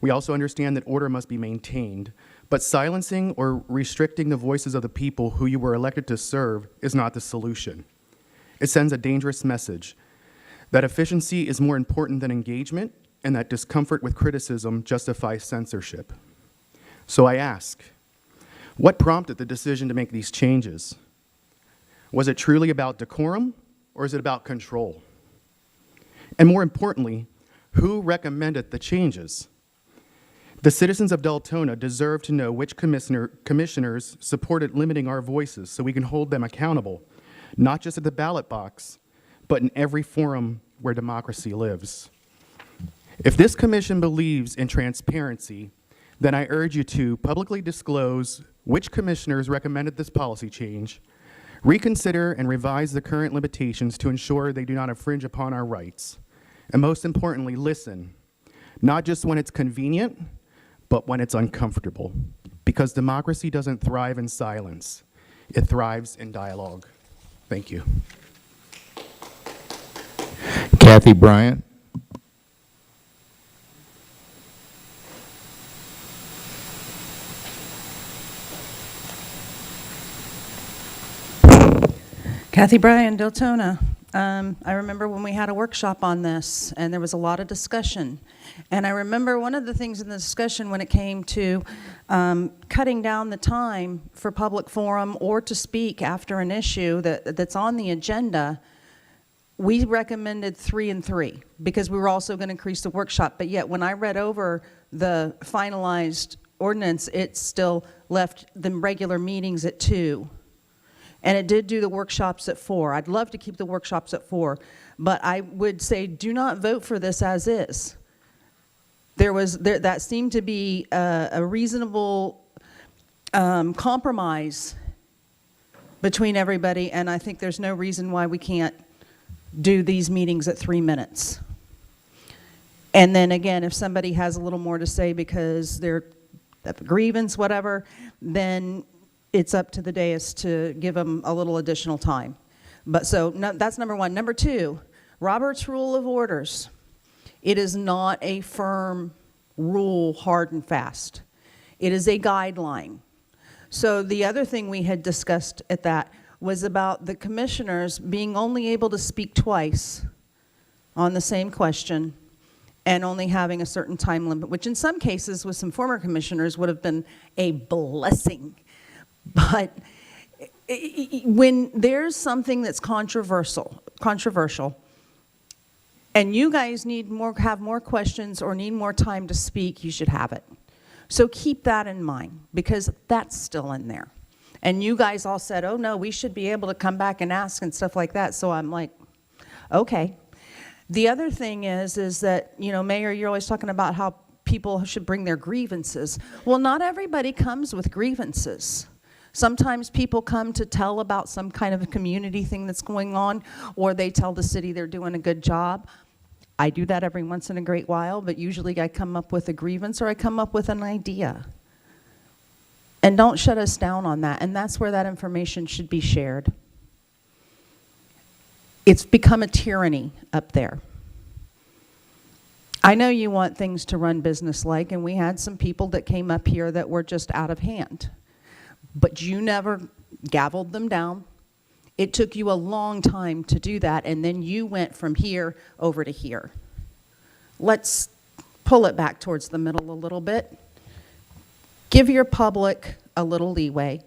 Speaker 19: We also understand that order must be maintained, but silencing or restricting the voices of the people who you were elected to serve is not the solution. It sends a dangerous message that efficiency is more important than engagement and that discomfort with criticism justifies censorship. So I ask, what prompted the decision to make these changes? Was it truly about decorum, or is it about control? And more importantly, who recommended the changes? The citizens of Deltona deserve to know which commissioners supported limiting our voices so we can hold them accountable, not just at the ballot box, but in every forum where democracy lives. If this commission believes in transparency, then I urge you to publicly disclose which commissioners recommended this policy change, reconsider and revise the current limitations to ensure they do not infringe upon our rights, and most importantly, listen, not just when it's convenient, but when it's uncomfortable, because democracy doesn't thrive in silence. It thrives in dialogue. Thank you.
Speaker 2: Kathy Bryant.
Speaker 13: Kathy Bryan, Deltona. I remember when we had a workshop on this, and there was a lot of discussion. And I remember one of the things in the discussion when it came to cutting down the time for public forum or to speak after an issue that's on the agenda, we recommended 3 and 3 because we were also going to increase the workshop. But yet when I read over the finalized ordinance, it still left the regular meetings at 2. And it did do the workshops at 4. I'd love to keep the workshops at 4, but I would say do not vote for this as is. That seemed to be a reasonable compromise between everybody, and I think there's no reason why we can't do these meetings at 3 minutes. And then again, if somebody has a little more to say because they're a grievance, whatever, then it's up to the dais to give them a little additional time. But so no, that's number 1. Number 2, Robert's Rule of Orders. It is not a firm rule, hard and fast. It is a guideline. So the other thing we had discussed at that was about the commissioners being only able to speak twice on the same question and only having a certain time limit, which in some cases with some former commissioners would have been a blessing. But when there's something that's controversial, and you guys have more questions or need more time to speak, you should have it. So keep that in mind, because that's still in there. And you guys all said, oh no, we should be able to come back and ask and stuff like that. So I'm like, okay. The other thing is that, you know, Mayor, you're always talking about how people should bring their grievances. Well, not everybody comes with grievances. Sometimes people come to tell about some kind of a community thing that's going on, or they tell the city they're doing a good job. I do that every once in a great while, but usually I come up with a grievance or I come up with an idea. And don't shut us down on that, and that's where that information should be shared. It's become a tyranny up there. I know you want things to run business-like, and we had some people that came up here that were just out of hand. But you never gavelled them down. It took you a long time to do that, and then you went from here over to here. Let's pull it back towards the middle a little bit. Give your public a little leeway.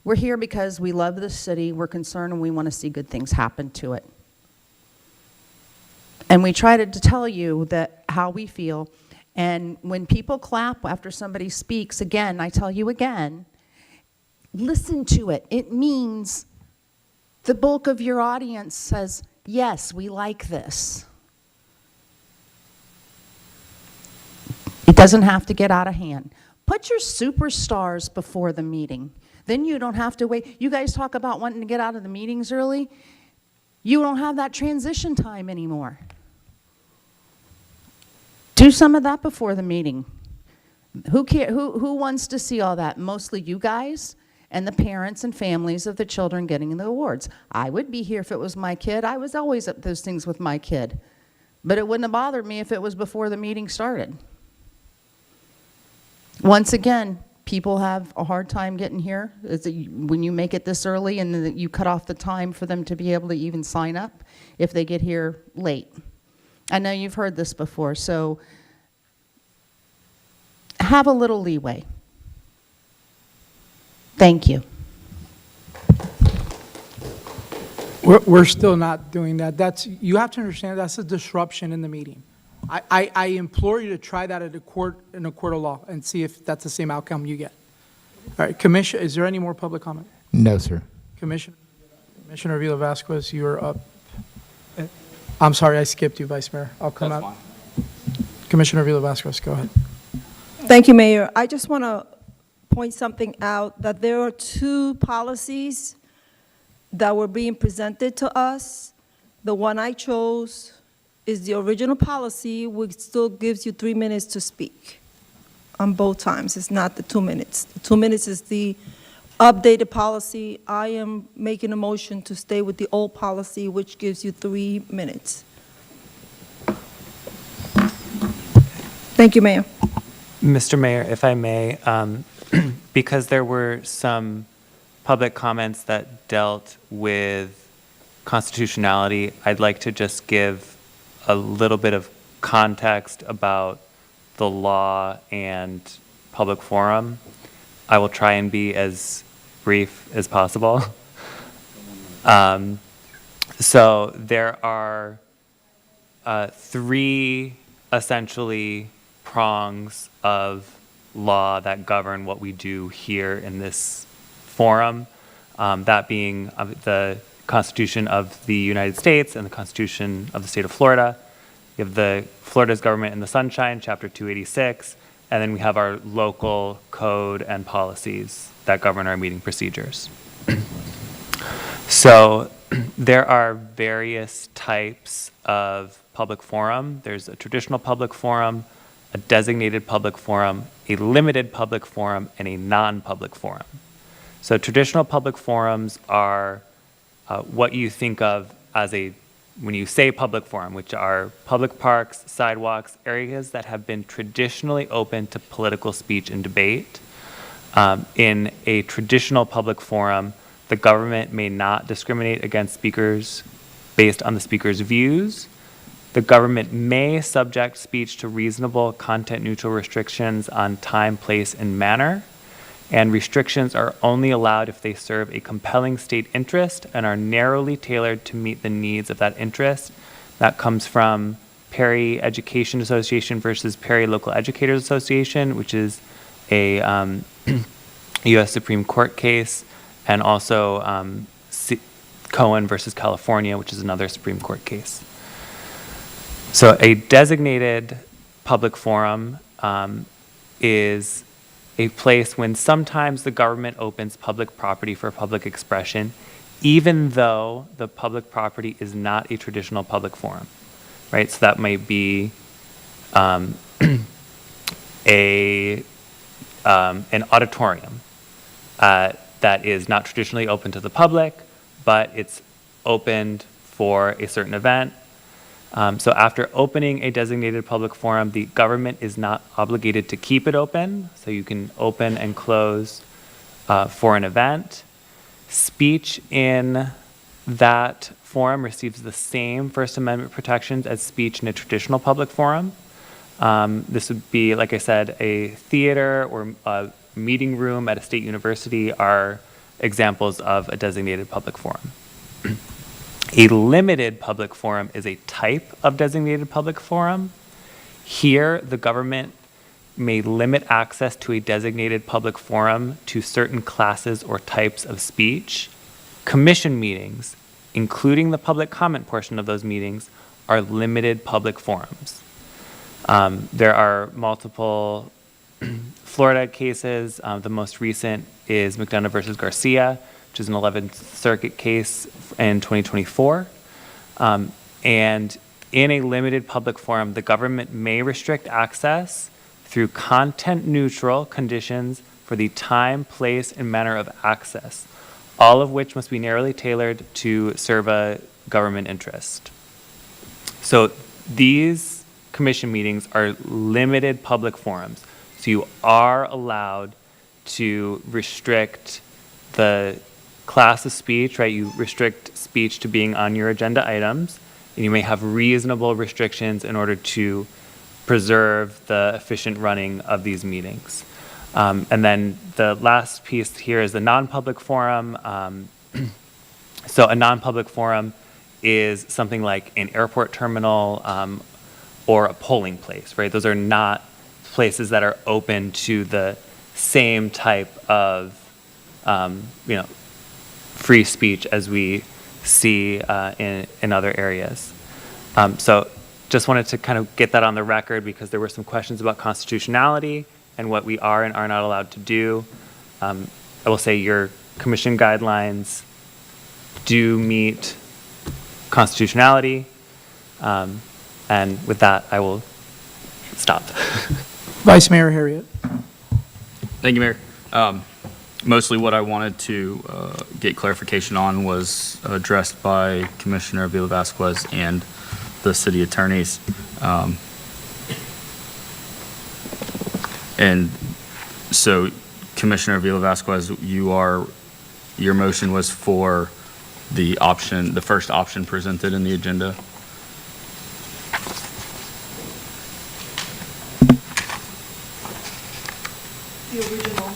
Speaker 13: We're here because we love this city, we're concerned, and we want to see good things happen to it. And we try to tell you that how we feel, and when people clap after somebody speaks, again, I tell you again, listen to it. It means the bulk of your audience says, yes, we like this. It doesn't have to get out of hand. Put your superstars before the meeting. Then you don't have to wait. You guys talk about wanting to get out of the meetings early. You don't have that transition time anymore. Do some of that before the meeting. Who wants to see all that? Mostly you guys and the parents and families of the children getting the awards. I would be here if it was my kid. I was always at those things with my kid. But it wouldn't have bothered me if it was before the meeting started. Once again, people have a hard time getting here. When you make it this early and then you cut off the time for them to be able to even sign up if they get here late. I know you've heard this before, so have a little leeway. Thank you.
Speaker 1: We're still not doing that. You have to understand that's a disruption in the meeting. I implore you to try that in a court of law and see if that's the same outcome you get. All right, Commissioner, is there any more public comment?
Speaker 2: No, sir.
Speaker 1: Commissioner Vila Vasquez, you're up. I'm sorry, I skipped you, Vice Mayor. I'll come out. Commissioner Vila Vasquez, go ahead.
Speaker 11: Thank you, Mayor. I just want to point something out, that there are two policies that were being presented to us. The one I chose is the original policy, which still gives you 3 minutes to speak on both times. It's not the 2 minutes. The 2 minutes is the updated policy. I am making a motion to stay with the old policy, which gives you 3 minutes. Thank you, Mayor.
Speaker 9: Mr. Mayor, if I may, because there were some public comments that dealt with constitutionality, I'd like to just give a little bit of context about the law and public forum. I will try and be as brief as possible. So there are three essentially prongs of law that govern what we do here in this forum, that being the Constitution of the United States and the Constitution of the State of Florida. We have the Florida's Government in the Sunshine, Chapter 286, and then we have our local code and policies that govern our meeting procedures. So there are various types of public forum. There's a traditional public forum, a designated public forum, a limited public forum, and a non-public forum. So traditional public forums are what you think of as when you say public forum, which are public parks, sidewalks, areas that have been traditionally open to political speech and debate. In a traditional public forum, the government may not discriminate against speakers based on the speaker's views. The government may subject speech to reasonable content-neutral restrictions on time, place, and manner. And restrictions are only allowed if they serve a compelling state interest and are narrowly tailored to meet the needs of that interest. That comes from Perry Education Association versus Perry Local Educators Association, which is a U.S. Supreme Court case, and also Cohen versus California, which is another Supreme Court case. So a designated public forum is a place when sometimes the government opens public property for public expression, even though the public property is not a traditional public forum, right? So that might be an auditorium that is not traditionally open to the public, but it's opened for a certain event. So after opening a designated public forum, the government is not obligated to keep it open. So you can open and close for an event. Speech in that forum receives the same First Amendment protections as speech in a traditional public forum. This would be, like I said, a theater or a meeting room at a state university are examples of a designated public forum. A limited public forum is a type of designated public forum. Here, the government may limit access to a designated public forum to certain classes or types of speech. Commission meetings, including the public comment portion of those meetings, are limited public forums. There are multiple Florida cases. The most recent is McDonough versus Garcia, which is an 11th Circuit case in 2024. And in a limited public forum, the government may restrict access through content-neutral conditions for the time, place, and manner of access, all of which must be narrowly tailored to serve a government interest. So these commission meetings are limited public forums. So you are allowed to restrict the class of speech, right? You restrict speech to being on your agenda items, and you may have reasonable restrictions in order to preserve the efficient running of these meetings. And then the last piece here is the non-public forum. So a non-public forum is something like an airport terminal or a polling place, right? Those are not places that are open to the same type of, free speech as we see in other areas. So just wanted to kind of get that on the record because there were some questions about constitutionality and what we are and are not allowed to do. I will say your commission guidelines do meet constitutionality. And with that, I will stop.
Speaker 1: Vice Mayor Harriet.
Speaker 3: Thank you, Mayor. Mostly what I wanted to get clarification on was addressed by Commissioner Avila Vasquez and the city attorneys. And so, Commissioner Avila Vasquez, your motion was for the first option presented in the agenda.
Speaker 11: The original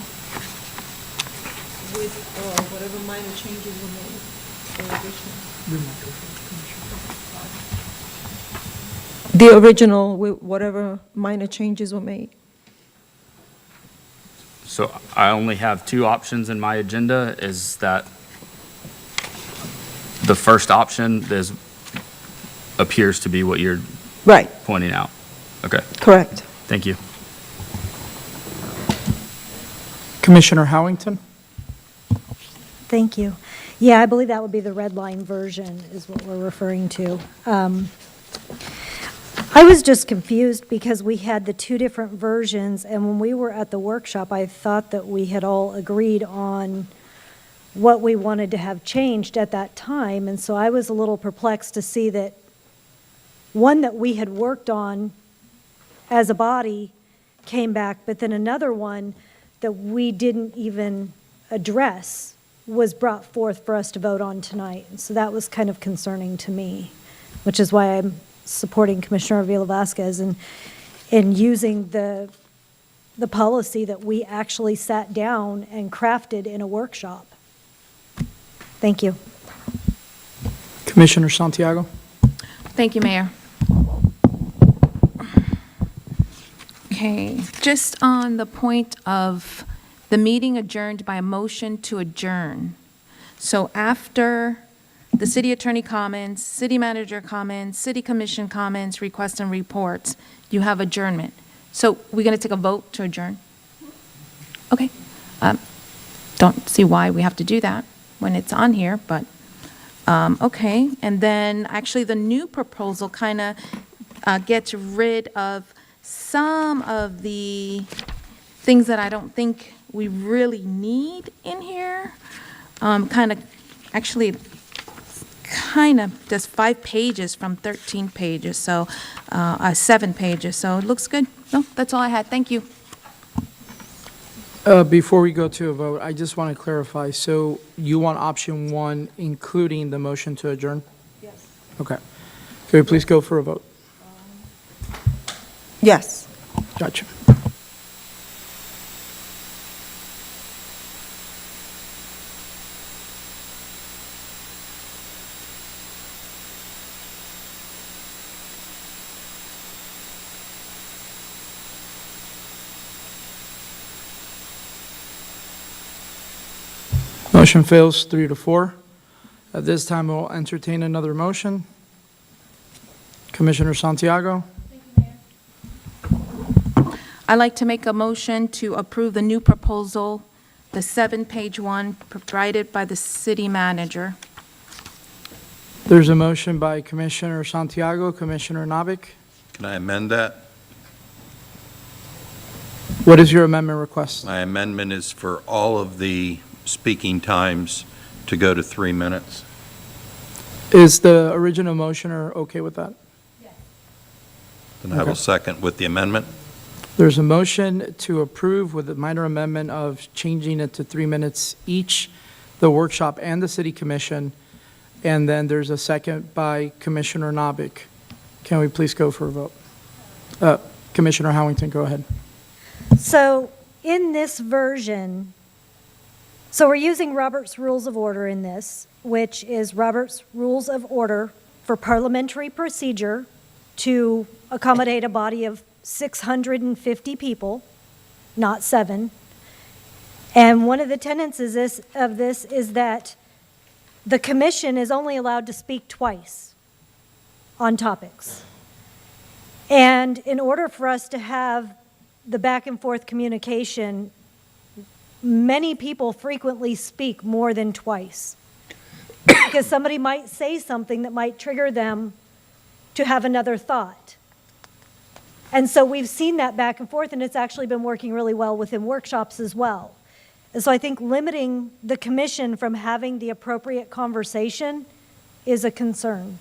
Speaker 11: with whatever minor changes were made. The original with whatever minor changes were made.
Speaker 3: So I only have two options in my agenda. Is that the first option appears to be what you're
Speaker 11: Right.
Speaker 3: pointing out? Okay.
Speaker 11: Correct.
Speaker 3: Thank you.
Speaker 1: Commissioner Howington.
Speaker 8: Thank you. Yeah, I believe that would be the red line version is what we're referring to. I was just confused because we had the two different versions, and when we were at the workshop, I thought that we had all agreed on what we wanted to have changed at that time, and so I was a little perplexed to see that one that we had worked on as a body came back, but then another one that we didn't even address was brought forth for us to vote on tonight. And so that was kind of concerning to me, which is why I'm supporting Commissioner Avila Vasquez in using the policy that we actually sat down and crafted in a workshop. Thank you.
Speaker 1: Commissioner Santiago.
Speaker 4: Thank you, Mayor. Okay, just on the point of the meeting adjourned by a motion to adjourn. So after the city attorney comments, city manager comments, city commission comments, requests and reports, you have adjournment. So we're going to take a vote to adjourn? Okay. Don't see why we have to do that when it's on here, but okay. And then actually the new proposal kind of gets rid of some of the things that I don't think we really need in here. Just 5 pages from 13 pages, so 7 pages, so it looks good. No, that's all I had. Thank you.
Speaker 1: Before we go to a vote, I just want to clarify. So you want option 1, including the motion to adjourn?
Speaker 11: Yes.
Speaker 1: Okay. Could we please go for a vote?
Speaker 11: Yes.
Speaker 1: Gotcha. Motion fails 3-4. At this time, we'll entertain another motion. Commissioner Santiago.
Speaker 4: I'd like to make a motion to approve the new proposal, the 7-page one provided by the city manager.
Speaker 1: There's a motion by Commissioner Santiago, Commissioner Navik.
Speaker 5: Can I amend that?
Speaker 1: What is your amendment request?
Speaker 5: My amendment is for all of the speaking times to go to 3 minutes.
Speaker 1: Is the original motioner okay with that?
Speaker 5: Then I will second with the amendment.
Speaker 1: There's a motion to approve with a minor amendment of changing it to 3 minutes each, the workshop and the city commission. And then there's a second by Commissioner Navik. Can we please go for a vote? Commissioner Howington, go ahead.
Speaker 8: So in this version, so we're using Robert's Rules of Order in this, which is Robert's Rules of Order for parliamentary procedure to accommodate a body of 650 people, not 7. And one of the tenets of this is that the commission is only allowed to speak twice on topics. And in order for us to have the back and forth communication, many people frequently speak more than twice because somebody might say something that might trigger them to have another thought. And so we've seen that back and forth, and it's actually been working really well within workshops as well. And so I think limiting the commission from having the appropriate conversation is a concern.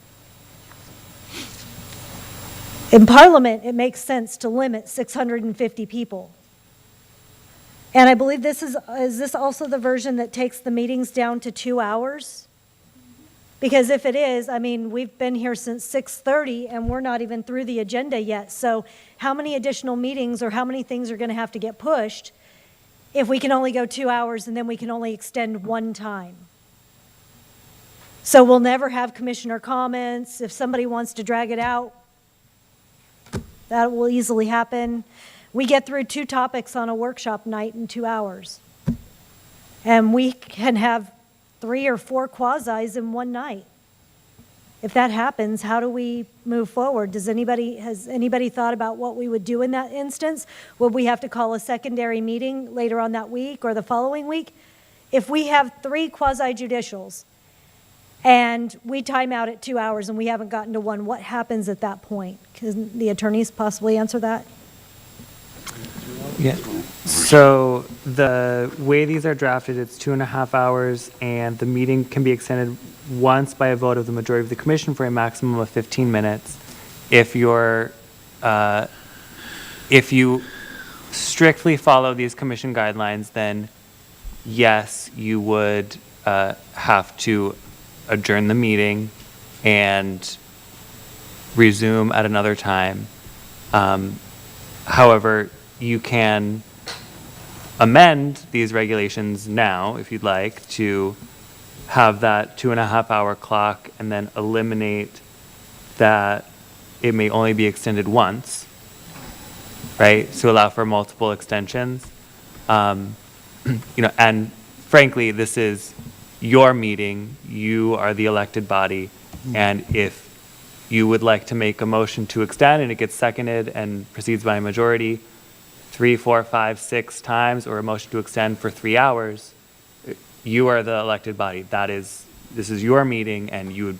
Speaker 8: In Parliament, it makes sense to limit 650 people. And I believe is this also the version that takes the meetings down to 2 hours? Because if it is, I mean, we've been here since 6:30 and we're not even through the agenda yet. So how many additional meetings or how many things are going to have to get pushed if we can only go 2 hours and then we can only extend one time? So we'll never have commissioner comments. If somebody wants to drag it out, that will easily happen. We get through 2 topics on a workshop night in 2 hours. And we can have 3 or 4 quasis in one night. If that happens, how do we move forward? Has anybody thought about what we would do in that instance? Would we have to call a secondary meeting later on that week or the following week? If we have 3 quasi-judicials and we time out at 2 hours and we haven't gotten to one, what happens at that point? Can the attorneys possibly answer that?
Speaker 9: Yeah. So the way these are drafted, it's 2.5 hours, and the meeting can be extended once by a vote of the majority of the commission for a maximum of 15 minutes. If you strictly follow these commission guidelines, then yes, you would have to adjourn the meeting and resume at another time. However, you can amend these regulations now, if you'd like, to have that 2.5 hour clock and then eliminate that it may only be extended once, right? To allow for multiple extensions. And frankly, this is your meeting. You are the elected body. And if you would like to make a motion to extend and it gets seconded and proceeds by a majority 3, 4, 5, 6 times, or a motion to extend for 3 hours, you are the elected body. This is your meeting, and you would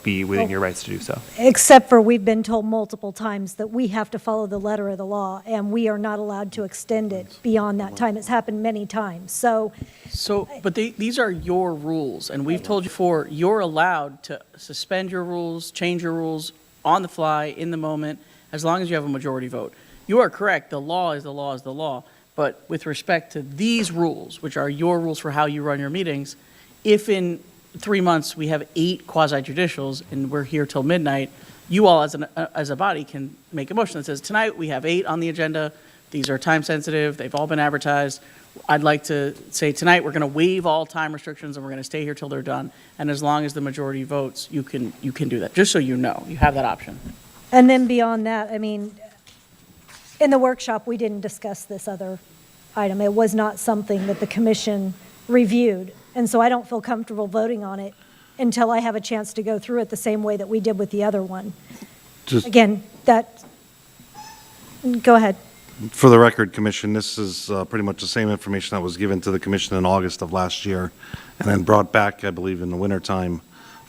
Speaker 9: be within your rights to do so.
Speaker 8: Except for we've been told multiple times that we have to follow the letter of the law, and we are not allowed to extend it beyond that time. It's happened many times.
Speaker 10: But these are your rules, and we've told you before, you're allowed to suspend your rules, change your rules on the fly, in the moment, as long as you have a majority vote. You are correct, the law is the law is the law, but with respect to these rules, which are your rules for how you run your meetings, if in 3 months we have 8 quasi-judicials and we're here till midnight, you all as a body can make a motion that says, tonight we have 8 on the agenda, these are time sensitive, they've all been advertised. I'd like to say tonight we're going to waive all time restrictions and we're going to stay here till they're done. And as long as the majority votes, you can do that, just so you know, you have that option.
Speaker 8: And then beyond that, I mean, in the workshop, we didn't discuss this other item. It was not something that the commission reviewed. And so I don't feel comfortable voting on it until I have a chance to go through it the same way that we did with the other one. Again, go ahead.
Speaker 19: For the record, Commission, this is pretty much the same information that was given to the Commission in August of last year and then brought back, I believe, in the wintertime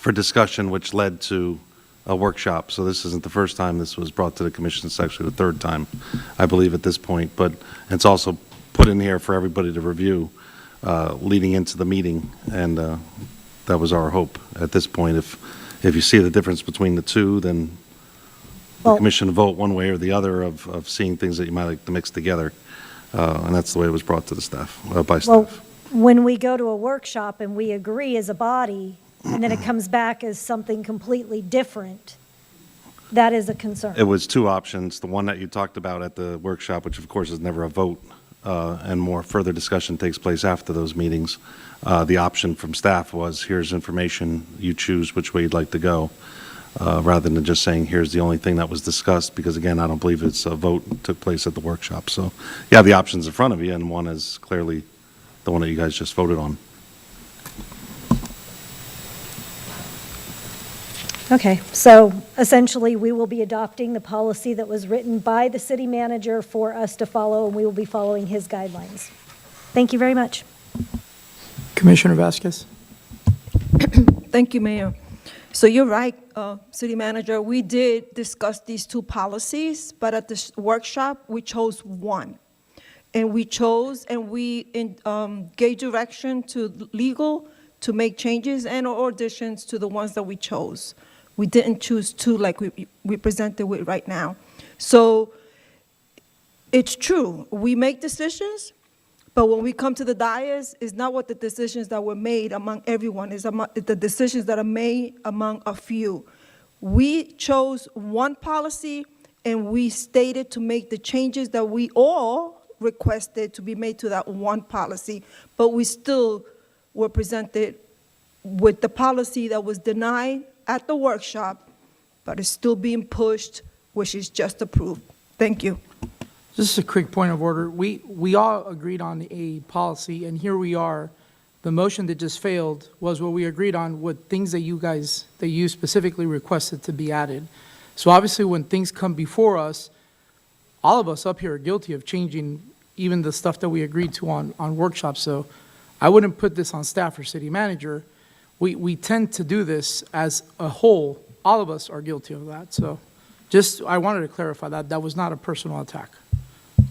Speaker 19: for discussion, which led to a workshop. So this isn't the first time this was brought to the commission. It's actually the third time, I believe, at this point. But it's also put in here for everybody to review leading into the meeting, and that was our hope at this point. If you see the difference between the two, then the commission will vote one way or the other of seeing things that you might like to mix together. And that's the way it was brought to the staff, by staff.
Speaker 8: Well, when we go to a workshop and we agree as a body, and then it comes back as something completely different, that is a concern.
Speaker 19: It was two options. The one that you talked about at the workshop, which of course is never a vote, and more further discussion takes place after those meetings. The option from staff was, here's information, you choose which way you'd like to go, rather than just saying, here's the only thing that was discussed, because again, I don't believe it's a vote that took place at the workshop. So you have the options in front of you, and one is clearly the one that you guys just voted on.
Speaker 8: Okay, so essentially, we will be adopting the policy that was written by the city manager for us to follow, and we will be following his guidelines. Thank you very much.
Speaker 1: Commissioner Vasquez.
Speaker 11: Thank you, Mayor. So you're right, City Manager, we did discuss these two policies, but at this workshop, we chose one. And we chose and we gave direction to legal to make changes and or additions to the ones that we chose. We didn't choose two like we presented with right now. So it's true, we make decisions, but when we come to the dais, it's not what the decisions that were made among everyone, it's the decisions that are made among a few. We chose one policy and we stated to make the changes that we all requested to be made to that one policy, but we still were presented with the policy that was denied at the workshop, but is still being pushed, which is just approved. Thank you.
Speaker 1: Just a quick point of order. We all agreed on a policy, and here we are. The motion that just failed was what we agreed on with things that you specifically requested to be added. So obviously, when things come before us, all of us up here are guilty of changing even the stuff that we agreed to on workshops. So I wouldn't put this on staff or city manager. We tend to do this as a whole. All of us are guilty of that. So I wanted to clarify that. That was not a personal attack.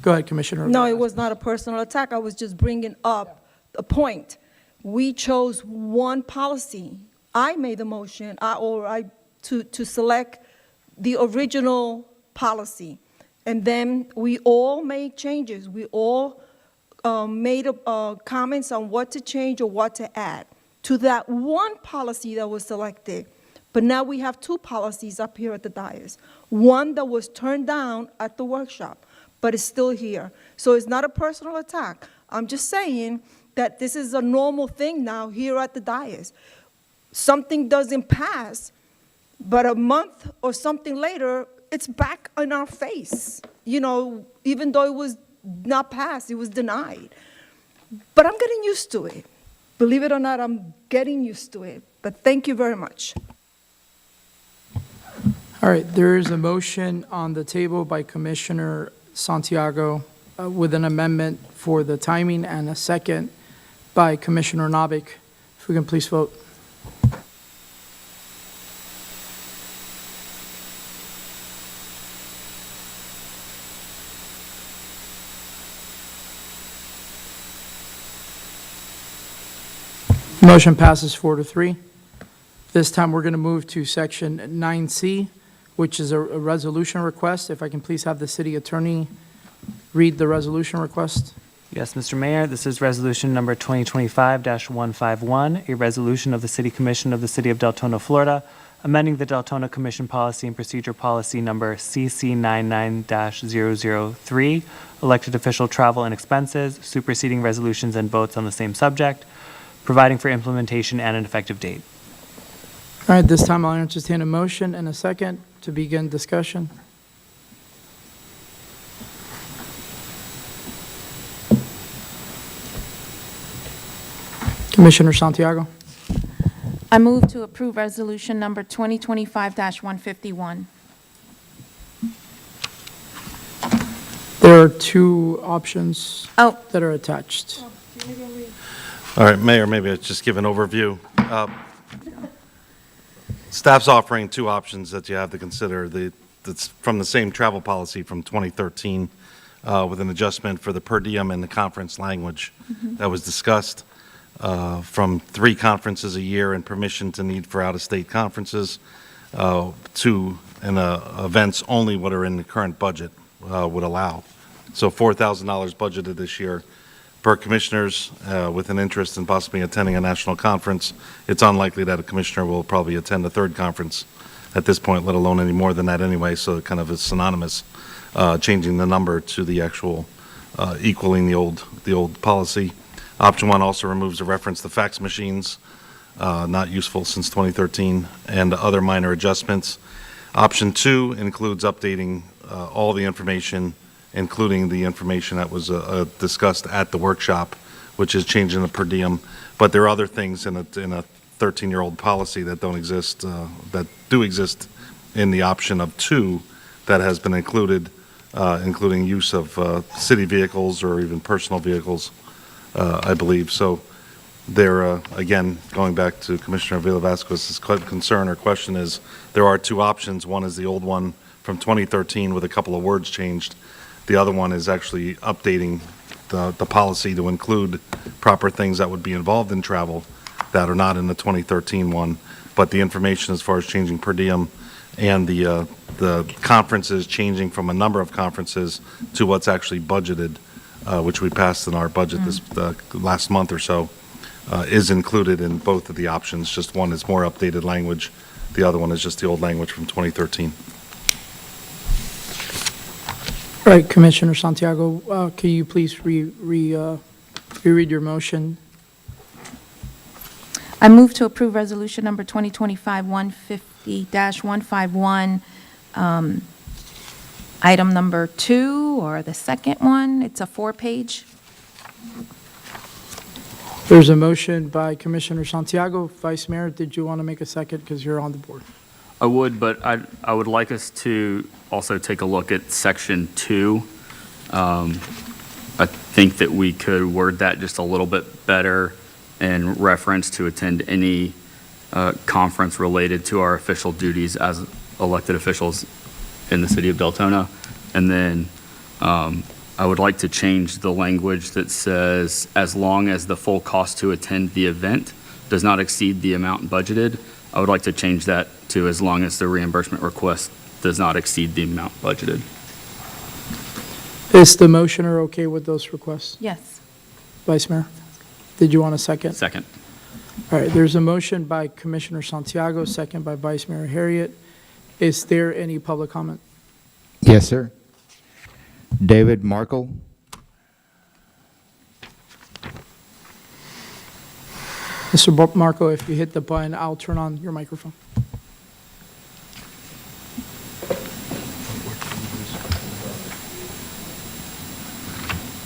Speaker 1: Go ahead, Commissioner.
Speaker 11: No, it was not a personal attack. I was just bringing up a point. We chose one policy. I made the motion to select the original policy. And then we all made changes. We all made comments on what to change or what to add to that one policy that was selected. But now we have two policies up here at the dais. One that was turned down at the workshop, but it's still here. So it's not a personal attack. I'm just saying that this is a normal thing now here at the dais. Something doesn't pass, but a month or something later, it's back in our face. You know, even though it was not passed, it was denied. But I'm getting used to it. Believe it or not, I'm getting used to it. But thank you very much.
Speaker 1: All right, there is a motion on the table by Commissioner Santiago with an amendment for the timing and a second by Commissioner Novick. If we can please vote. Motion passes 4-3. This time, we're going to move to Section 9C, which is a resolution request. If I can please have the city attorney read the resolution request.
Speaker 9: Yes, Mr. Mayor, this is resolution number 2025-151, a resolution of the City Commission of the City of Deltona, Florida, amending the Deltona Commission Policy and Procedure Policy number CC99-003, elected official travel and expenses, superseding resolutions and votes on the same subject, providing for implementation and an effective date.
Speaker 1: All right, this time I'll entertain a motion and a second to begin discussion. Commissioner Santiago.
Speaker 4: I move to approve resolution number 2025-151.
Speaker 1: There are two options that are attached.
Speaker 19: All right, Mayor, maybe I'll just give an overview. Staff's offering two options that you have to consider. That's from the same travel policy from 2013, with an adjustment for the per diem and the conference language that was discussed, from 3 conferences a year and permission to need for out-of-state conferences, to events only what are in the current budget would allow. So $4,000 budgeted this year per commissioners with an interest in possibly attending a national conference. It's unlikely that a commissioner will probably attend a 3rd conference at this point, let alone any more than that anyway, so it kind of is synonymous, changing the number to the actual equaling the old policy. Option 1 also removes a reference to fax machines, not useful since 2013, and other minor adjustments. Option 2 includes updating all the information, including the information that was discussed at the workshop, which is changing the per diem. But there are other things in a 13-year-old policy that don't exist, that do exist in the option of 2 that has been included, including use of city vehicles or even personal vehicles, I believe. So there, again, going back to Commissioner Villa-Vasquez's concern or question is, there are 2 options. One is the old one from 2013 with a couple of words changed. The other one is actually updating the policy to include proper things that would be involved in travel that are not in the 2013 one, but the information as far as changing per diem and the conferences changing from a number of conferences to what's actually budgeted, which we passed in our budget this last month or so, is included in both of the options. Just one is more updated language. The other one is just the old language from 2013.
Speaker 1: All right, Commissioner Santiago, can you please reread your motion?
Speaker 4: I move to approve resolution number 2025-150-151, item number 2, or the second one. It's a 4-page.
Speaker 1: There's a motion by Commissioner Santiago. Vice Mayor, did you want to make a second because you're on the board?
Speaker 3: I would, but I would like us to also take a look at section 2. I think that we could word that just a little bit better in reference to attend any conference related to our official duties as elected officials in the city of Deltona. And then I would like to change the language that says, as long as the full cost to attend the event does not exceed the amount budgeted. I would like to change that to as long as the reimbursement request does not exceed the amount budgeted.
Speaker 1: Is the motioner okay with those requests?
Speaker 4: Yes.
Speaker 1: Vice Mayor, did you want a second?
Speaker 3: Second.
Speaker 1: All right, there's a motion by Commissioner Santiago, second by Vice Mayor Harriet. Is there any public comment?
Speaker 2: Yes, sir. David Markle.
Speaker 1: Mr. Marco, if you hit the button, I'll turn on your microphone.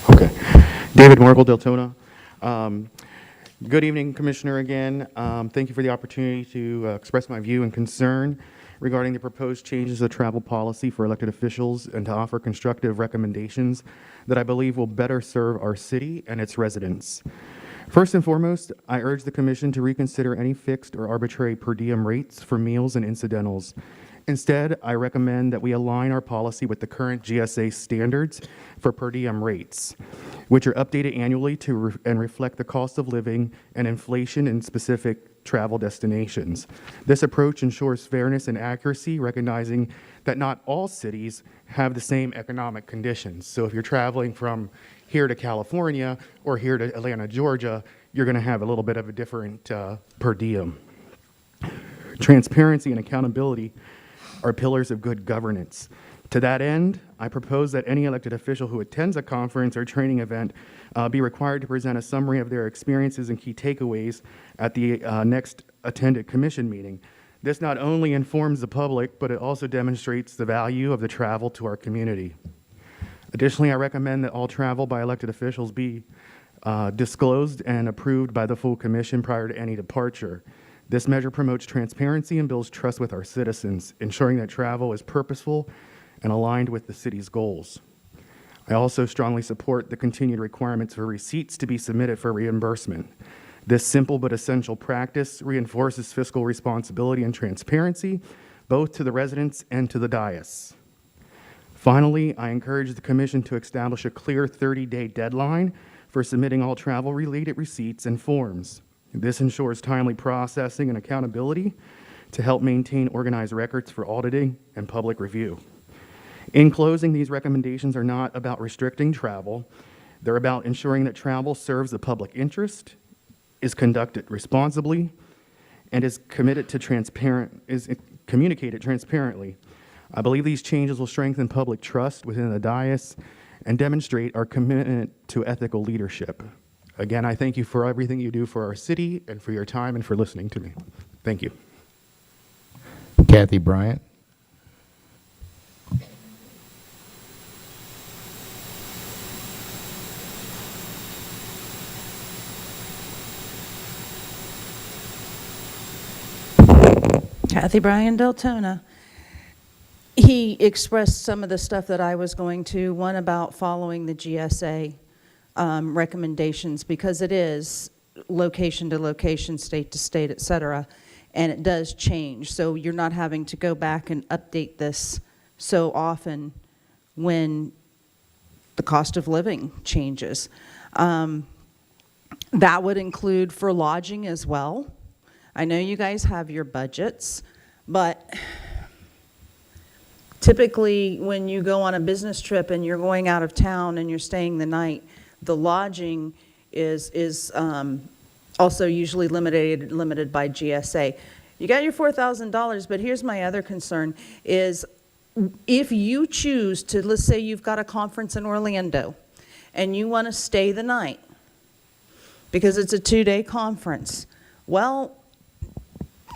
Speaker 21: Okay. David Markle, Deltona. Good evening, Commissioner, again. Thank you for the opportunity to express my view and concern regarding the proposed changes to travel policy for elected officials and to offer constructive recommendations that I believe will better serve our city and its residents. First and foremost, I urge the Commission to reconsider any fixed or arbitrary per diem rates for meals and incidentals. Instead, I recommend that we align our policy with the current GSA standards for per diem rates, which are updated annually and reflect the cost of living and inflation in specific travel destinations. This approach ensures fairness and accuracy, recognizing that not all cities have the same economic conditions. So if you're traveling from here to California or here to Atlanta, Georgia, you're going to have a little bit of a different per diem. Transparency and accountability are pillars of good governance. To that end, I propose that any elected official who attends a conference or training event be required to present a summary of their experiences and key takeaways at the next attended commission meeting. This not only informs the public, but it also demonstrates the value of the travel to our community. Additionally, I recommend that all travel by elected officials be disclosed and approved by the full commission prior to any departure. This measure promotes transparency and builds trust with our citizens, ensuring that travel is purposeful and aligned with the city's goals. I also strongly support the continued requirements for receipts to be submitted for reimbursement. This simple but essential practice reinforces fiscal responsibility and transparency, both to the residents and to the dais. Finally, I encourage the Commission to establish a clear 30-day deadline for submitting all travel-related receipts and forms. This ensures timely processing and accountability to help maintain organized records for auditing and public review. In closing, these recommendations are not about restricting travel. They're about ensuring that travel serves the public interest, is conducted responsibly, and is committed to communicated transparently. I believe these changes will strengthen public trust within the dais and demonstrate our commitment to ethical leadership. Again, I thank you for everything you do for our city and for your time and for listening to me. Thank you.
Speaker 2: Kathy Bryant.
Speaker 13: Kathy Bryan, Deltona. He expressed some of the stuff that I was going to, one about following the GSA recommendations, because it is location to location, state to state, et cetera, and it does change. So you're not having to go back and update this so often when the cost of living changes. That would include for lodging as well. I know you guys have your budgets, but typically when you go on a business trip and you're going out of town and you're staying the night, the lodging is also usually limited by GSA. You got your $4,000, but here's my other concern is if you choose to, let's say you've got a conference in Orlando and you want to stay the night because it's a 2-day conference, well,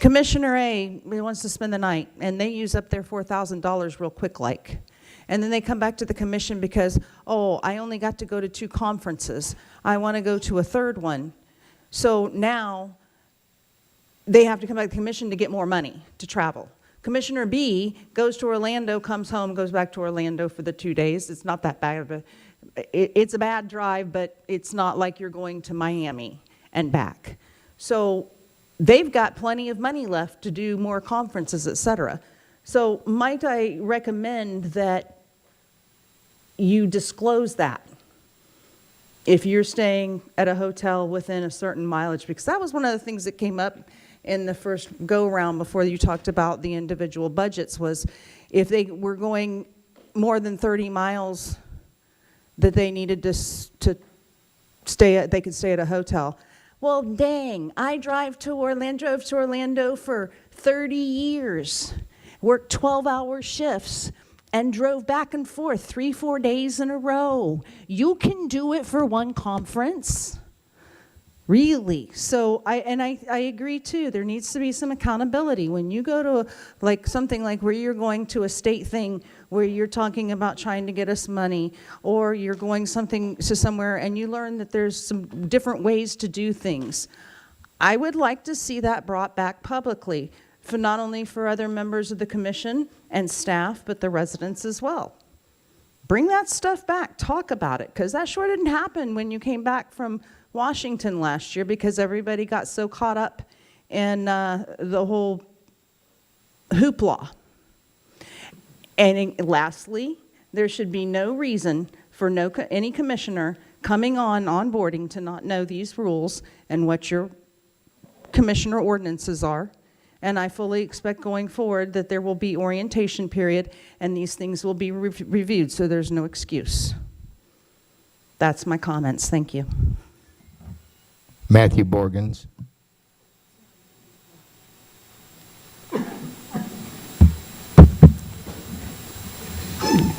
Speaker 13: Commissioner A wants to spend the night, and they use up their $4,000 real quick like. And then they come back to the commission because, oh, I only got to go to 2 conferences. I want to go to a 3rd one. So now they have to come back to the commission to get more money to travel. Commissioner B goes to Orlando, comes home, goes back to Orlando for the 2 days. It's not that bad of a, it's a bad drive, but it's not like you're going to Miami and back. So they've got plenty of money left to do more conferences, et cetera. So might I recommend that you disclose that if you're staying at a hotel within a certain mileage, because that was one of the things that came up in the first go-round before you talked about the individual budgets, was if they were going more than 30 miles that they needed to stay at, they could stay at a hotel. Well, dang, I drove to Orlando for 30 years, worked 12-hour shifts, and drove back and forth 3-4 days in a row. You can do it for one conference. Really. So I agree too, there needs to be some accountability. When you go to like something like where you're going to a state thing where you're talking about trying to get us money, or you're going to somewhere and you learn that there's some different ways to do things, I would like to see that brought back publicly, for not only for other members of the commission and staff, but the residents as well. Bring that stuff back, talk about it, because that sure didn't happen when you came back from Washington last year, because everybody got so caught up in the whole hoopla. And lastly, there should be no reason for any commissioner coming on onboarding to not know these rules and what your commissioner ordinances are. And I fully expect going forward that there will be orientation period and these things will be reviewed, so there's no excuse. That's my comments. Thank you.
Speaker 2: Matthew Borgens.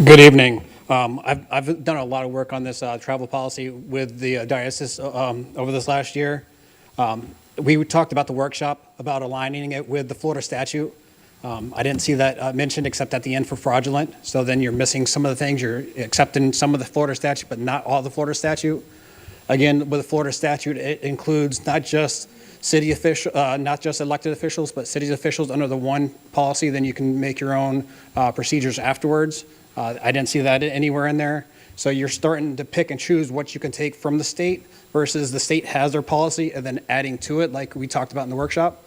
Speaker 12: Good evening. I've done a lot of work on this travel policy with the diocese over this last year. We talked about the workshop about aligning it with the Florida statute. I didn't see that mentioned except at the end for fraudulent. So then you're missing some of the things. You're accepting some of the Florida statute, but not all the Florida statute. Again, with the Florida statute, it includes not just city official, not just elected officials, but city officials under the one policy. Then you can make your own procedures afterwards. I didn't see that anywhere in there. So you're starting to pick and choose what you can take from the state versus the state has their policy and then adding to it, like we talked about in the workshop.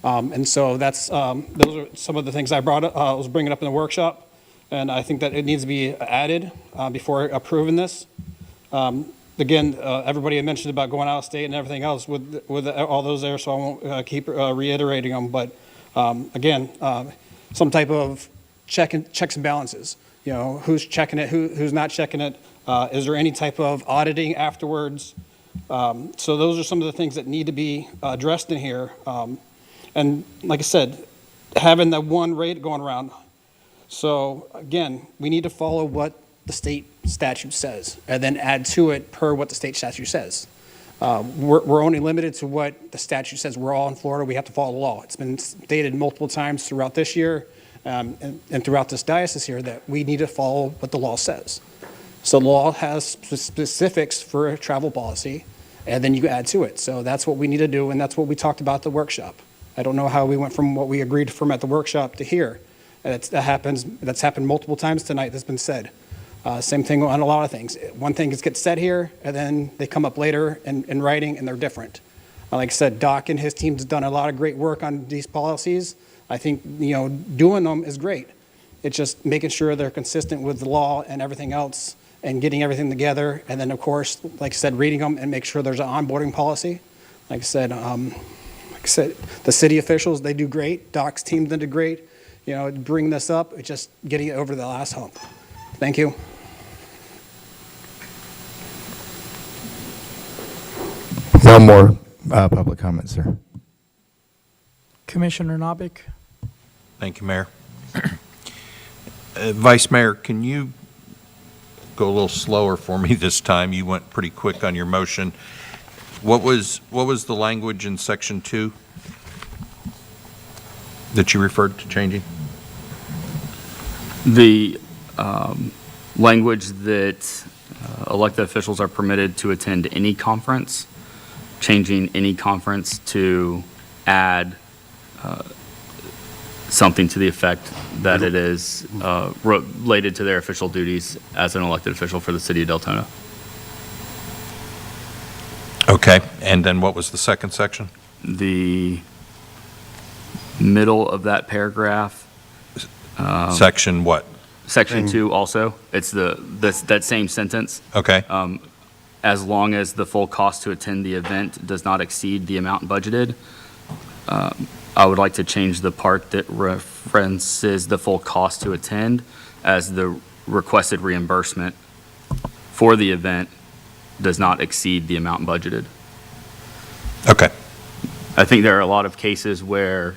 Speaker 12: And so those are some of the things I was bringing up in the workshop. And I think that it needs to be added before approving this. Again, everybody had mentioned about going out of state and everything else with all those there, so I won't keep reiterating them. But again, some type of checks and balances. You know, who's checking it, who's not checking it? Is there any type of auditing afterwards? So those are some of the things that need to be addressed in here. And like I said, having that one rate going around. So again, we need to follow what the state statute says and then add to it per what the state statute says. We're only limited to what the statute says. We're all in Florida. We have to follow the law. It's been stated multiple times throughout this year and throughout this diocese here that we need to follow what the law says. So the law has specifics for a travel policy, and then you add to it. So that's what we need to do, and that's what we talked about at the workshop. I don't know how we went from what we agreed from at the workshop to here. That's happened multiple times tonight, that's been said. Same thing on a lot of things. One thing gets said here, and then they come up later in writing, and they're different. Like I said, Doc and his team's done a lot of great work on these policies. I think, doing them is great. It's just making sure they're consistent with the law and everything else and getting everything together. And then, of course, like I said, reading them and make sure there's an onboarding policy. Like I said, the city officials, they do great. Doc's team did great. Bring this up, it's just getting it over the last hump. Thank you.
Speaker 2: No more public comments, sir.
Speaker 1: Commissioner Novick?
Speaker 15: Thank you, Mayor. Vice Mayor, can you go a little slower for me this time? You went pretty quick on your motion. What was the language in Section 2 that you referred to changing?
Speaker 3: The language that elected officials are permitted to attend any conference, changing any conference to add something to the effect that it is related to their official duties as an elected official for the city of Deltona.
Speaker 15: Okay, and then what was the second section?
Speaker 3: The middle of that paragraph.
Speaker 15: Section what?
Speaker 3: Section 2 also. It's that same sentence.
Speaker 15: Okay.
Speaker 3: As long as the full cost to attend the event does not exceed the amount budgeted. I would like to change the part that references the full cost to attend as the requested reimbursement for the event does not exceed the amount budgeted.
Speaker 15: Okay.
Speaker 3: I think there are a lot of cases where,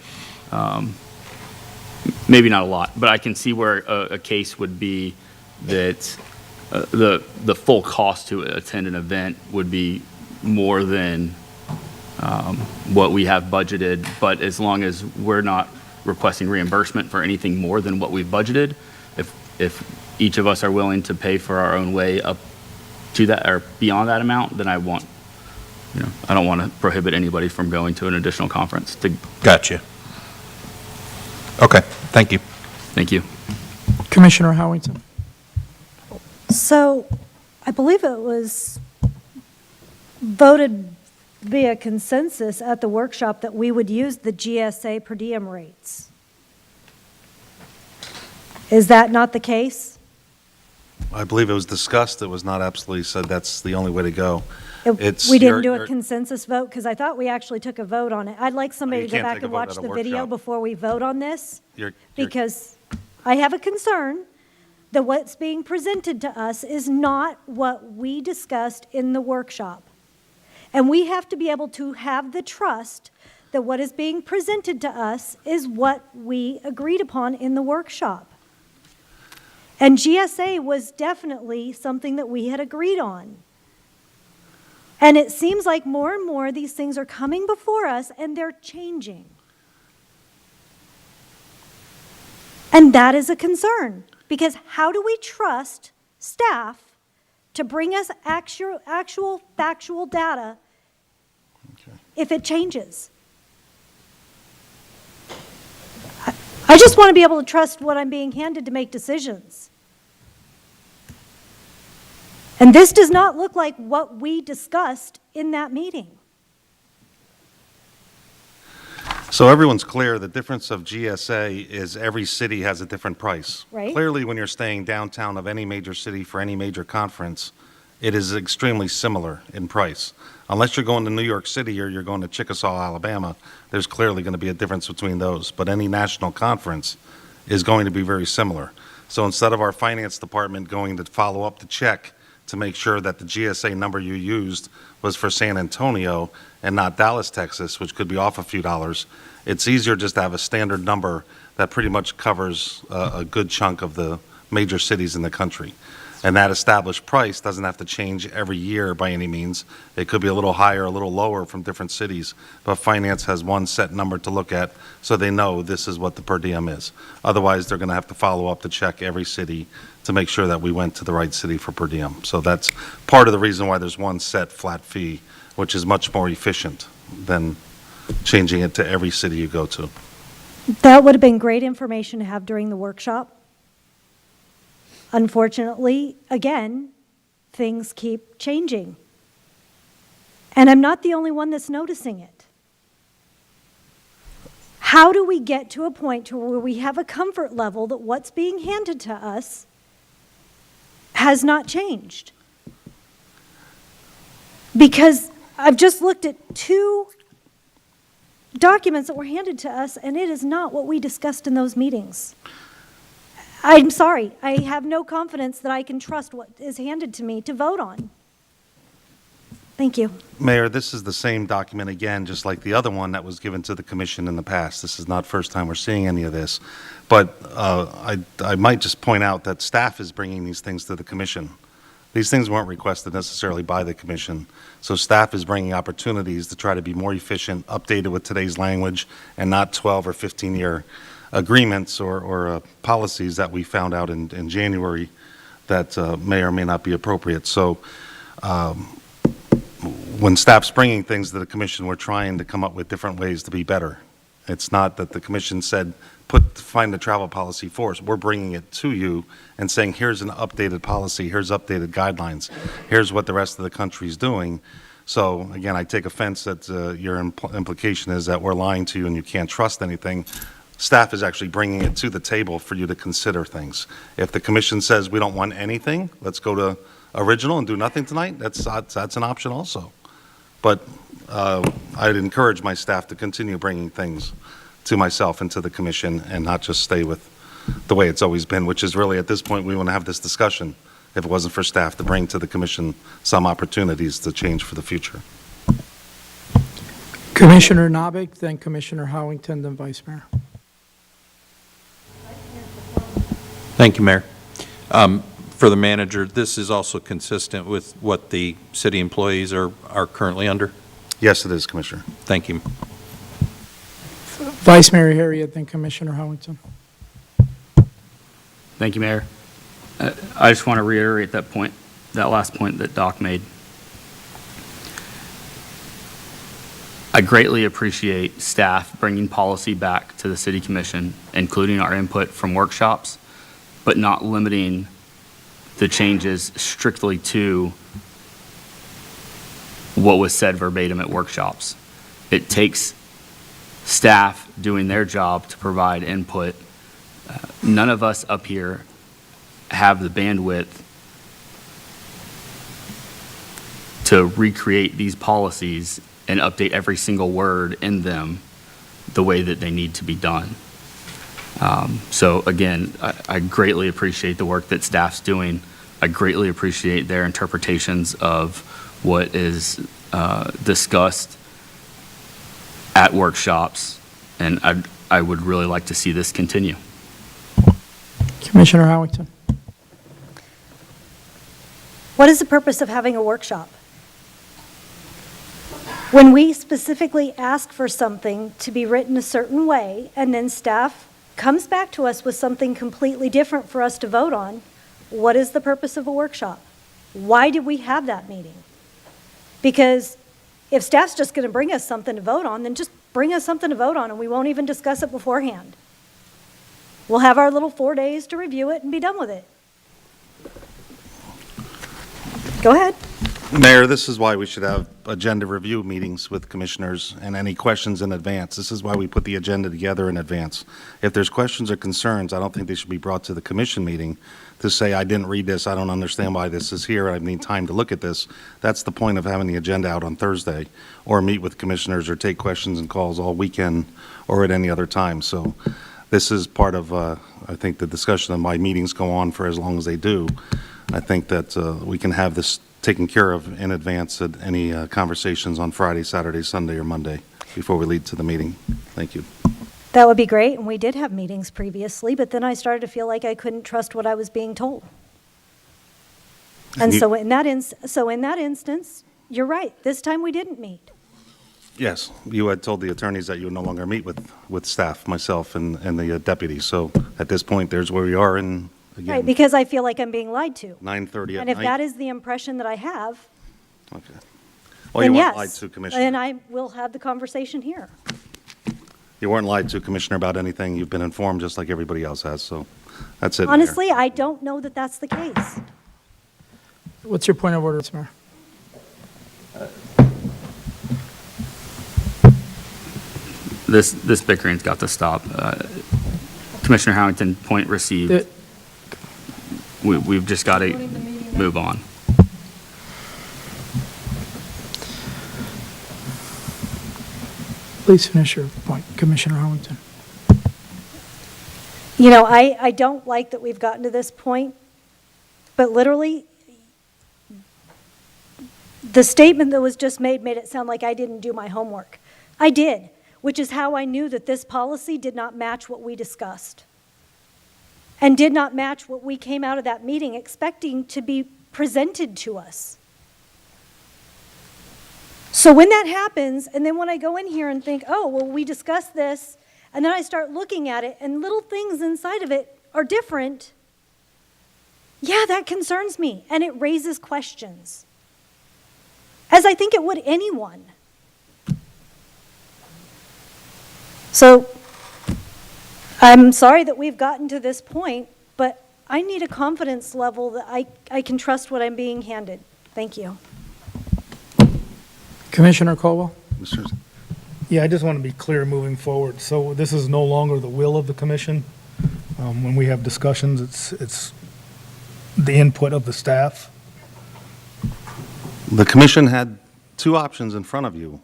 Speaker 3: maybe not a lot, but I can see where a case would be that the full cost to attend an event would be more than what we have budgeted, but as long as we're not requesting reimbursement for anything more than what we've budgeted, if each of us are willing to pay for our own way up to that or beyond that amount, then I don't want to prohibit anybody from going to an additional conference.
Speaker 15: Gotcha. Okay, thank you.
Speaker 3: Thank you.
Speaker 1: Commissioner Howington?
Speaker 8: So I believe it was voted via consensus at the workshop that we would use the GSA per diem rates. Is that not the case?
Speaker 6: I believe it was discussed. It was not absolutely said that's the only way to go.
Speaker 8: We didn't do a consensus vote because I thought we actually took a vote on it. I'd like somebody to go back and watch the video before we vote on this because I have a concern that what's being presented to us is not what we discussed in the workshop. And we have to be able to have the trust that what is being presented to us is what we agreed upon in the workshop. And GSA was definitely something that we had agreed on. And it seems like more and more these things are coming before us and they're changing. And that is a concern because how do we trust staff to bring us actual factual data if it changes? I just want to be able to trust what I'm being handed to make decisions. And this does not look like what we discussed in that meeting.
Speaker 6: So everyone's clear, the difference of GSA is every city has a different price.
Speaker 8: Right.
Speaker 6: Clearly, when you're staying downtown of any major city for any major conference, it is extremely similar in price. Unless you're going to New York City or you're going to Chickasaw, Alabama, there's clearly going to be a difference between those. But any national conference is going to be very similar. So instead of our finance department going to follow up the check to make sure that the GSA number you used was for San Antonio and not Dallas, Texas, which could be off a few dollars, it's easier just to have a standard number that pretty much covers a good chunk of the major cities in the country. And that established price doesn't have to change every year by any means. It could be a little higher, a little lower from different cities, but finance has one set number to look at so they know this is what the per diem is. Otherwise, they're going to have to follow up to check every city to make sure that we went to the right city for per diem. So that's part of the reason why there's one set flat fee, which is much more efficient than changing it to every city you go to.
Speaker 8: That would have been great information to have during the workshop. Unfortunately, again, things keep changing. And I'm not the only one that's noticing it. How do we get to a point to where we have a comfort level that what's being handed to us has not changed? Because I've just looked at 2 documents that were handed to us, and it is not what we discussed in those meetings. I'm sorry, I have no confidence that I can trust what is handed to me to vote on. Thank you.
Speaker 6: Mayor, this is the same document again, just like the other one that was given to the commission in the past. This is not first time we're seeing any of this. But I might just point out that staff is bringing these things to the commission. These things weren't requested necessarily by the commission. So staff is bringing opportunities to try to be more efficient, updated with today's language, and not 12 or 15-year agreements or policies that we found out in January that may or may not be appropriate. So when staff's bringing things to the commission, we're trying to come up with different ways to be better. It's not that the commission said, find the travel policy for us. We're bringing it to you and saying, here's an updated policy, here's updated guidelines, here's what the rest of the country is doing. So again, I take offense that your implication is that we're lying to you and you can't trust anything. Staff is actually bringing it to the table for you to consider things. If the commission says we don't want anything, let's go to original and do nothing tonight, that's an option also. But I'd encourage my staff to continue bringing things to myself and to the commission and not just stay with the way it's always been, which is really at this point we want to have this discussion if it wasn't for staff to bring to the commission some opportunities to change for the future.
Speaker 1: Commissioner Novick, then Commissioner Howington, then Vice Mayor.
Speaker 15: Thank you, Mayor. For the manager, this is also consistent with what the city employees are currently under?
Speaker 6: Yes, it is, Commissioner.
Speaker 15: Thank you.
Speaker 1: Vice Mayor Harriet, then Commissioner Howington.
Speaker 3: Thank you, Mayor. I just want to reiterate that point, that last point that Doc made. I greatly appreciate staff bringing policy back to the City Commission, including our input from workshops, but not limiting the changes strictly to what was said verbatim at workshops. It takes staff doing their job to provide input. None of us up here have the bandwidth to recreate these policies and update every single word in them the way that they need to be done. So again, I greatly appreciate the work that staff's doing. I greatly appreciate their interpretations of what is discussed at workshops, and I would really like to see this continue.
Speaker 1: Commissioner Howington.
Speaker 8: What is the purpose of having a workshop? When we specifically ask for something to be written a certain way, and then staff comes back to us with something completely different for us to vote on, what is the purpose of a workshop? Why did we have that meeting? Because if staff's just going to bring us something to vote on, then just bring us something to vote on and we won't even discuss it beforehand. We'll have our little 4 days to review it and be done with it. Go ahead.
Speaker 6: Mayor, this is why we should have agenda review meetings with commissioners and any questions in advance. This is why we put the agenda together in advance. If there's questions or concerns, I don't think they should be brought to the commission meeting to say, I didn't read this, I don't understand why this is here, I need time to look at this. That's the point of having the agenda out on Thursday, or meet with commissioners or take questions and calls all weekend or at any other time. So this is part of, I think, the discussion of why meetings go on for as long as they do. I think that we can have this taken care of in advance at any conversations on Friday, Saturday, Sunday, or Monday before we lead to the meeting. Thank you.
Speaker 8: That would be great, and we did have meetings previously, but then I started to feel like I couldn't trust what I was being told. And so in that instance, you're right. This time we didn't meet.
Speaker 6: Yes, you had told the attorneys that you would no longer meet with staff, myself, and the deputies. So at this point, there's where we are, and
Speaker 8: Right,
Speaker 6: again,
Speaker 8: because I feel like I'm being lied to.
Speaker 6: 9:30 at
Speaker 8: And if
Speaker 6: night.
Speaker 8: that is the impression that I have,
Speaker 6: Okay. Well, you
Speaker 8: then
Speaker 6: weren't lied
Speaker 8: yes.
Speaker 6: to, Commissioner.
Speaker 8: And I will have the conversation here.
Speaker 6: You weren't lied to, Commissioner, about anything. You've been informed just like everybody else has, so that's it, Mayor.
Speaker 8: Honestly, I don't know that that's the case.
Speaker 1: What's your point of order, Mr. Mayor?
Speaker 3: This bickering's got to stop. Commissioner Harrington, point received. We've just got to move on.
Speaker 1: Please finish your point, Commissioner Harrington.
Speaker 8: You know, I don't like that we've gotten to this point, but literally, the statement that was just made it sound like I didn't do my homework. I did, which is how I knew that this policy did not match what we discussed and did not match what we came out of that meeting expecting to be presented to us. So when that happens, and then when I go in here and think, oh, well, we discussed this, and then I start looking at it, and little things inside of it are different, yeah, that concerns me, and it raises questions, as I think it would anyone. So I'm sorry that we've gotten to this point, but I need a confidence level that I can trust what I'm being handed. Thank you.
Speaker 1: Commissioner Colwell?
Speaker 18: Yeah, I just want to be clear moving forward. So this is no longer the will of the commission. When we have discussions, it's the input of the staff.
Speaker 6: The commission had two options in front of you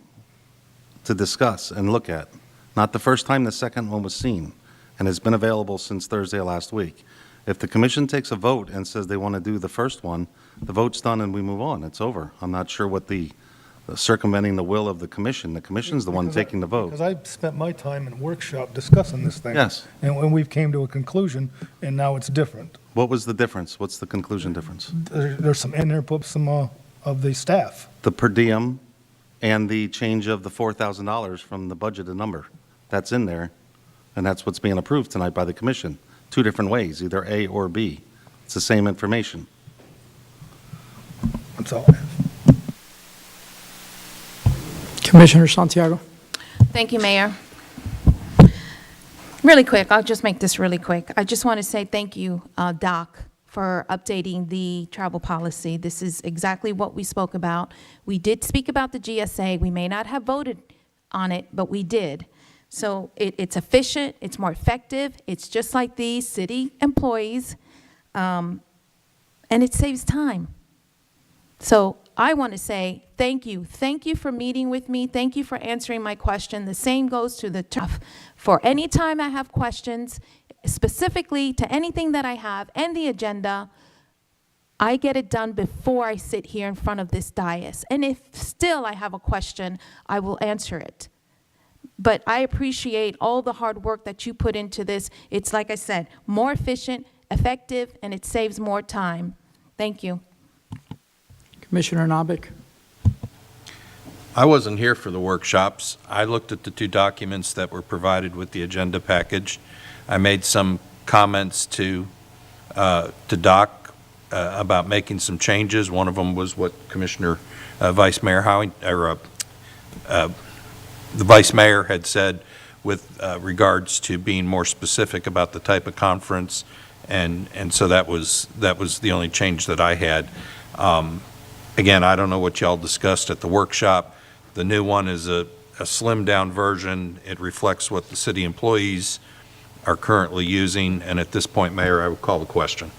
Speaker 6: to discuss and look at. Not the first time the second one was seen, and it's been available since Thursday of last week. If the commission takes a vote and says they want to do the first one, the vote's done and we move on. It's over. I'm not sure what the circumventing the will of the commission. The commission's the one taking the vote.
Speaker 18: Because I spent my time in workshop discussing this thing.
Speaker 6: Yes.
Speaker 18: And when we've came to a conclusion, and now it's different.
Speaker 6: What was the difference? What's the conclusion difference?
Speaker 18: There's some in there, put some of the staff.
Speaker 6: The per diem and the change of the $4,000 from the budgeted number. That's in there, and that's what's being approved tonight by the commission. Two different ways, either A or B. It's the same information.
Speaker 18: That's all I have.
Speaker 1: Commissioner Santiago?
Speaker 4: Thank you, Mayor. Really quick, I'll just make this really quick. I just want to say thank you, Doc, for updating the travel policy. This is exactly what we spoke about. We did speak about the GSA. We may not have voted on it, but we did. So it's efficient, it's more effective, it's just like these city employees, and it saves time. So I want to say thank you. Thank you for meeting with me. Thank you for answering my question. The same goes to the tough. For any time I have questions, specifically to anything that I have and the agenda, I get it done before I sit here in front of this dais. And if still I have a question, I will answer it. But I appreciate all the hard work that you put into this. It's, like I said, more efficient, effective, and it saves more time. Thank you.
Speaker 1: Commissioner Nabik?
Speaker 15: I wasn't here for the workshops. I looked at the two documents that were provided with the agenda package. I made some comments to Doc about making some changes. One of them was what Commissioner Vice Mayor Howing, or the Vice Mayor had said with regards to being more specific about the type of conference, and so that was the only change that I had. Again, I don't know what y'all discussed at the workshop. The new one is a slimmed-down version. It reflects what the city employees are currently using, and at this point, Mayor, I would call the question.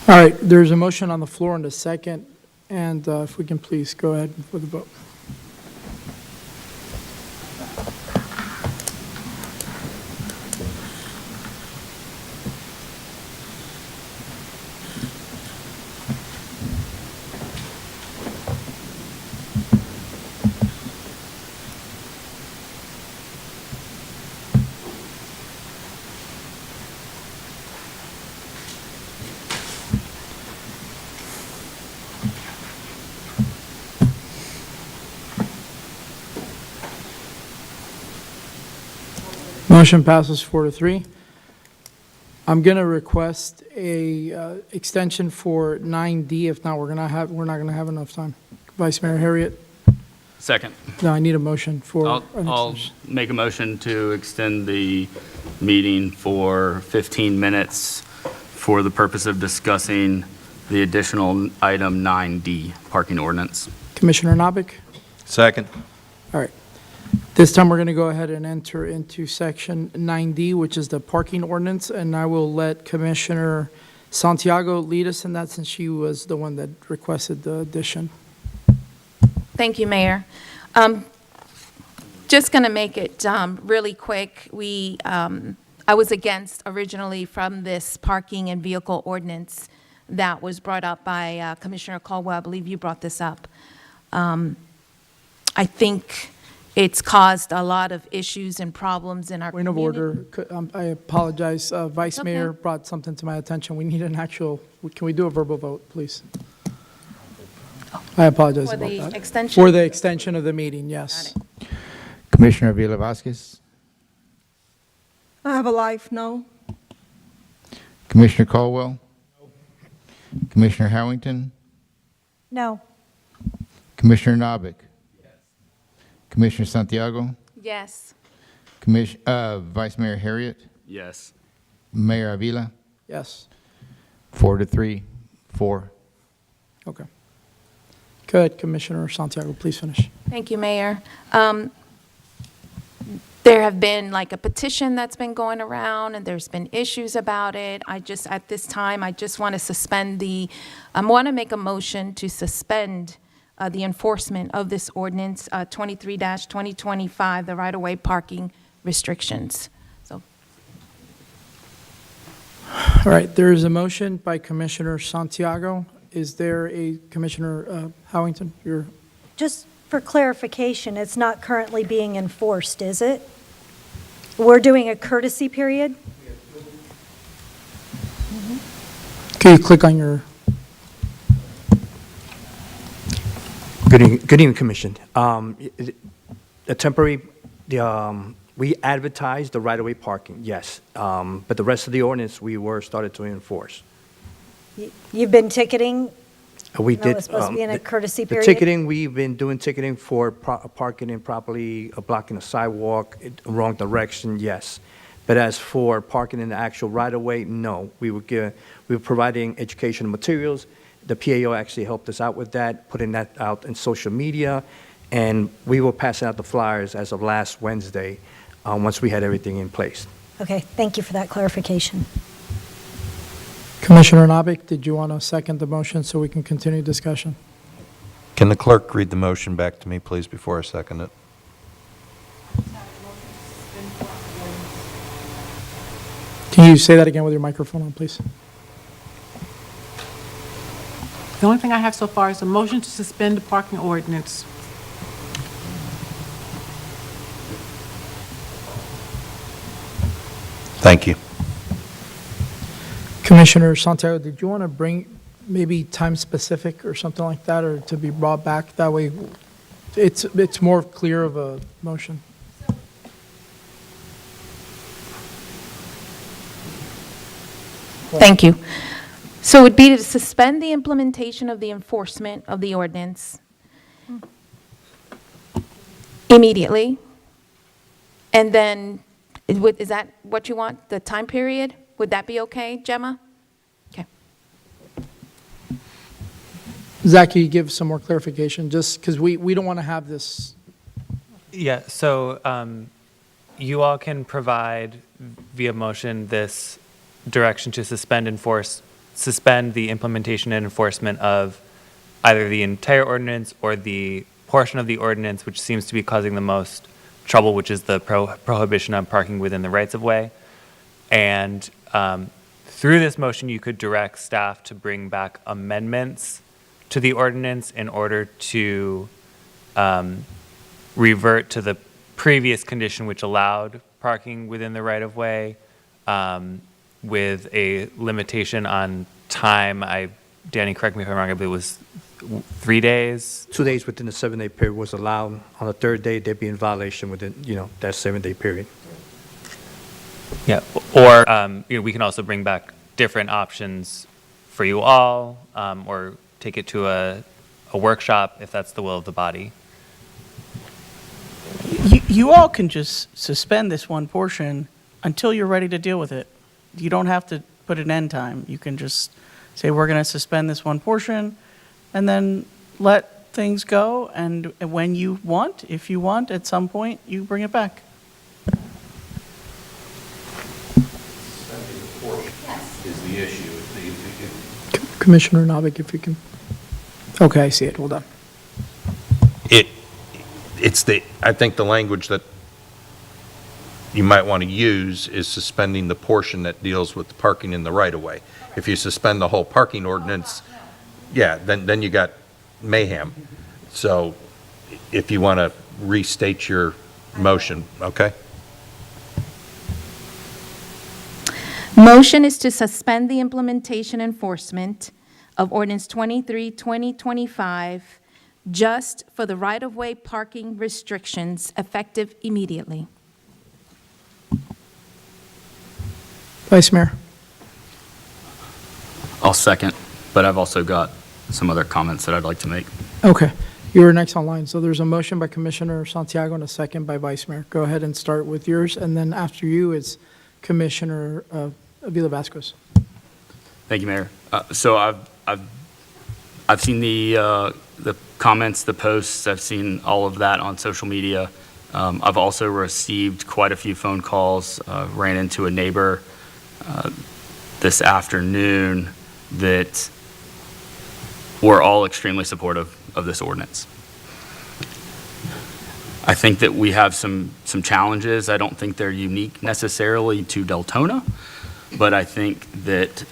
Speaker 1: All right, there's a motion on the floor and a second, and if we can please go ahead with the vote. Motion passes 4-3. I'm going to request a extension for 9D. If not, we're not going to have enough time. Vice Mayor Harriet?
Speaker 3: Second.
Speaker 1: No, I need a motion for
Speaker 3: I'll make a motion to extend the meeting for 15 minutes for the purpose of discussing the additional item 9D, parking ordinance.
Speaker 1: Commissioner Nabik?
Speaker 15: Second.
Speaker 1: All right. This time, we're going to go ahead and enter into Section 9D, which is the parking ordinance, and I will let Commissioner Santiago lead us in that since she was the one that requested the addition.
Speaker 4: Thank you, Mayor. Just going to make it really quick. I was against originally from this parking and vehicle ordinance that was brought up by Commissioner Caldwell. I believe you brought this up. I think it's caused a lot of issues and problems in our
Speaker 1: Point of
Speaker 4: community.
Speaker 1: order. I apologize. Vice Mayor brought something to my attention. We need an actual, can we do a verbal vote, please? I apologize
Speaker 4: For
Speaker 1: about
Speaker 4: the
Speaker 1: that.
Speaker 4: extension?
Speaker 1: For the extension of the meeting, yes.
Speaker 2: Commissioner Avila Vasquez,
Speaker 11: I have a life, no.
Speaker 2: Commissioner Caldwell, Commissioner Harrington,
Speaker 8: No.
Speaker 2: Commissioner Nabik, Commissioner Santiago,
Speaker 4: Yes.
Speaker 2: Vice Mayor Harriet,
Speaker 3: Yes.
Speaker 2: Mayor Avila,
Speaker 1: Yes.
Speaker 2: 4-3, 4.
Speaker 1: Okay. Go ahead, Commissioner Santiago, please finish.
Speaker 4: Thank you, Mayor. There have been like a petition that's been going around, and there's been issues about it. At this time, I just want to suspend I want to make a motion to suspend the enforcement of this ordinance, 23-2025, the right-of-way parking restrictions. So,
Speaker 1: All right, there is a motion by Commissioner Santiago. Is there a Commissioner Howington?
Speaker 8: Just for clarification, it's not currently being enforced, is it? We're doing a courtesy period?
Speaker 1: Can you click on your?
Speaker 7: Good evening, Commission. A temporary, we advertised the right-of-way parking, yes. But the rest of the ordinance, we started to enforce.
Speaker 8: You've been ticketing?
Speaker 7: We
Speaker 8: No,
Speaker 7: did.
Speaker 8: it's supposed to be in a courtesy
Speaker 7: The
Speaker 8: period?
Speaker 7: ticketing, we've been doing ticketing for parking improperly, blocking a sidewalk, wrong direction, yes. But as for parking in the actual right-of-way, no. We were providing educational materials. The PAO actually helped us out with that, putting that out in social media, and we were passing out the flyers as of last Wednesday, once we had everything in place.
Speaker 8: Okay, thank you for that clarification.
Speaker 1: Commissioner Nabik, did you want to second the motion so we can continue discussion?
Speaker 15: Can the clerk read the motion back to me, please, before I second it?
Speaker 1: Can you say that again with your microphone on, please?
Speaker 17: The only thing I have so far is a motion to suspend the parking ordinance.
Speaker 15: Thank you.
Speaker 1: Commissioner Santiago, did you want to bring maybe time specific or something like that, or to be brought back? That way, it's more clear of a motion.
Speaker 4: thank you. So it would be to suspend the implementation of the enforcement of the ordinance immediately. And then, is that what you want, the time period? Would that be okay, Gemma? Okay.
Speaker 1: Zach, can you give some more clarification, just because we don't want to have this.
Speaker 9: Yeah, so you all can provide via motion this direction to suspend the implementation and enforcement of either the entire ordinance or the portion of the ordinance which seems to be causing the most trouble, which is the prohibition on parking within the rights of way. And through this motion, you could direct staff to bring back amendments to the ordinance in order to revert to the previous condition which allowed parking within the right of way with a limitation on time. Danny, correct me if I'm wrong, I believe it was 3 days?
Speaker 7: 2 days within the 7-day period was allowed. On the third day, they'd be in violation within, that 7-day period.
Speaker 9: Yeah, or we can also bring back different options for you all, or take it to a workshop if that's the will of the body.
Speaker 10: You all can just suspend this one portion until you're ready to deal with it. You don't have to put an end time. You can just say, we're going to suspend this one portion, and then let things go, and when you want, if you want, at some point, you bring it back.
Speaker 15: Is the issue.
Speaker 1: Commissioner Novick, if you can. Okay, I see it. Hold on.
Speaker 15: I think the language that you might want to use is suspending the portion that deals with the parking in the right-of-way. If you suspend the whole parking ordinance, yeah, then you got mayhem. So if you want to restate your motion, okay?
Speaker 4: Motion is to suspend the implementation enforcement of ordinance 23, 2025, just for the right-of-way parking restrictions effective immediately.
Speaker 1: Vice Mayor.
Speaker 3: I'll second, but I've also got some other comments that I'd like to make.
Speaker 1: Okay, you were next on line. So there's a motion by Commissioner Santiago and a second by Vice Mayor. Go ahead and start with yours, and then after you is Commissioner Avila Vasquez.
Speaker 3: Thank you, Mayor. So I've seen the comments, the posts. I've seen all of that on social media. I've also received quite a few phone calls. Ran into a neighbor this afternoon that were all extremely supportive of this ordinance. I think that we have some challenges. I don't think they're unique necessarily to Deltona, but I think that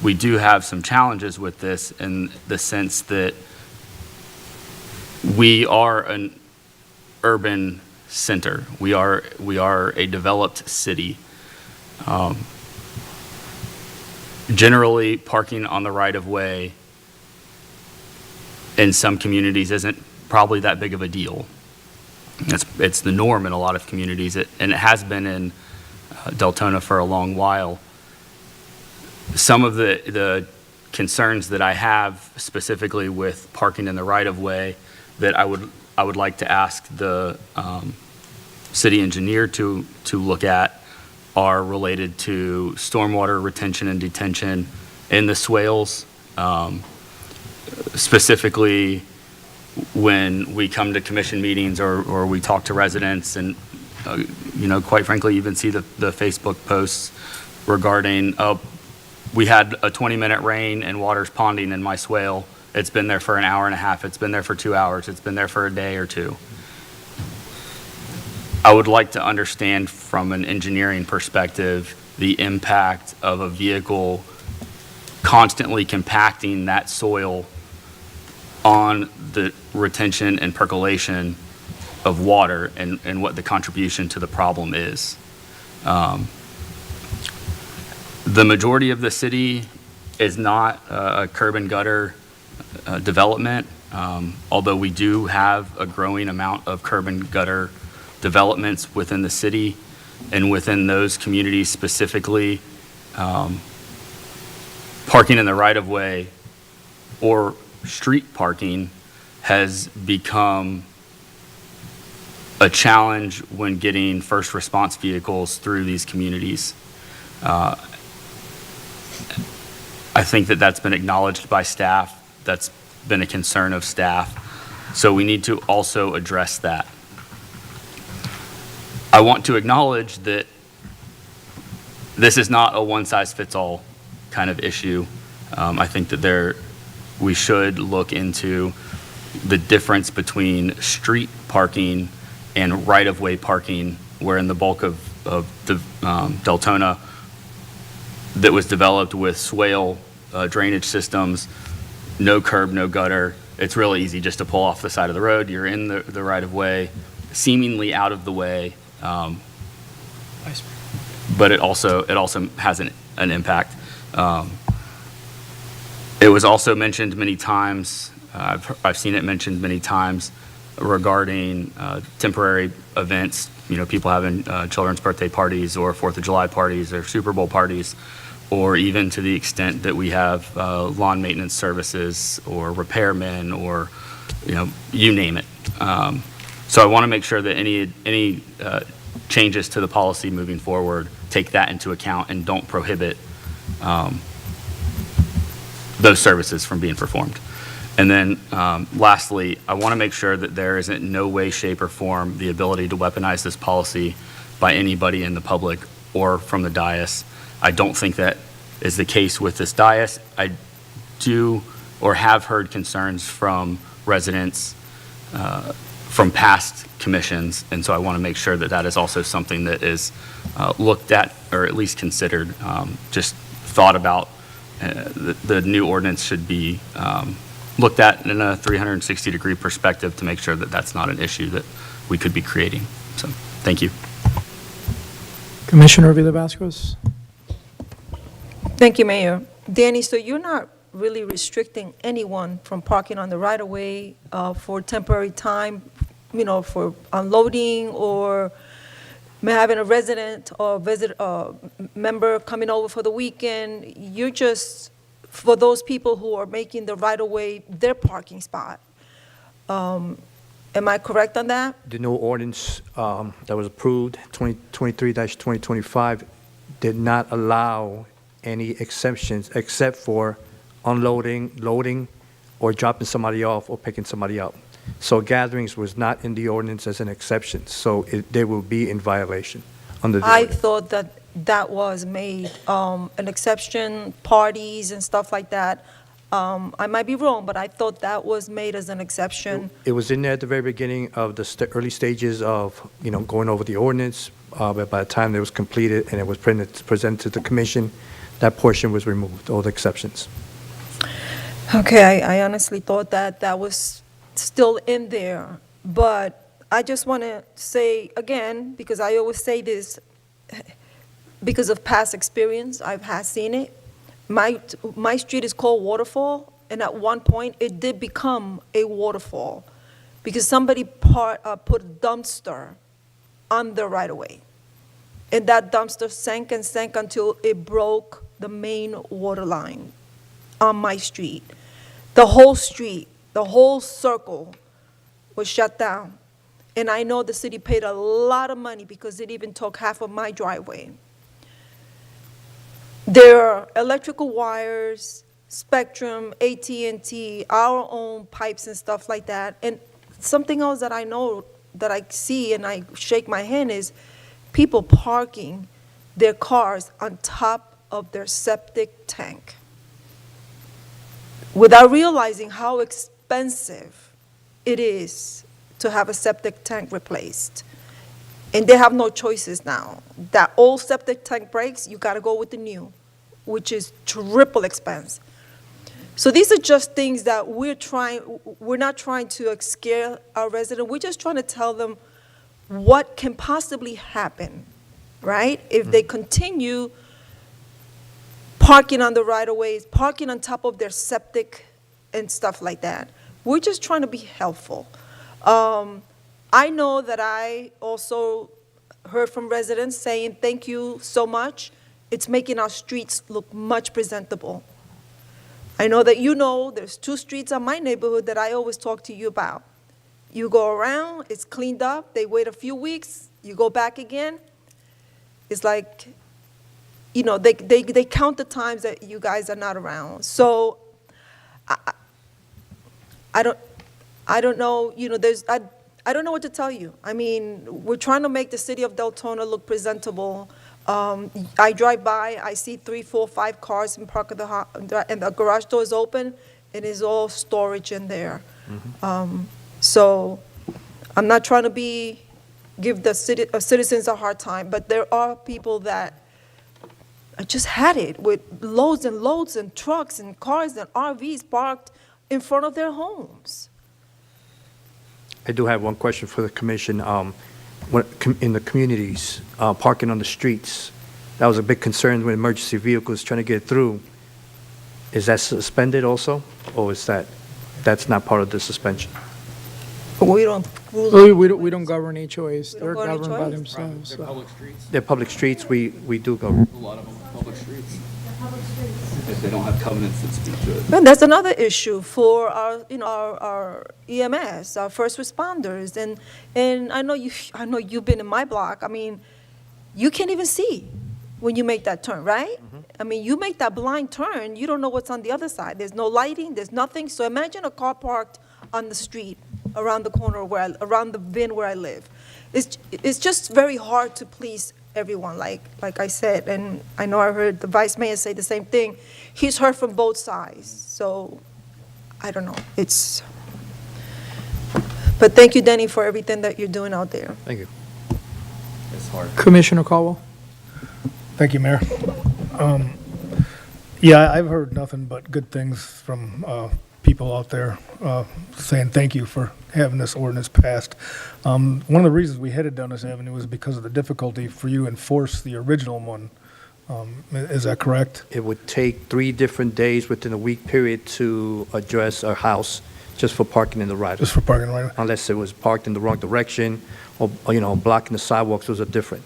Speaker 3: we do have some challenges with this in the sense that we are an urban center. We are a developed city. Generally, parking on the right-of-way in some communities isn't probably that big of a deal. It's the norm in a lot of communities, and it has been in Deltona for a long while. Some of the concerns that I have specifically with parking in the right-of-way that I would like to ask the city engineer to look at are related to stormwater retention and detention in the swales. Specifically, when we come to commission meetings or we talk to residents and, quite frankly, even see the Facebook posts regarding, we had a 20-minute rain and water's ponding in my swale. It's been there for an hour and a half. It's been there for 2 hours. It's been there for a day or two. I would like to understand from an engineering perspective the impact of a vehicle constantly compacting that soil on the retention and percolation of water and what the contribution to the problem is. The majority of the city is not a curb and gutter development, although we do have a growing amount of curb and gutter developments within the city, and within those communities specifically, parking in the right-of-way or street parking has become a challenge when getting first response vehicles through these communities. I think that that's been acknowledged by staff that's been a concern of staff. So we need to also address that. I want to acknowledge that this is not a one-size-fits-all kind of issue. I think that we should look into the difference between street parking and right-of-way parking, where in the bulk of the Deltona that was developed with swale drainage systems, no curb, no gutter. It's really easy just to pull off the side of the road. You're in the right-of-way, seemingly out of the way. But it also has an impact. It was also mentioned many times, I've seen it mentioned many times regarding temporary events, people having children's birthday parties or 4th of July parties or Super Bowl parties, or even to the extent that we have lawn maintenance services or repairmen or, you name it. So I want to make sure that any changes to the policy moving forward take that into account and don't prohibit those services from being performed. And then lastly, I want to make sure that there is in no way, shape, or form the ability to weaponize this policy by anybody in the public or from the dais. I don't think that is the case with this dais. I do or have heard concerns from residents from past commissions, and so I want to make sure that that is also something that is looked at or at least considered, just thought about. The new ordinance should be looked at in a 360-degree perspective to make sure that that's not an issue that we could be creating. So, thank you.
Speaker 1: Commissioner Villa-Vasquez.
Speaker 11: Thank you, Mayor. Danny, so you're not really restricting anyone from parking on the right-of-way for temporary time, for unloading or having a resident or member coming over for the weekend. You're just, for those people who are making the right-of-way their parking spot. Am I correct on that?
Speaker 7: The new ordinance that was approved, 2023-2025, did not allow any exceptions except for unloading, loading, or dropping somebody off or picking somebody up. So gatherings was not in the ordinance as an exception, so they will be in violation under the
Speaker 11: I
Speaker 7: ordinance.
Speaker 11: thought that was made an exception, parties and stuff like that. I might be wrong, but I thought that was made as an exception.
Speaker 7: It was in there at the very beginning of the early stages of, going over the ordinance, but by the time it was completed and it was presented to the commission, that portion was removed, all the exceptions.
Speaker 11: Okay, I honestly thought that was still in there, but I just want to say again, because I always say this, because of past experience, I've seen it. My street is called Waterfall, and at one point it did become a waterfall because somebody put a dumpster on the right-of-way, and that dumpster sank and sank until it broke the main water line on my street. The whole street, the whole circle was shut down. And I know the city paid a lot of money because it even took half of my driveway. There are electrical wires, Spectrum, AT&T, our own pipes and stuff like that. And something else that I know, that I see and I shake my hand is people parking their cars on top of their septic tank without realizing how expensive it is to have a septic tank replaced. And they have no choices now. That old septic tank breaks, you gotta go with the new, which is triple expense. So these are just things that we're not trying to scare our residents, we're just trying to tell them what can possibly happen, right? If they continue parking on the right-of-ways, parking on top of their septic and stuff like that. We're just trying to be helpful. I know that I also heard from residents saying, thank you so much. It's making our streets look much presentable. I know that there's 2 streets on my neighborhood that I always talk to you about. You go around, it's cleaned up, they wait a few weeks, you go back again. It's like, they count the times that you guys are not around. So I don't know, I don't know what to tell you. I mean, we're trying to make the city of Deltona look presentable. I drive by, I see 3, 4, 5 cars in park of and the garage door is open, and it's all storage in there. So I'm not trying to give the citizens a hard time, but there are people that just had it with loads and loads and trucks and cars and RVs parked in front of their homes.
Speaker 7: I do have one question for the commission. In the communities, parking on the streets, that was a big concern with emergency vehicles trying to get through. Is that suspended also, or is that's not part of the suspension?
Speaker 11: We don't.
Speaker 1: We don't govern HOAs. They're
Speaker 11: govern
Speaker 1: governed by
Speaker 11: HOAs.
Speaker 1: themselves.
Speaker 3: They're
Speaker 1: so.
Speaker 3: public streets.
Speaker 7: They're public streets, we do go.
Speaker 3: A lot of them are public streets. If they don't have covenants that speak to it.
Speaker 11: And that's another issue for our EMS, our first responders, and I know you've been in my block. I mean, you can't even see when you make that turn, right? I mean, you make that blind turn, you don't know what's on the other side. There's no lighting, there's nothing. So imagine a car parked on the street around the corner around the bin where I live. It's just very hard to please everyone, like I said, and I know I heard the vice mayor say the same thing. He's heard from both sides, so I don't know. But thank you, Denny, for everything that you're doing out there.
Speaker 7: Thank you.
Speaker 3: It's hard.
Speaker 1: Commissioner Caldwell.
Speaker 18: Thank you, Mayor. Yeah, I've heard nothing but good things from people out there saying thank you for having this ordinance passed. One of the reasons we headed down this avenue was because of the difficulty for you to enforce the original one. Is that correct?
Speaker 7: It would take 3 different days within a week period to address a house just for parking in the right.
Speaker 18: Just for parking right?
Speaker 7: Unless it was parked in the wrong direction or blocking the sidewalks, those are different.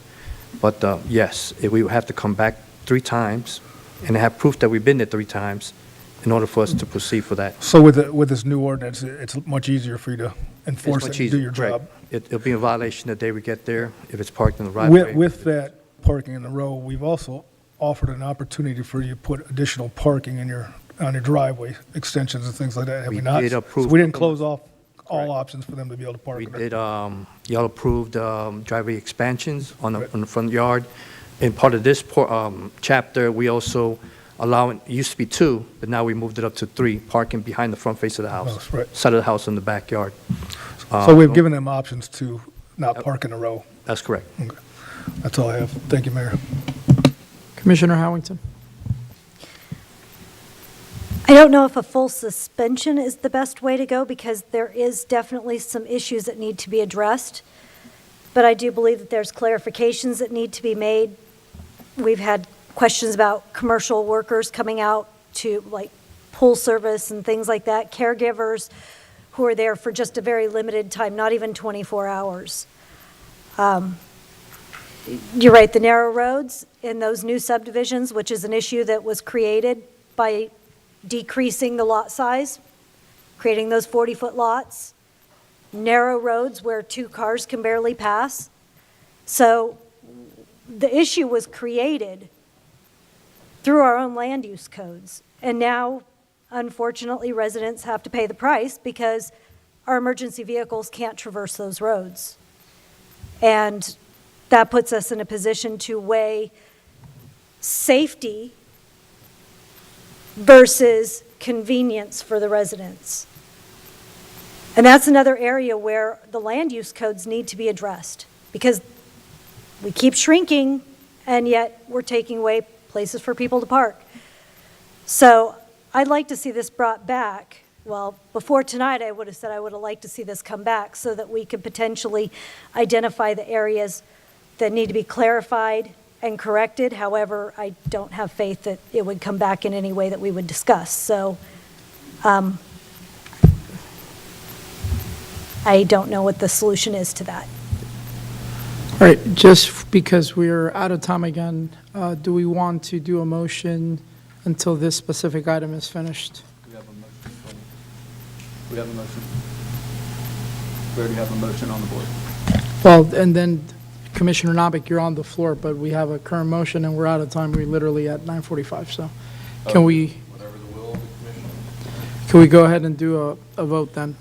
Speaker 7: But yes, we would have to come back 3 times and have proof that we've been there 3 times in order for us to proceed for that.
Speaker 18: So with this new ordinance, it's much easier for you to enforce it and do your
Speaker 7: Correct.
Speaker 18: job?
Speaker 7: It'll be a violation the day we get there if it's parked in the right way.
Speaker 18: With that parking in the row, we've also offered an opportunity for you to put additional parking on your driveway extensions and things like that, have we not?
Speaker 7: did approve
Speaker 18: So we didn't
Speaker 7: them.
Speaker 18: close off all options for them to be able to park
Speaker 7: We
Speaker 18: in there.
Speaker 7: did, y'all approved driveway expansions on the front yard. In part of this chapter, we also allow, it used to be 2, but now we moved it up to 3, parking behind the front face of the house.
Speaker 18: That's right.
Speaker 7: Side of the house in the backyard.
Speaker 18: So we've given them options to not park in a row.
Speaker 7: That's correct.
Speaker 18: Okay. That's all I have. Thank you, Mayor.
Speaker 1: Commissioner Howington.
Speaker 8: I don't know if a full suspension is the best way to go because there is definitely some issues that need to be addressed. But I do believe that there's clarifications that need to be made. We've had questions about commercial workers coming out to like pool service and things like that, caregivers who are there for just a very limited time, not even 24 hours. You're right, the narrow roads in those new subdivisions, which is an issue that was created by decreasing the lot size, creating those 40-foot lots, narrow roads where 2 cars can barely pass. So the issue was created through our own land use codes. And now, unfortunately, residents have to pay the price because our emergency vehicles can't traverse those roads. And that puts us in a position to weigh safety versus convenience for the residents. And that's another area where the land use codes need to be addressed because we keep shrinking and yet we're taking away places for people to park. So I'd like to see this brought back. Well, before tonight, I would have said I would have liked to see this come back so that we could potentially identify the areas that need to be clarified and corrected. However, I don't have faith that it would come back in any way that we would discuss. So I don't know what the solution is to that.
Speaker 1: All right, just because we're out of time again, do we want to do a motion until this specific item is finished?
Speaker 3: We have a motion. We have a motion. We already have a motion on the board.
Speaker 1: Well, and then Commissioner Nabik, you're on the floor, but we have a current motion and we're out of time. We're literally at 9:45, so can we?
Speaker 3: Whatever the will of the commission.
Speaker 1: Can we go ahead and do a vote then?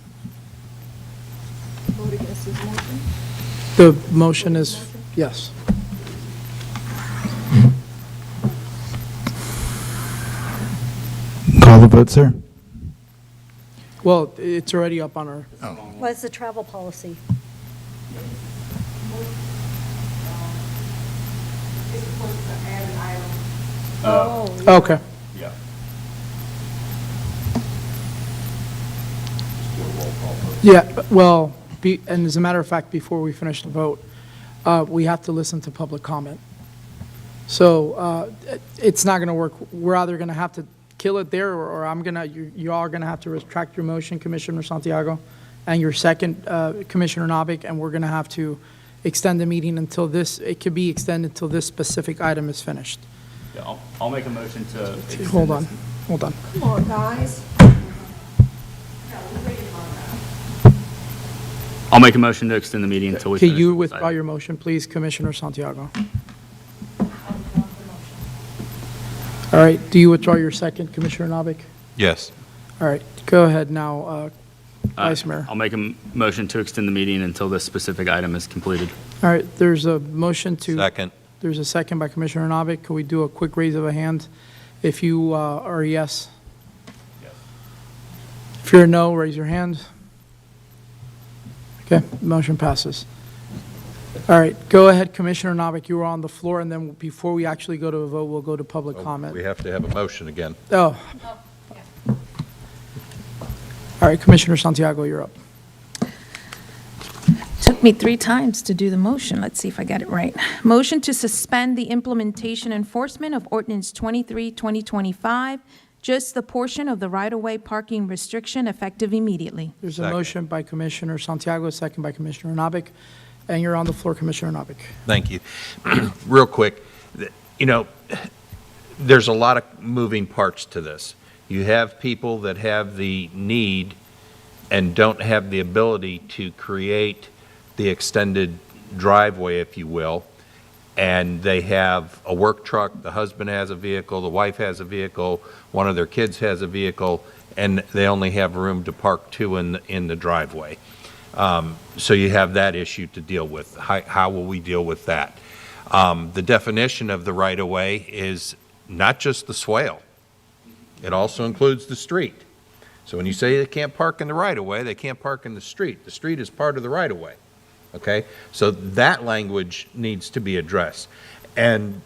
Speaker 11: Vote against this motion?
Speaker 1: The motion is, yes.
Speaker 2: Call the vote, sir.
Speaker 1: Well, it's already up on our,
Speaker 8: What's the travel policy?
Speaker 1: okay.
Speaker 3: Yeah.
Speaker 1: Yeah, well, and as a matter of fact, before we finish the vote, we have to listen to public comment. So it's not going to work. We're either going to have to kill it there, or I'm going to, you all are going to have to retract your motion, Commissioner Santiago, and your second, Commissioner Nabik, and we're going to have to extend the meeting until this, it could be extended until this specific item is finished.
Speaker 3: Yeah, I'll make a motion to.
Speaker 1: Hold on, hold on.
Speaker 11: Come on, guys.
Speaker 3: I'll make a motion to extend the meeting until we
Speaker 1: Can
Speaker 3: finish.
Speaker 1: you
Speaker 3: this
Speaker 1: withdraw
Speaker 3: item.
Speaker 1: your motion, please, Commissioner Santiago? All right, do you withdraw your second, Commissioner Nabik?
Speaker 15: Yes.
Speaker 1: All right, go ahead now, Vice Mayor.
Speaker 3: I'll make a motion to extend the meeting until this specific item is completed.
Speaker 1: All right, there's a motion to.
Speaker 15: Second.
Speaker 1: There's a second by Commissioner Nabik. Can we do a quick raise of a hand if you are a yes?
Speaker 3: Yes.
Speaker 1: If you're a no, raise your hand. Okay, motion passes. All right, go ahead, Commissioner Nabik, you were on the floor, and then before we actually go to a vote, we'll go to public comment.
Speaker 15: We have to have a motion again.
Speaker 1: Oh. All right, Commissioner Santiago, you're up.
Speaker 4: Took me 3 times to do the motion. Let's see if I got it right. Motion to suspend the implementation enforcement of Ordinance 23, 2025, just the portion of the right-of-way parking restriction effective immediately.
Speaker 1: There's a
Speaker 15: Second.
Speaker 1: motion by Commissioner Santiago, second by Commissioner Nabik, and you're on the floor, Commissioner Nabik.
Speaker 15: Thank you. Real quick, you know, there's a lot of moving parts to this. You have people that have the need and don't have the ability to create the extended driveway, if you will, and they have a work truck, the husband has a vehicle, the wife has a vehicle, one of their kids has a vehicle, and they only have room to park 2 in the driveway. So you have that issue to deal with. How will we deal with that? The definition of the right-of-way is not just the swale. It also includes the street. So when you say they can't park in the right-of-way, they can't park in the street. The street is part of the right-of-way, okay? So that language needs to be addressed. And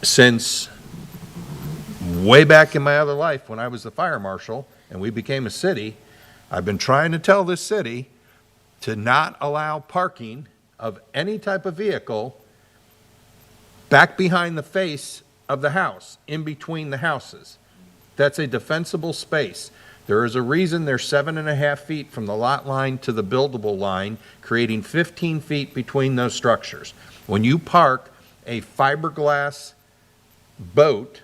Speaker 15: since way back in my other life, when I was the fire marshal and we became a city, I've been trying to tell this city to not allow parking of any type of vehicle back behind the face of the house, in between the houses. That's a defensible space. There is a reason they're 7.5 feet from the lot line to the buildable line, creating 15 feet between those structures. When you park a fiberglass boat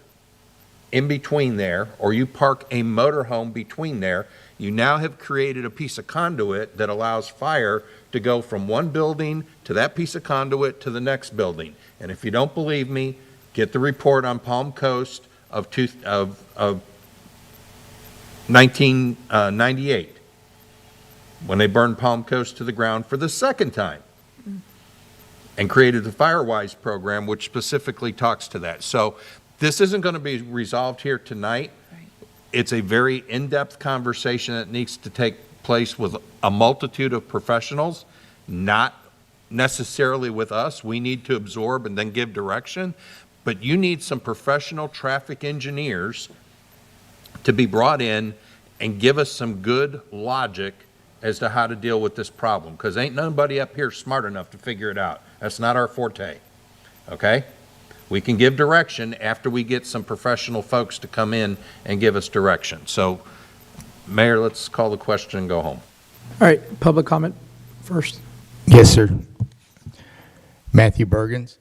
Speaker 15: in between there, or you park a motorhome between there, you now have created a piece of conduit that allows fire to go from one building to that piece of conduit to the next building. And if you don't believe me, get the report on Palm Coast of 1998, when they burned Palm Coast to the ground for the second time and created the FireWise program, which specifically talks to that. So this isn't going to be resolved here tonight. It's a very in-depth conversation that needs to take place with a multitude of professionals, not necessarily with us. We need to absorb and then give direction. But you need some professional traffic engineers to be brought in and give us some good logic as to how to deal with this problem, because ain't nobody up here smart enough to figure it out. That's not our forte, okay? We can give direction after we get some professional folks to come in and give us direction. So, Mayor, let's call the question and go home.
Speaker 1: All right, public comment first.
Speaker 2: Yes, sir. Matthew Borgens.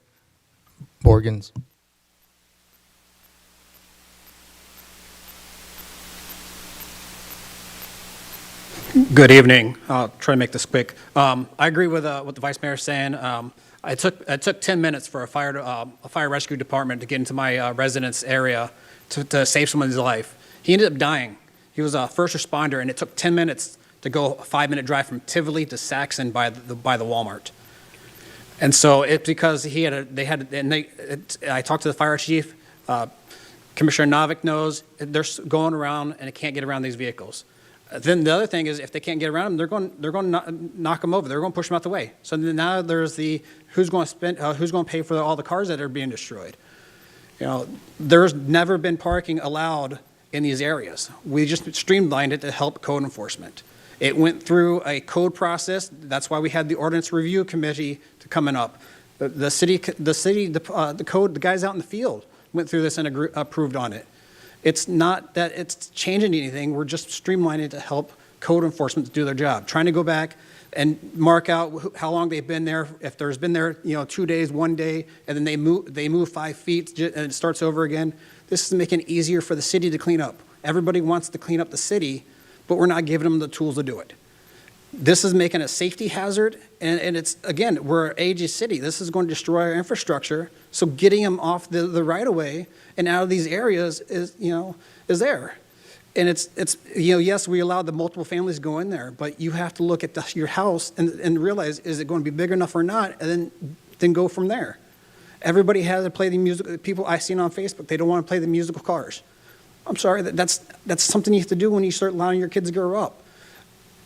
Speaker 12: Good evening. I'll try to make this quick. I agree with what the Vice Mayor is saying. It took 10 minutes for a fire rescue department to get into my residence area to save someone's life. He ended up dying. He was a first responder, and it took 10 minutes to go a 5-minute drive from Tivoli to Saxon by the Walmart. And so it's because I talked to the fire chief, Commissioner Novick knows, they're going around and they can't get around these vehicles. Then the other thing is, if they can't get around them, they're going to knock them over. They're going to push them out the way. So now there's who's going to pay for all the cars that are being destroyed. You know, there's never been parking allowed in these areas. We just streamlined it to help code enforcement. It went through a code process. That's why we had the ordinance review committee coming up. The code, the guys out in the field went through this and approved on it. It's not that it's changing anything. We're just streamlining it to help code enforcement do their job. Trying to go back and mark out how long they've been there. If there's been there, 2 days, 1 day, and then they move 5 feet and it starts over again. This is making it easier for the city to clean up. Everybody wants to clean up the city, but we're not giving them the tools to do it. This is making a safety hazard, and it's, again, we're an aging city. This is going to destroy our infrastructure. So getting them off the right-of-way and out of these areas is there. And it's yes, we allowed the multiple families to go in there, but you have to look at your house and realize, is it going to be big enough or not, and then go from there. Everybody has to play the music. People I've seen on Facebook, they don't want to play the musical cars. I'm sorry, that's something you have to do when you start allowing your kids to grow up.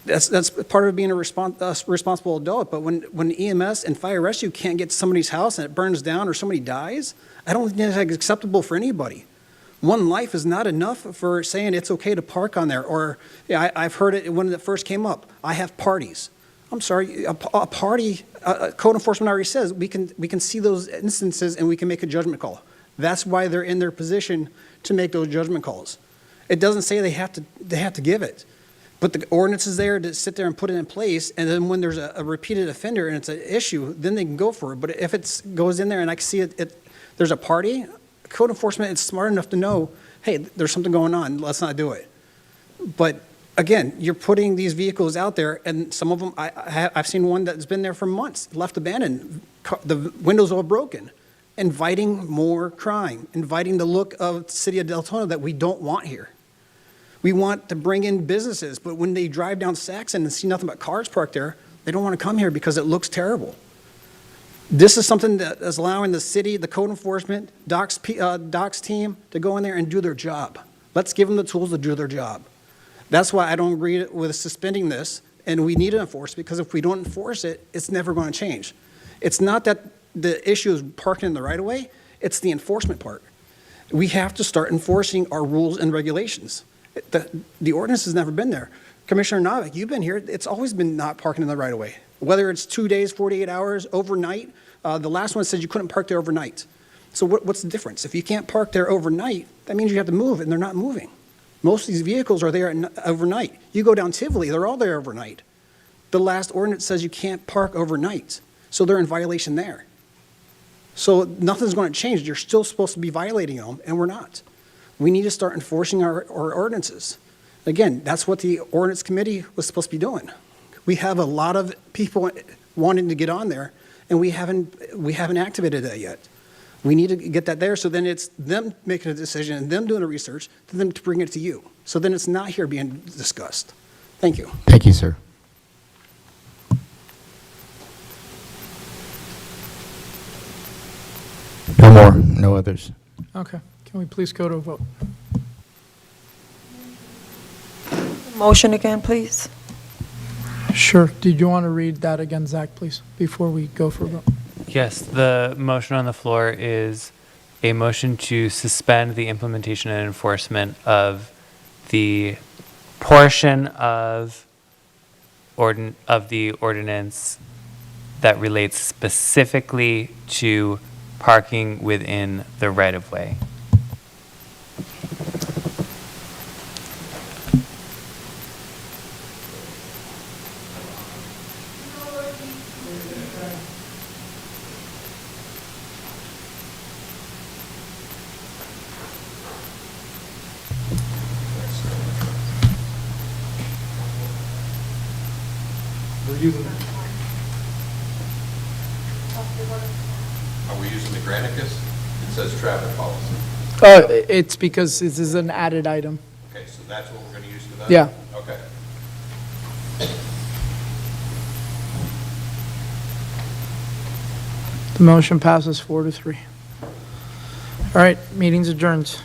Speaker 12: That's part of being a responsible adult. But when EMS and fire rescue can't get to somebody's house and it burns down or somebody dies, I don't think that's acceptable for anybody. One life is not enough for saying it's okay to park on there. Or I've heard it when it first came up. I have parties. I'm sorry, a party. Code enforcement already says we can see those instances and we can make a judgment call. That's why they're in their position to make those judgment calls. It doesn't say they have to give it. But the ordinance is there to sit there and put it in place, and then when there's a repeated offender and it's an issue, then they can go for it. But if it goes in there and I can see there's a party, code enforcement is smart enough to know, hey, there's something going on, let's not do it. But again, you're putting these vehicles out there, and some of them, I've seen one that's been there for months, left abandoned, the windows all broken, inviting more crime, inviting the look of the city of Deltona that we don't want here. We want to bring in businesses, but when they drive down Saxon and see nothing but cars parked there, they don't want to come here because it looks terrible. This is something that is allowing the city, the code enforcement, Doc's team to go in there and do their job. Let's give them the tools to do their job. That's why I don't agree with suspending this, and we need to enforce it, because if we don't enforce it, it's never going to change. It's not that the issue is parking in the right-of-way, it's the enforcement part. We have to start enforcing our rules and regulations. The ordinance has never been there. Commissioner Novick, you've been here. It's always been not parking in the right of way. Whether it's 2 days, 48 hours, overnight. The last one said you couldn't park there overnight. So what's the difference? If you can't park there overnight, that means you have to move, and they're not moving. Most of these vehicles are there overnight. You go down Tivoli, they're all there overnight. The last ordinance says you can't park overnight. So they're in violation there. So nothing's going to change. You're still supposed to be violating them, and we're not. We need to start enforcing our ordinances. Again, that's what the ordinance committee was supposed to be doing. We have a lot of people wanting to get on there, and we haven't activated that yet. We need to get that there, so then it's them making a decision and them doing the research, to them to bring it to you. So then it's not here being discussed. Thank you.
Speaker 2: Thank you, sir. No more, no others.
Speaker 1: Okay. Can we please go to a vote?
Speaker 11: Motion again, please.
Speaker 1: Sure. Did you want to read that again, Zach, please, before we go for a vote?
Speaker 9: Yes, the motion on the floor is a motion to suspend the implementation and enforcement of the portion of the ordinance that relates specifically to parking within the right-of-way.
Speaker 15: Are we using the Granicus? It says traffic policy.
Speaker 1: It's because this is an added item.
Speaker 5: Okay, so that's what we're going to use to vote?
Speaker 1: Yeah.
Speaker 5: Okay.
Speaker 1: The motion passes 4-3. All right, meeting's adjourned.